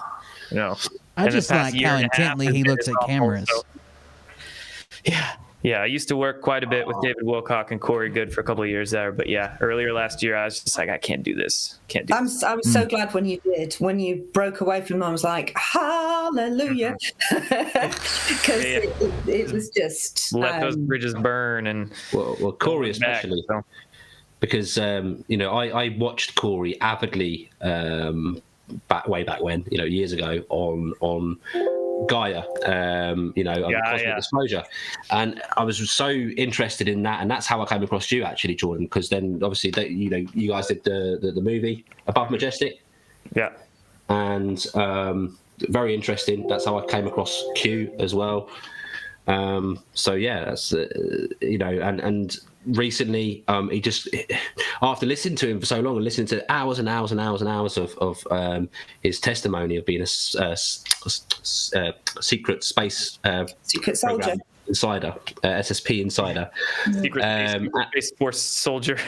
just like how intently he looks at cameras. So, yeah. I used to work quite a bit with David Wilcock and Corey Good for a couple of years there. But yeah, earlier last year, I was just like, I can't do this. I was so glad when you did. When you broke away from them, I was like, hallelujah. Because it was just... Let those bridges burn. And well Corey especially. Because, I watched Corey avidly way back when, years ago on Gaia, on Cosmic Exposure, and I was so interested in that, and that's how I came across you actually, Jordan, because then obviously you guys did the movie Above Majestic, and very interesting. That's how I came across Q as well. So yeah, that's and recently he just, after listening to him for so long and listening to hours and hours and hours and hours of his testimony of being a secret space secret soldier insider, SSP insider, secret space force soldier.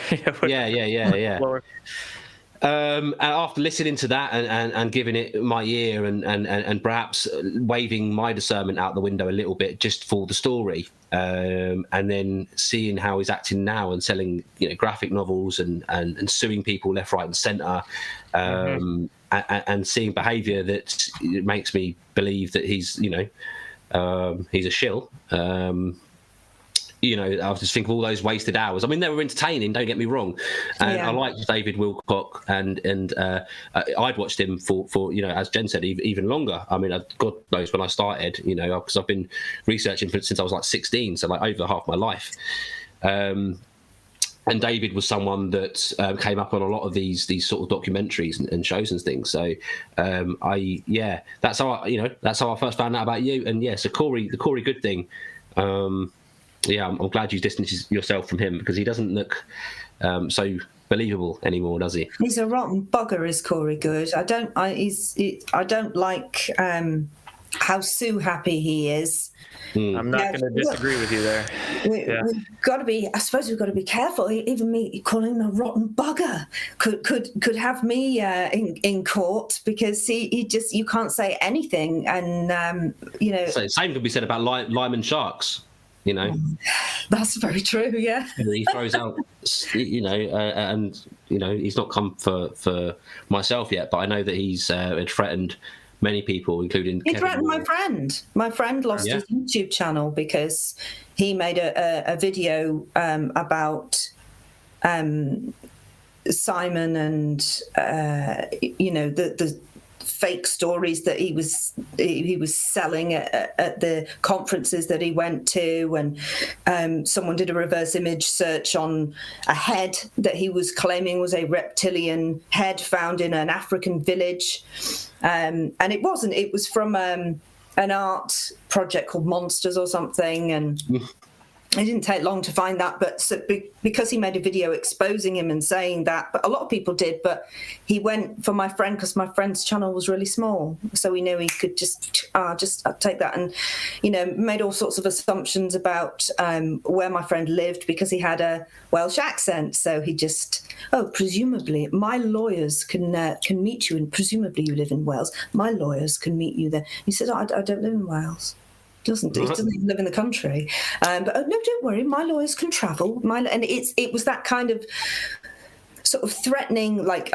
And after listening to that and giving it my ear and perhaps waving my discernment out the window a little bit just for the story, and then seeing how he's acting now and selling graphic novels and suing people left, right, and centre, and seeing behaviour that makes me believe that he's a shill. you know, I was just thinking of all those wasted hours. I mean, they were entertaining, don't get me wrong. And I liked David Wilcock, and I'd watched him for you know, as Jen said, even longer. I mean, God knows when I started, you know, because I've been researching since I was like 16, so like over half my life. And David was someone that came up on a lot of these sort of documentaries and shows and things. So that's how I first found out about you. And so the Corey Good thing. I'm glad you distanced yourself from him, because he doesn't look so believable anymore, does he? He's a rotten bugger, is Corey Good. I don't like how Sue happy he is. I'm not going to disagree with you there. We've got to be. I suppose we've got to be careful. Even me calling him a rotten bugger could have me in court, because he just, you can't say anything, and you know. So same could be said about Lyman Sharks. You know, that's very true. Yeah, he throws out, you know, and you know, he's not come for myself yet, but I know that he's had threatened many people, including he threatened my friend. My friend lost his YouTube channel because he made a video about Simon and you know, the fake stories that he was selling at the conferences that he went to, and someone did a reverse image search on a head that he was claiming was a reptilian head found in an African village, and it wasn't. It was from an art project called Monsters or something, and it didn't take long to find that, but because he made a video exposing him and saying that, but a lot of people did, but he went for my friend because my friend's channel was really small, so we knew he could just take that, and you know, made all sorts of assumptions about where my friend lived because he had a Welsh accent. So he just, presumably my lawyers can meet you, and presumably you live in Wales. My lawyers can meet you there. He said, I don't live in Wales. He doesn't even live in the country, but no, don't worry, my lawyers can travel. And it was that kind of sort of threatening, like,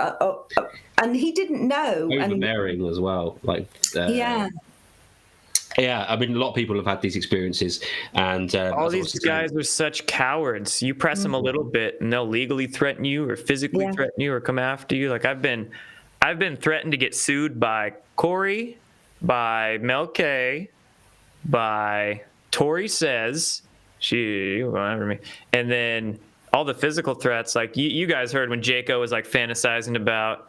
and he didn't know. Overbearing as well, like I mean, a lot of people have had these experiences, and all these guys are such cowards. You press them a little bit, and they'll legally threaten you, or physically threaten you, or come after you. Like I've been threatened to get sued by Corey, by Mel K, by Tori Says, she whatever me, and then all the physical threats. Like you guys heard when Jaco was like fantasizing about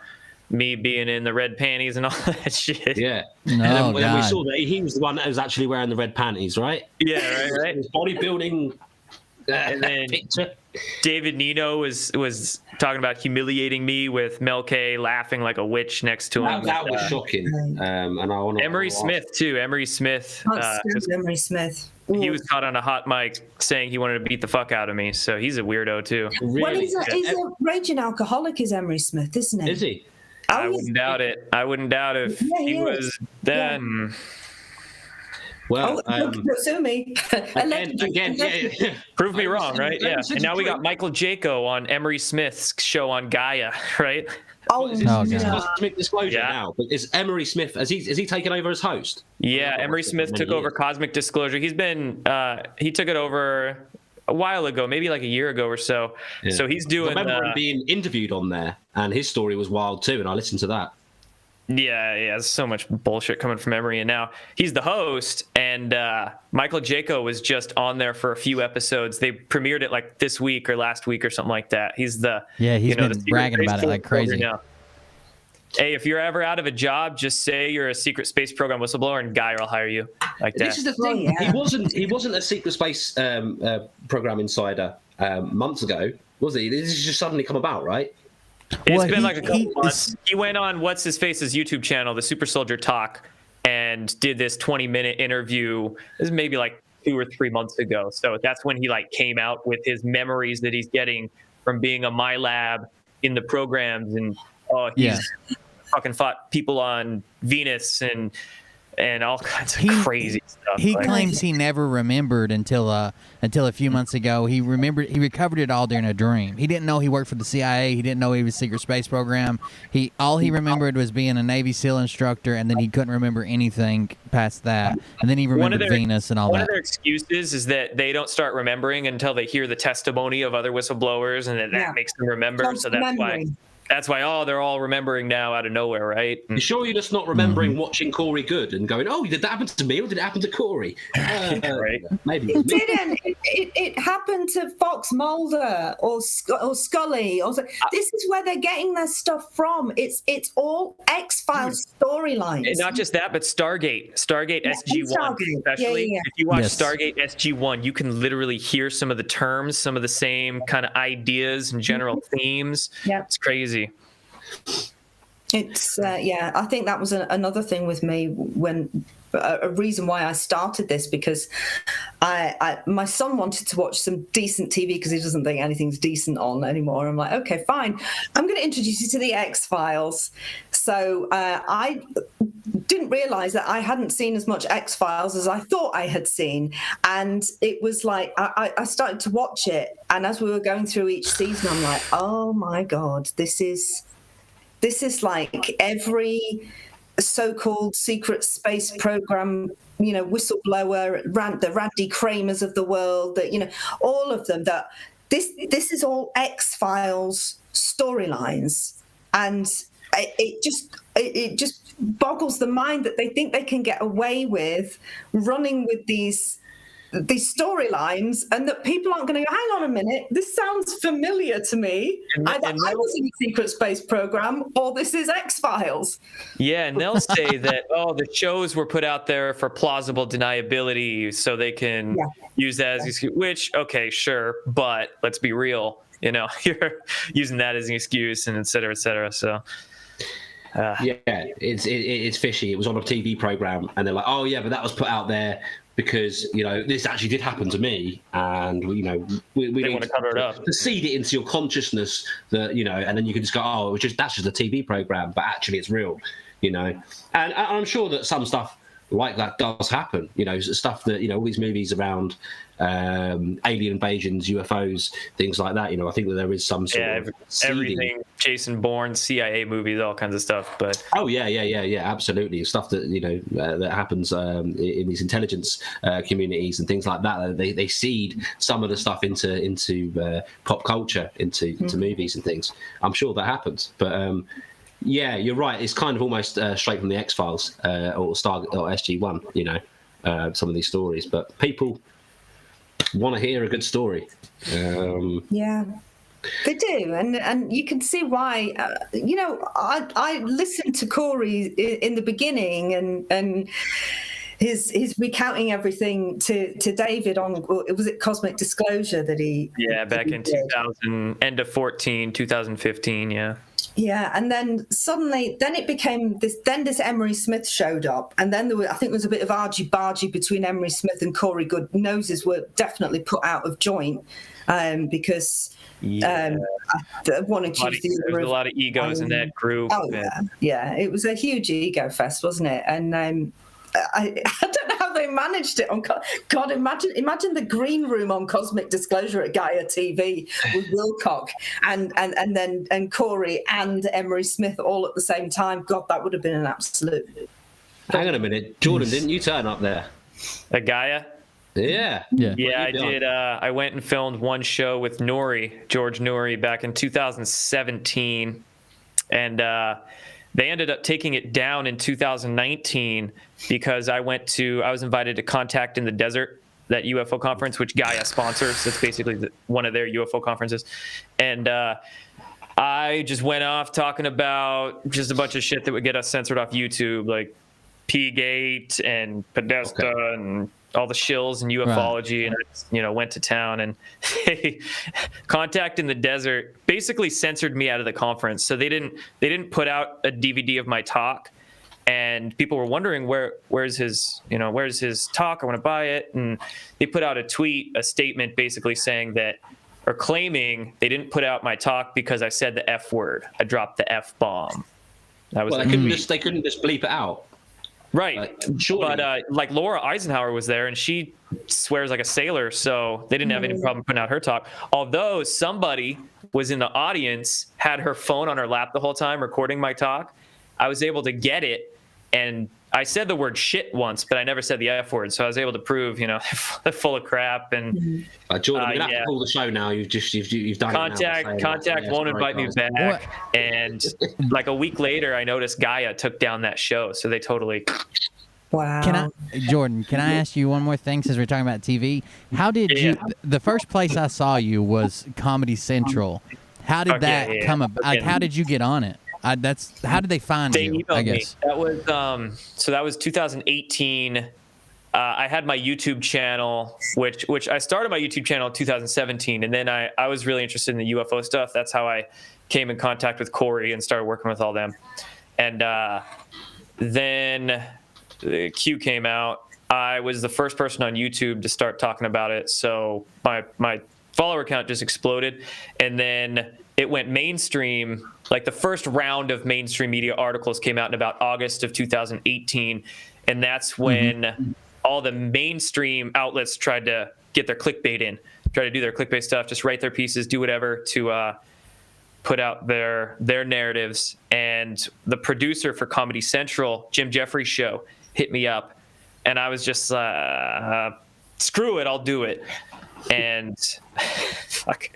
me being in the red panties and all that shit. Yeah. And then we saw that he was the one that was actually wearing the red panties, right? Yeah, right. His bodybuilding and then picture. David Nino was talking about humiliating me with Mel K laughing like a witch next to him. That was shocking. And I want Emery Smith too. Emery Smith. Emery Smith. He was caught on a hot mic saying he wanted to beat the fuck out of me. So he's a weirdo too. Really? Well, he's a raging alcoholic, is Emery Smith, isn't he? Is he? I wouldn't doubt it. I wouldn't doubt if he was then. Well, don't sue me. again, prove me wrong, right? Yeah. And now we got Michael Jaco on Emery Smith's show on Gaia, right? Cosmic Disclosure now. But is Emery Smith, is he taken over as host? Yeah, Emery Smith took over Cosmic Disclosure. He's been he took it over a while ago, maybe like a year ago or so. Yeah. So he's doing. I remember him being interviewed on there, and his story was wild too, and I listened to that. Yeah, there's so much bullshit coming from Emery, and now he's the host, and Michael Jaco was just on there for a few episodes. They premiered it like this week or last week or something like that. He's been bragging about it like crazy. Hey, if you're ever out of a job, just say you're a secret space program whistleblower, and Guy will hire you. Like that. This is the thing. He wasn't a secret space program insider months ago, was he? This has just suddenly come about, right? It's been like a couple months. He went on What's His Face's YouTube channel, the Super Soldier Talk, and did this 20-minute interview. This is maybe like 2 or 3 months ago. So that's when he like came out with his memories that he's getting from being a MyLab in the programs, and he's fucking fought people on Venus and and all kinds of crazy stuff. He claims he never remembered until a few months ago. He recovered it all during a dream. He didn't know he worked for the CIA. He didn't know he was a secret space program. All he remembered was being a Navy SEAL instructor, and then he couldn't remember anything past that. And then he remembered Venus and all that. One of their excuses is that they don't start remembering until they hear the testimony of other whistleblowers, and then that makes them remember. So that's why they're all remembering now out of nowhere, right? You sure you're just not remembering watching Corey Good and going, oh, did that happen to me or did it happen to Corey? Right. Maybe it didn't. It happened to Fox Mulder or Scully. This is where they're getting their stuff from. It's all X-Files storylines. And not just that, but Stargate SG-1 especially. Yeah. If you watch Stargate SG-1, you can literally hear some of the terms, some of the same kind of ideas and general themes. Yeah. It's crazy. It's I think that was another thing with me when a reason why I started this, because my son wanted to watch some decent TV because he doesn't think anything's decent on anymore. I'm like, okay, fine. I'm going to introduce you to the X-Files. So I didn't realize that I hadn't seen as much X-Files as I thought I had seen. And it was like, I started to watch it. And as we were going through each season, I'm like, oh my God, this is like every so-called secret space program, whistleblower, the Randy Kramers of the world, that, all of them, that this is all X-Files storylines. And it just boggles the mind that they think they can get away with running with these storylines, and that people aren't going to go, hang on a minute, this sounds familiar to me. Either I was in a secret space program or this is X-Files. Yeah, and they'll say that, the shows were put out there for plausible deniability so they can use that as an excuse, which, okay, sure, but let's be real, you're using that as an excuse and et cetera, et cetera. So it's fishy. It was on a TV program and they're like, oh yeah, but that was put out there because this actually did happen to me, and we need want to cover it up, to seed it into your consciousness that and then you can just go, that's just a TV program, but actually it's real, and I'm sure that some stuff like that does happen, stuff that all these movies around alien invasions, UFOs, things like that. I think that there is some sort of everything, Jason Bourne, CIA movies, all kinds of stuff. But absolutely, stuff that that happens in these intelligence communities and things like that. They seed some of the stuff into pop culture, into movies and things. I'm sure that happens, but. Yeah, you're right. It's kind of almost straight from the X-Files or SG-1, some of these stories. But people want to hear a good story. Yeah, they do. And you can see why. I listened to Corey in the beginning and his recounting everything to David on, was it Cosmic Disclosure that he... Yeah, back in 2000, end of 2015, yeah. Yeah, and then suddenly, then it became this. Then this Emery Smith showed up, and then I think there was a bit of argy-bargy between Emery Smith and Corey Good. Noses were definitely put out of joint because one accused the other. There was a lot of egos in that group. Oh yeah, it was a huge ego fest, wasn't it? And I don't know how they managed it on. God, imagine the green room on Cosmic Disclosure at Gaia TV with Wilcock and Corey and Emery Smith all at the same time. God, that would have been an absolute. Hang on a minute, Jordan, didn't you turn up there at Gaia? Yeah, I did. I went and filmed one show with George Nori, back in 2017, and they ended up taking it down in 2019 because I was invited to Contact in the Desert, that UFO conference, which Gaia sponsors. That's basically one of their UFO conferences. And I just went off talking about just a bunch of shit that would get us censored off YouTube, like P-Gate and Podesta and all the shills and ufology, and I went to town, and Contact in the Desert basically censored me out of the conference. So they didn't put out a DVD of my talk, and people were wondering where's his talk? I want to buy it. And they put out a statement basically saying that, or claiming they didn't put out my talk because I said the F word. I dropped the F bomb. That was they couldn't just bleep it out. Right. But like Laura Eisenhower was there, and she swears like a sailor, so they didn't have any problem putting out her talk. Although somebody was in the audience, had her phone on her lap the whole time recording my talk, I was able to get it, and I said the word shit once, but I never said the F word, so I was able to prove, they're full of crap. And Jordan, we're gonna have to call the show now. You've done Contact won't invite me back. And like a week later, I noticed Gaia took down that show, so they totally. Wow. Jordan, can I ask you one more thing since we're talking about TV? How did you? The first place I saw you was Comedy Central. How did that come about? Like, how did you get on it? How did they find you? I guess that was that was 2018. I had my YouTube channel, which I started my YouTube channel in 2017, and then I was really interested in the UFO stuff. That's how I came in contact with Corey and started working with all them. And then the Q came out. I was the first person on YouTube to start talking about it, so my follower count just exploded, and then it went mainstream. Like the first round of mainstream media articles came out in about August of 2018, and that's when all the mainstream outlets tried to get their clickbait in, try to do their clickbait stuff, just write their pieces, do whatever to put out their narratives. And the producer for Comedy Central, Jim Jeffries' show, hit me up, and I was just screw it, I'll do it. And fuck,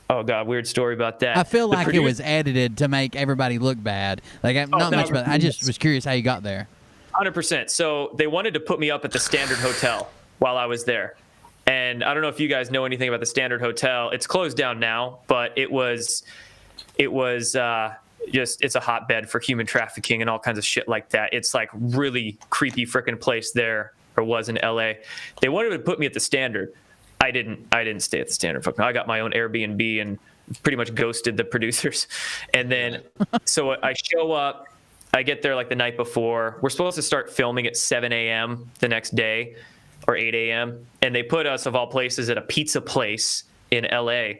oh god, weird story about that. I feel like it was edited to make everybody look bad. Like not much, but I just was curious how you got there. 100%. So they wanted to put me up at the Standard Hotel while I was there, and I don't know if you guys know anything about the Standard Hotel. It's closed down now, but it was just, it's a hotbed for human trafficking and all kinds of shit like that. It's like really creepy freaking place there, or was in LA. They wanted to put me at the Standard. I didn't stay at the Standard. Fuck no. I got my own Airbnb and pretty much ghosted the producers. And then, so I show up, I get there like the night before. We're supposed to start filming at 7 a.m. the next day, or 8 a.m. And they put us, of all places, at a pizza place in LA.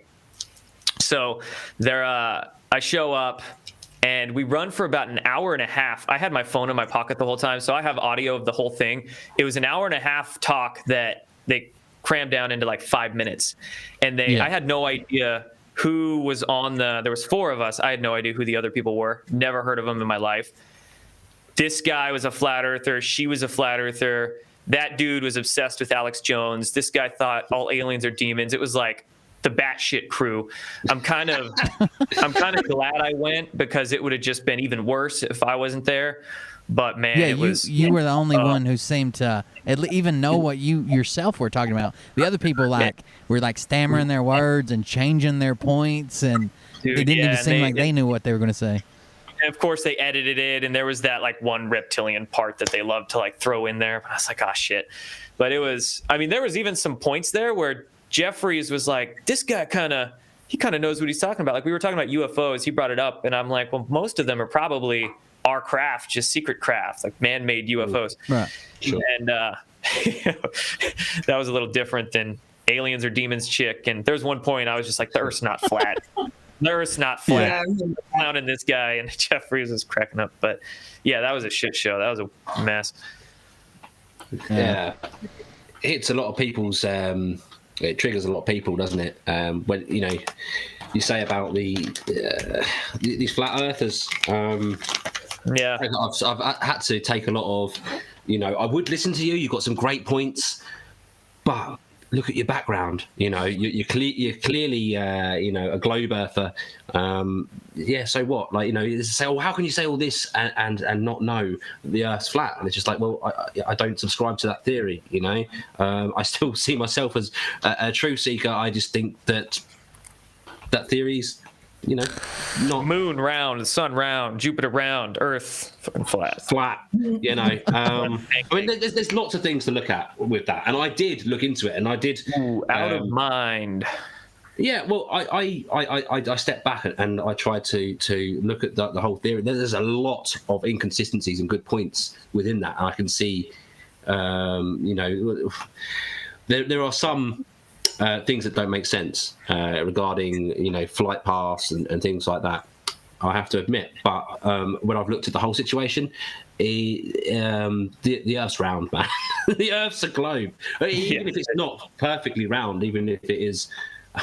So there, I show up, and we run for about an hour and a half. I had my phone in my pocket the whole time, so I have audio of the whole thing. It was an hour and a half talk that they crammed down into like 5 minutes. And I had no idea who was on there was 4 of us. I had no idea who the other people were. Never heard of them in my life. This guy was a flat earther. She was a flat earther. That dude was obsessed with Alex Jones. This guy thought all aliens are demons. It was like the batshit crew. I'm kind of glad I went, because it would have just been even worse if I wasn't there. But man, you were the only one who seemed to even know what you yourself were talking about. The other people were like stammering their words and changing their points, and it didn't even seem like they knew what they were going to say. And of course, they edited it, and there was that like one reptilian part that they loved to like throw in there. But I was like, oh shit. But it was, I mean, there was even some points there where Jeffries was like, this guy kind of knows what he's talking about. Like, we were talking about UFOs, he brought it up, and I'm like, well, most of them are probably our craft, just secret craft, like man-made UFOs. Right. Sure. And that was a little different than aliens or demons chick. And there was one point I was just like, the Earth's not flat. The Earth's not flat. Clowning this guy, and Jeffries was cracking up. But yeah, that was a shit show. That was a mess. Yeah. It's a lot of people's it triggers a lot of people, doesn't it? When you say about these flat earthers. I've had to take a lot of, I would listen to you. You've got some great points, but look at your background. You're clearly a globe earther. So what? Like, say, well, how can you say all this and not know the Earth's flat? And it's just like, well, I don't subscribe to that theory. I still see myself as a truth seeker. I just think that theory's, not moon round, sun round, Jupiter round, Earth flat. I mean, there's lots of things to look at with that, and I did look into it, and I did out of mind. Yeah, well, I stepped back and I tried to look at the whole theory. There's a lot of inconsistencies and good points within that, and I can see, there are some things that don't make sense regarding flight paths and things like that. I have to admit. But when I've looked at the whole situation, the Earth's round, man. The Earth's a globe. Even if it's not perfectly round, even if it is,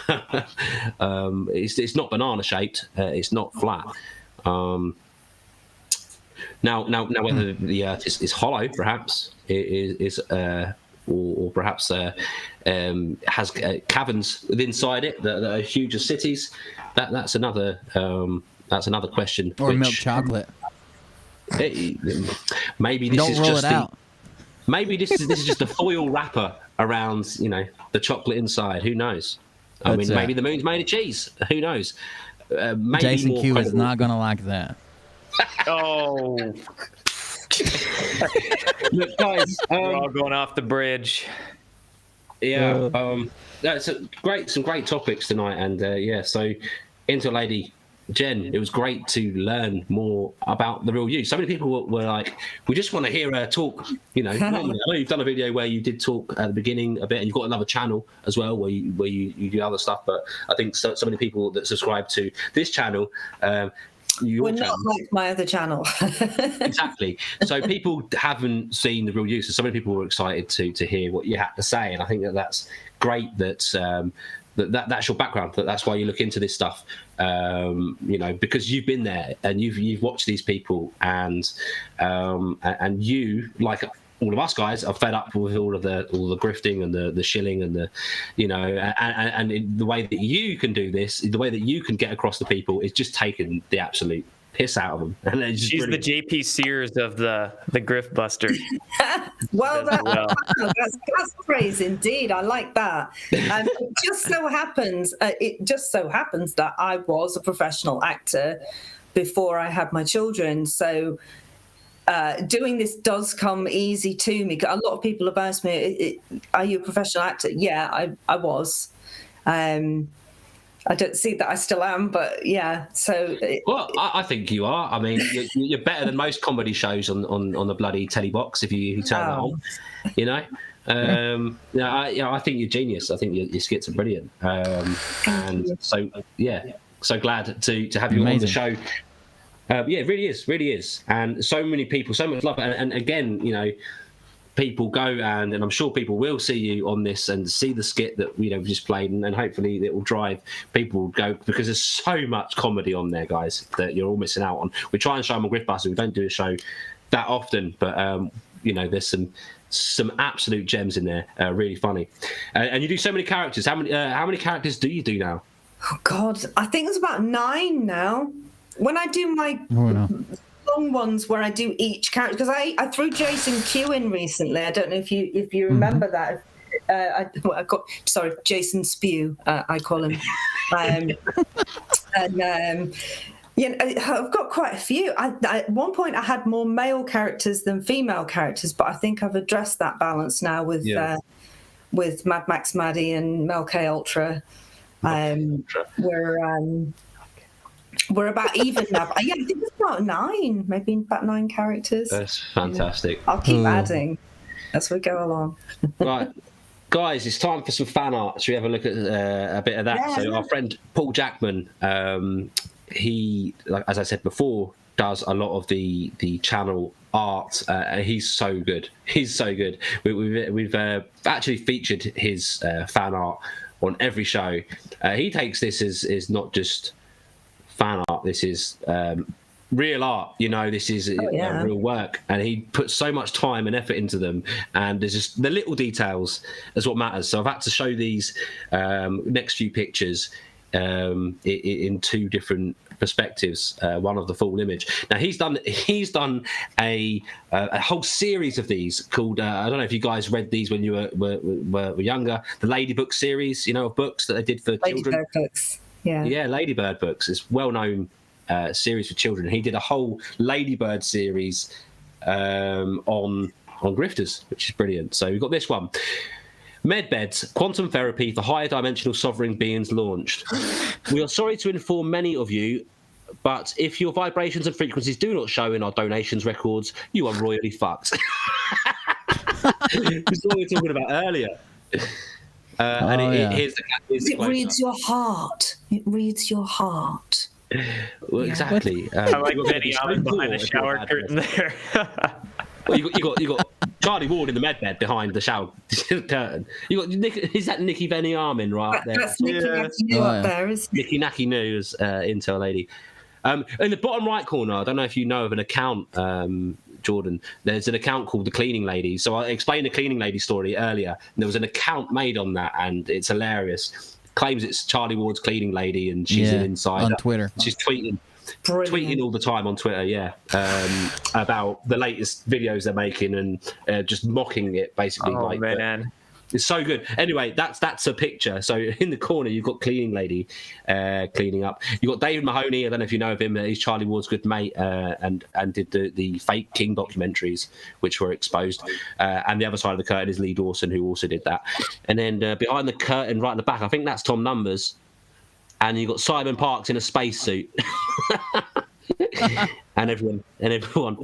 it's not banana shaped. It's not flat. Now, whether the Earth is hollow, perhaps or perhaps has caverns inside it that are huge as cities. That's another question. Or milk chocolate. Maybe this Don't is roll just it out. Maybe this is just a foil wrapper around the chocolate inside. Who knows? I mean, maybe the moon's made of cheese. Who knows? Maybe Jason Q is not going to like that. Oh. Look, guys, we're all going off the bridge. Yeah, that's some great topics tonight, and so into Lady Jen, it was great to learn more about the real you. So many people were like, we just want to hear her talk. Normally, I know you've done a video where you did talk at the beginning a bit, and you've got another channel as well where you do other stuff. But I think so many people that subscribe to this channel. We're not like my other channel. Exactly. So people haven't seen the real you. So many people were excited to hear what you had to say, and I think that's great. That's your background. That's why you look into this stuff. Because you've been there and you've watched these people, and you, like all of us guys, are fed up with all the grifting and the shilling and and the way that you can do this, the way that you can get across to people is just taking the absolute piss out of them. And she's the JP Sears of the GriftBusters. Well, that's praise indeed. I like that. It just so happens that I was a professional actor before I had my children. So doing this does come easy to me. A lot of people have asked me, are you a professional actor? Yeah, I was. I don't see that I still am, but yeah. So, well, I think you are. I mean, you're better than most comedy shows on the bloody telly box if you turn it on. I think you're genius. I think your skits are brilliant. And so so glad to have you on the show. It really is, and so many people, so much love, and again, people go and I'm sure people will see you on this and see the skit that we just played, and hopefully it will drive people to go, because there's so much comedy on there, guys, that you're all missing out on. We try and show them on GriftBusters. We don't do a show that often, but there's some absolute gems in there, really funny, and you do so many characters. How many characters do you do now? Oh God, I think there's about 9 now. When I do my long ones where I do each character, because I threw Jason Q in recently. I don't know if you remember that. I got Jason Spew. I call him. I've got quite a few. At one point, I had more male characters than female characters, but I think I've addressed that balance now with Mad Max Maddie and Mel K Ultra. We're about even now. I think it's about 9, maybe about 9 characters. That's fantastic. I'll keep adding as we go along. Right, guys, it's time for some fan art. Should we have a look at a bit of that? Yeah. So our friend Paul Jackman, he, like as I said before, does a lot of the channel art. He's so good. We've actually featured his fan art on every show. He takes this as not just fan art. This is real art. This is real work, and he puts so much time and effort into them, and there's just the little details is what matters. So I've had to show these next few pictures in 2 different perspectives, one of the full image. Now he's done a whole series of these called I don't know if you guys read these when you were younger, the Ladybug series, of books that they did for children. Books. Yeah, Ladybird books. It's well-known series for children. He did a whole Ladybird series on grifters, which is brilliant. So we've got this one. Medbeds, quantum therapy for higher dimensional sovereign beings launched. We are sorry to inform many of you, but if your vibrations and frequencies do not show in our donations records, you are royally fucked. This is what we were talking about earlier. It reads your heart. It reads your heart. Well, exactly. I like Benny Allen behind the shower curtain there. Well, you got Charlie Ward in the med bed behind the shower curtain. You got is that Nikki Benny Armin right there? That's Nikki Nacky up there, isn't it? Nikki Nacky News, Intel lady. In the bottom right corner, I don't know if you know of an account, Jordan. There's an account called The Cleaning Lady. So I explained the Cleaning Lady story earlier. And there was an account made on that, and it's hilarious. Claims it's Charlie Ward's Cleaning Lady, and she's an insider. On Twitter. She's tweeting all the time on Twitter, about the latest videos they're making and just mocking it, basically. Oh, man. It's so good. Anyway, that's a picture. So in the corner, you've got Cleaning Lady cleaning up. You've got David Mahoney. I don't know if you know of him. He's Charlie Ward's good mate and did the fake King documentaries, which were exposed. And the other side of the curtain is Lee Dawson, who also did that. And then behind the curtain, right at the back, I think that's Tom Numbers. And you've got Simon Parks in a spacesuit. and everyone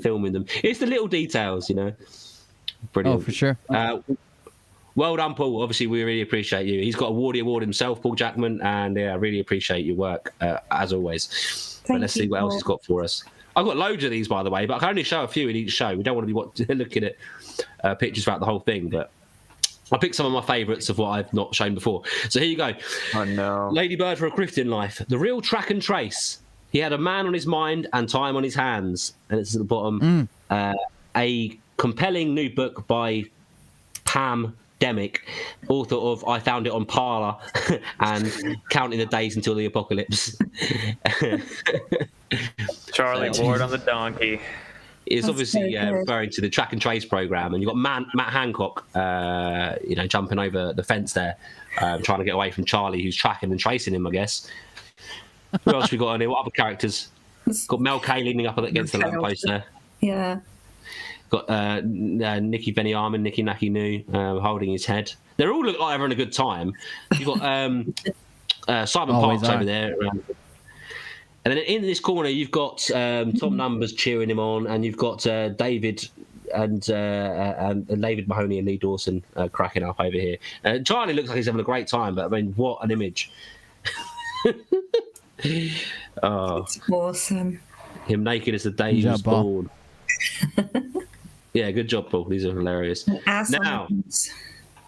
filming them. It's the little details, Brilliant. Oh, for sure. Well done, Paul. Obviously, we really appreciate you. He's got a Wardy Award himself, Paul Jackman, and I really appreciate your work, as always. But let's see what else he's got for us. I've got loads of these, by the way, but I can only show a few in each show. We don't want to be looking at pictures throughout the whole thing, but I picked some of my favourites of what I've not shown before. So here you go. Oh, no. Lady Bird for a grifting life. The real track and trace. He had a man on his mind and time on his hands. And it's at the bottom. A compelling new book by Pam Demick, author of I Found It on Parler and Counting the Days Until the Apocalypse. Charlie Ward on the donkey. It's obviously referring to the track and trace program, and you've got Matt Hancock, jumping over the fence there, trying to get away from Charlie, who's tracking and tracing him, I guess. Who else we got on here? What other characters? Got Mel Kay leaning up against the lamppost there. Yeah. Got Nikki Benny Armin, Nikki Nacky New holding his head. They all look like they're having a good time. You've got Simon Parks over there. And then in this corner, you've got Tom Numbers cheering him on, and you've got David and David Mahoney and Lee Dawson cracking up over here. Charlie looks like he's having a great time, but I mean, what an image. Oh, it's awesome. Him naked as the day he was born. Yeah, good job, Paul. These are hilarious. Now,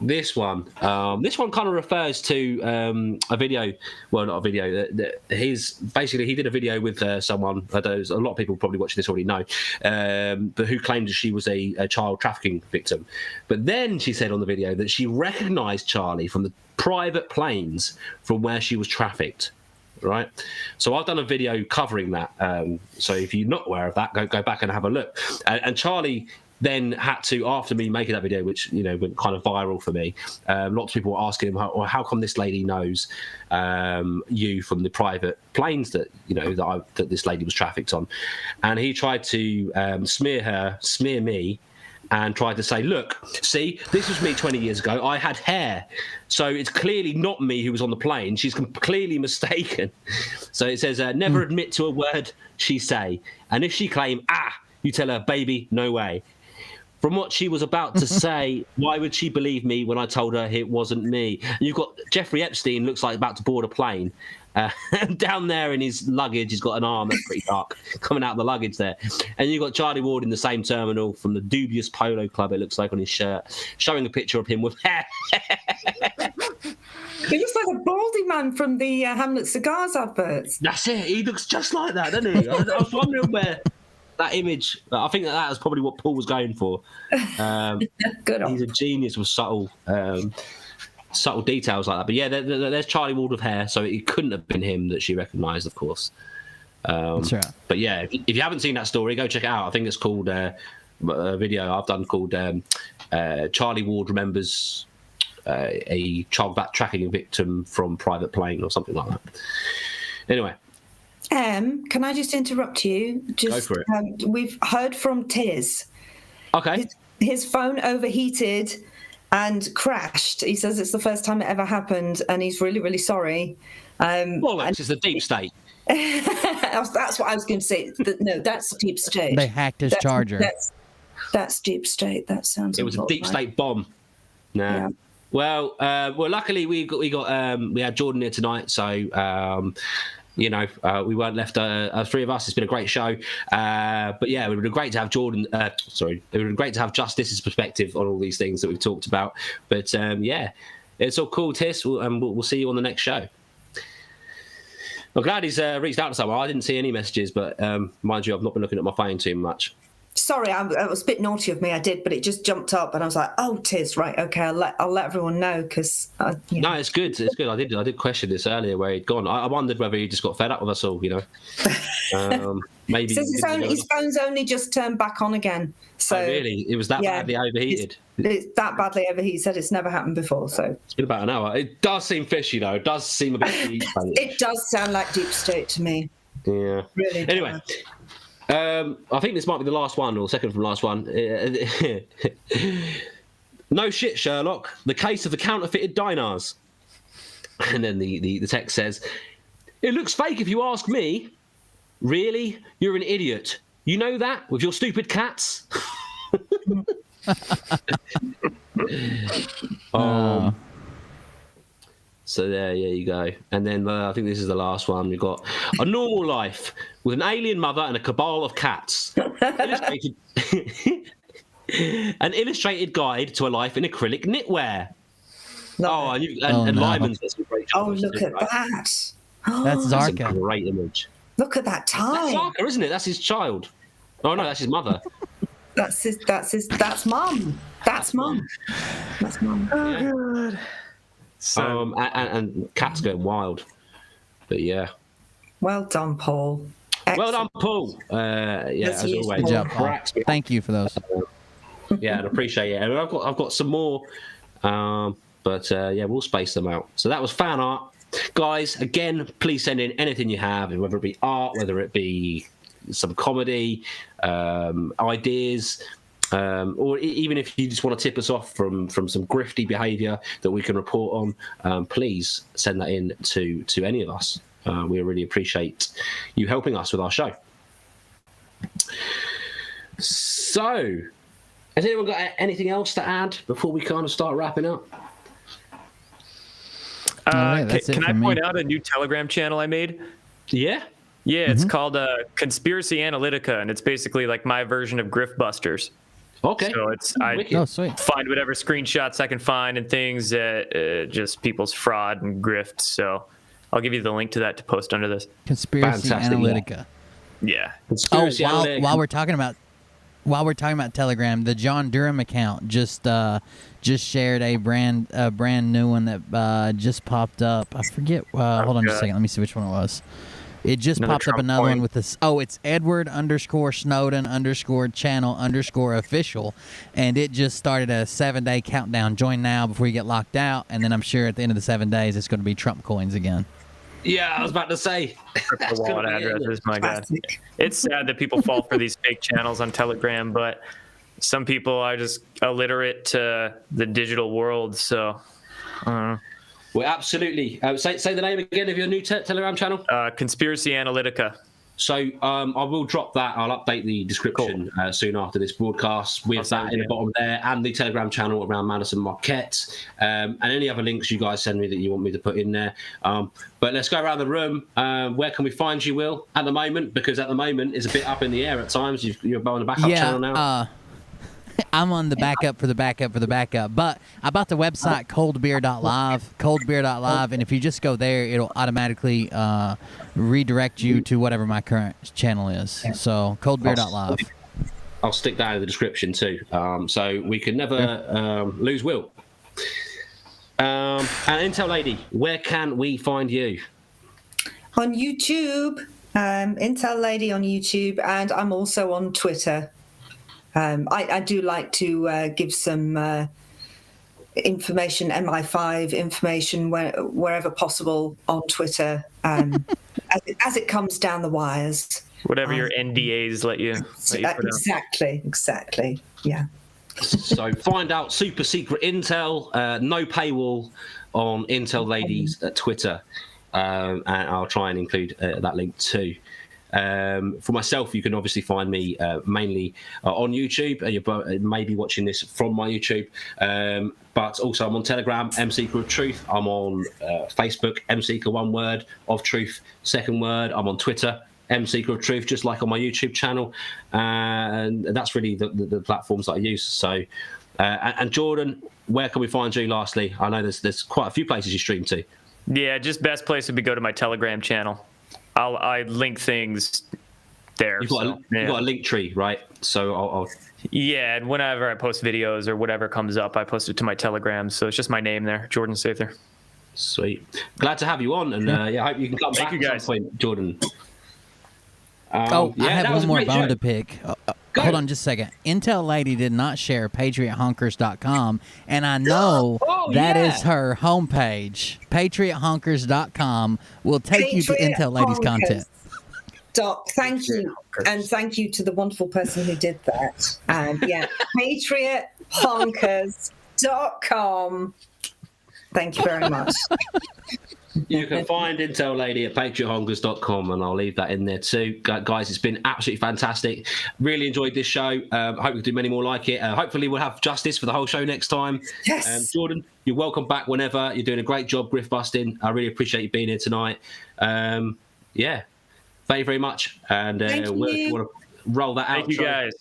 this one kind of refers to a video. Well, not a video. He did a video with someone. A lot of people probably watching this already know, but who claimed that she was a child trafficking victim. But then she said on the video that she recognised Charlie from the private planes from where she was trafficked. Right, so I've done a video covering that. So if you're not aware of that, go back and have a look. And Charlie then had to, after me making that video, which went kind of viral for me, lots of people were asking him, how come this lady knows you from the private planes that that this lady was trafficked on? And he tried to smear me, and tried to say, look, see, this was me 20 years ago. I had hair. So it's clearly not me who was on the plane. She's clearly mistaken. So it says, never admit to a word she say. And if she claim, you tell her, baby, no way. From what she was about to say, why would she believe me when I told her it wasn't me? And you've got Jeffrey Epstein, looks like about to board a plane. Down there in his luggage, he's got an arm that's pretty dark coming out of the luggage there. And you've got Charlie Ward in the same terminal from the dubious polo club, it looks like, on his shirt, showing a picture of him with hair. He looks like a baldy man from the Hamlet Cigars adverts. That's it. He looks just like that, doesn't he? I was wondering where that image. I think that was probably what Paul was going for. He's a genius with subtle details like that. But yeah, there's Charlie Ward with hair, so it couldn't have been him that she recognised, of course. That's right. But yeah, if you haven't seen that story, go check it out. I think it's called a video I've done called Charlie Ward Remembers a Child Tracking Victim from Private Plane or something like that. Anyway. Can I just interrupt you? Go for it. We've heard from Tiz. Okay. His phone overheated and crashed. He says it's the first time it ever happened, and he's really, really sorry. Well, that's just the deep state. That's what I was going to say. No, that's deep state. They hacked his charger. That's deep state. That sounds. It was a deep state bomb. No. Yeah. Well, luckily we had Jordan here tonight, so we weren't left three of us. It's been a great show. But yeah, it would have been great to have Jordan. It would have been great to have Justice's perspective on all these things that we've talked about. But yeah, it's all cool, Tiss. We'll see you on the next show. I'm glad he's reached out to someone. I didn't see any messages, but mind you, I've not been looking at my phone too much. Sorry, it was a bit naughty of me. I did, but it just jumped up, and I was like, "Oh, Tiz, right, okay, I'll let everyone know because." No, it's good. It's good. I did question this earlier where he'd gone. I wondered whether he just got fed up with us all. Maybe his phone's only just turned back on again. So really, it was that badly overheated. It's that badly overheated. He said it's never happened before. So it's been about an hour. It does seem fishy, though. It does seem a bit. It does sound like deep state to me. Yeah. Really. Anyway. I think this might be the last one, or second from last one. No shit, Sherlock. The case of the counterfeited dinars. And then the text says, "It looks fake if you ask me." Really? You're an idiot. You know that with your stupid cats? So there you go. And then I think this is the last one. We've got a normal life with an alien mother and a cabal of cats. An illustrated guide to a life in acrylic knitwear. And Lyman's got some great Oh, look at that. That's Zarka. That's a great image. Look at that time. That's Zarka, isn't it? That's his child. Oh, no, that's his mother. That's mum. That's mum. That's mum. Oh, God. So, and cats going wild. But yeah. Well done, Paul. Excellent. Well done, Paul. As always. Good job, Paul. Thank you for those. Yeah, and appreciate it. And I've got some more, but we'll space them out. So that was fan art, guys. Again, please send in anything you have, whether it be art, whether it be some comedy, ideas. Or even if you just want to tip us off from some grifty behaviour that we can report on, please send that in to any of us. We really appreciate you helping us with our show. So, has anyone got anything else to add before we kind of start wrapping up? Can I point out a new Telegram channel I made? Yeah? Yeah, it's called Conspiracy Analytica, and it's basically like my version of GriftBUSTERS. Okay. So I find whatever screenshots I can find and things that just people's fraud and grift. So I'll give you the link to that to post under this. Conspiracy Analytica. Yeah. While we're talking about Telegram, the John Durham account just shared a brand new one that just popped up. I forget. Hold on just a second. Let me see which one it was. It just popped up another one with this. Oh, it's Edward_Snowden_channel_official. And it just started a 7-day countdown. Join now before you get locked out. And then I'm sure at the end of the 7 days, it's going to be Trump coins again. Yeah, I was about to say. The wallet addresses, my God. It's sad that people fall for these fake channels on Telegram, but some people are just illiterate to the digital world. So, I don't know. Well, absolutely. Say the name again of your new Telegram channel. Conspiracy Analytica. So I will drop that. I'll update the description soon after this broadcast with that in the bottom there, and the Telegram channel around Madison Marquette, and any other links you guys send me that you want me to put in there. But let's go around the room. Where can we find you, Will, at the moment? Because at the moment it's a bit up in the air at times. You're on the backup channel now. I'm on the backup for the backup for the backup. But I bought the website coldbeer.live, and if you just go there, it'll automatically redirect you to whatever my current channel is. So coldbeer.live. I'll stick that in the description too. So we can never lose Will. And Intel Lady, where can we find you? On YouTube, Intel Lady on YouTube, and I'm also on Twitter. I do like to give some information, MI5 information wherever possible on Twitter, as it comes down the wires. Whatever your NDAs let you put out. Exactly. Yeah. So find out super secret intel, no paywall on Intel Lady's Twitter, and I'll try and include that link too. For myself, you can obviously find me mainly on YouTube. You may be watching this from my YouTube. But also I'm on Telegram, M-Seeker of Truth. I'm on Facebook, M-Seeker, one word, of Truth, second word. I'm on Twitter, M-Seeker of Truth, just like on my YouTube channel. And that's really the platforms that I use. So, and Jordan, where can we find you lastly? I know there's quite a few places you stream to. Yeah, just best place would be go to my Telegram channel. I link things there. You've got a link tree, right? So I'll yeah, and whenever I post videos or whatever comes up, I post it to my Telegram. So it's just my name there, Jordan Sather. Sweet. Glad to have you on, and I hope you can come back at some point, Jordan. I have one more bone to pick. Hold on just a second. Intel Lady did not share patriothonkers.com, and I know that is her homepage. Patriothonkers.com will take you to Intel Lady's content. Doc, thank you. And thank you to the wonderful person who did that. And yeah, patriothonkers.com. Thank you very much. You can find Intel Lady at patriothonkers.com, and I'll leave that in there too. Guys, it's been absolutely fantastic. Really enjoyed this show. Hope we do many more like it. Hopefully we'll have justice for the whole show next time. Yes. Jordan, you're welcome back whenever. You're doing a great job grift busting. I really appreciate you being here tonight. Yeah. Thank you very much. And we want to roll that out. Thank you, guys.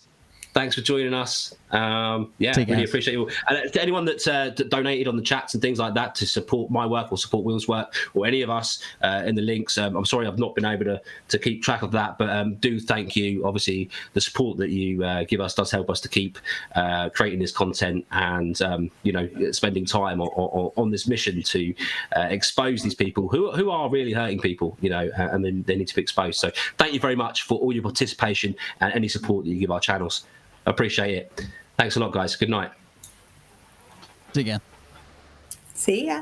Thanks for joining us. Really appreciate you. And to anyone that donated on the chats and things like that to support my work or support Will's work or any of us in the links, I'm sorry I've not been able to keep track of that, but do thank you. Obviously, the support that you give us does help us to keep creating this content and spending time on this mission to expose these people who are really hurting people, and then they need to be exposed. So thank you very much for all your participation and any support that you give our channels. Appreciate it. Thanks a lot, guys. Good night. See you again. See ya.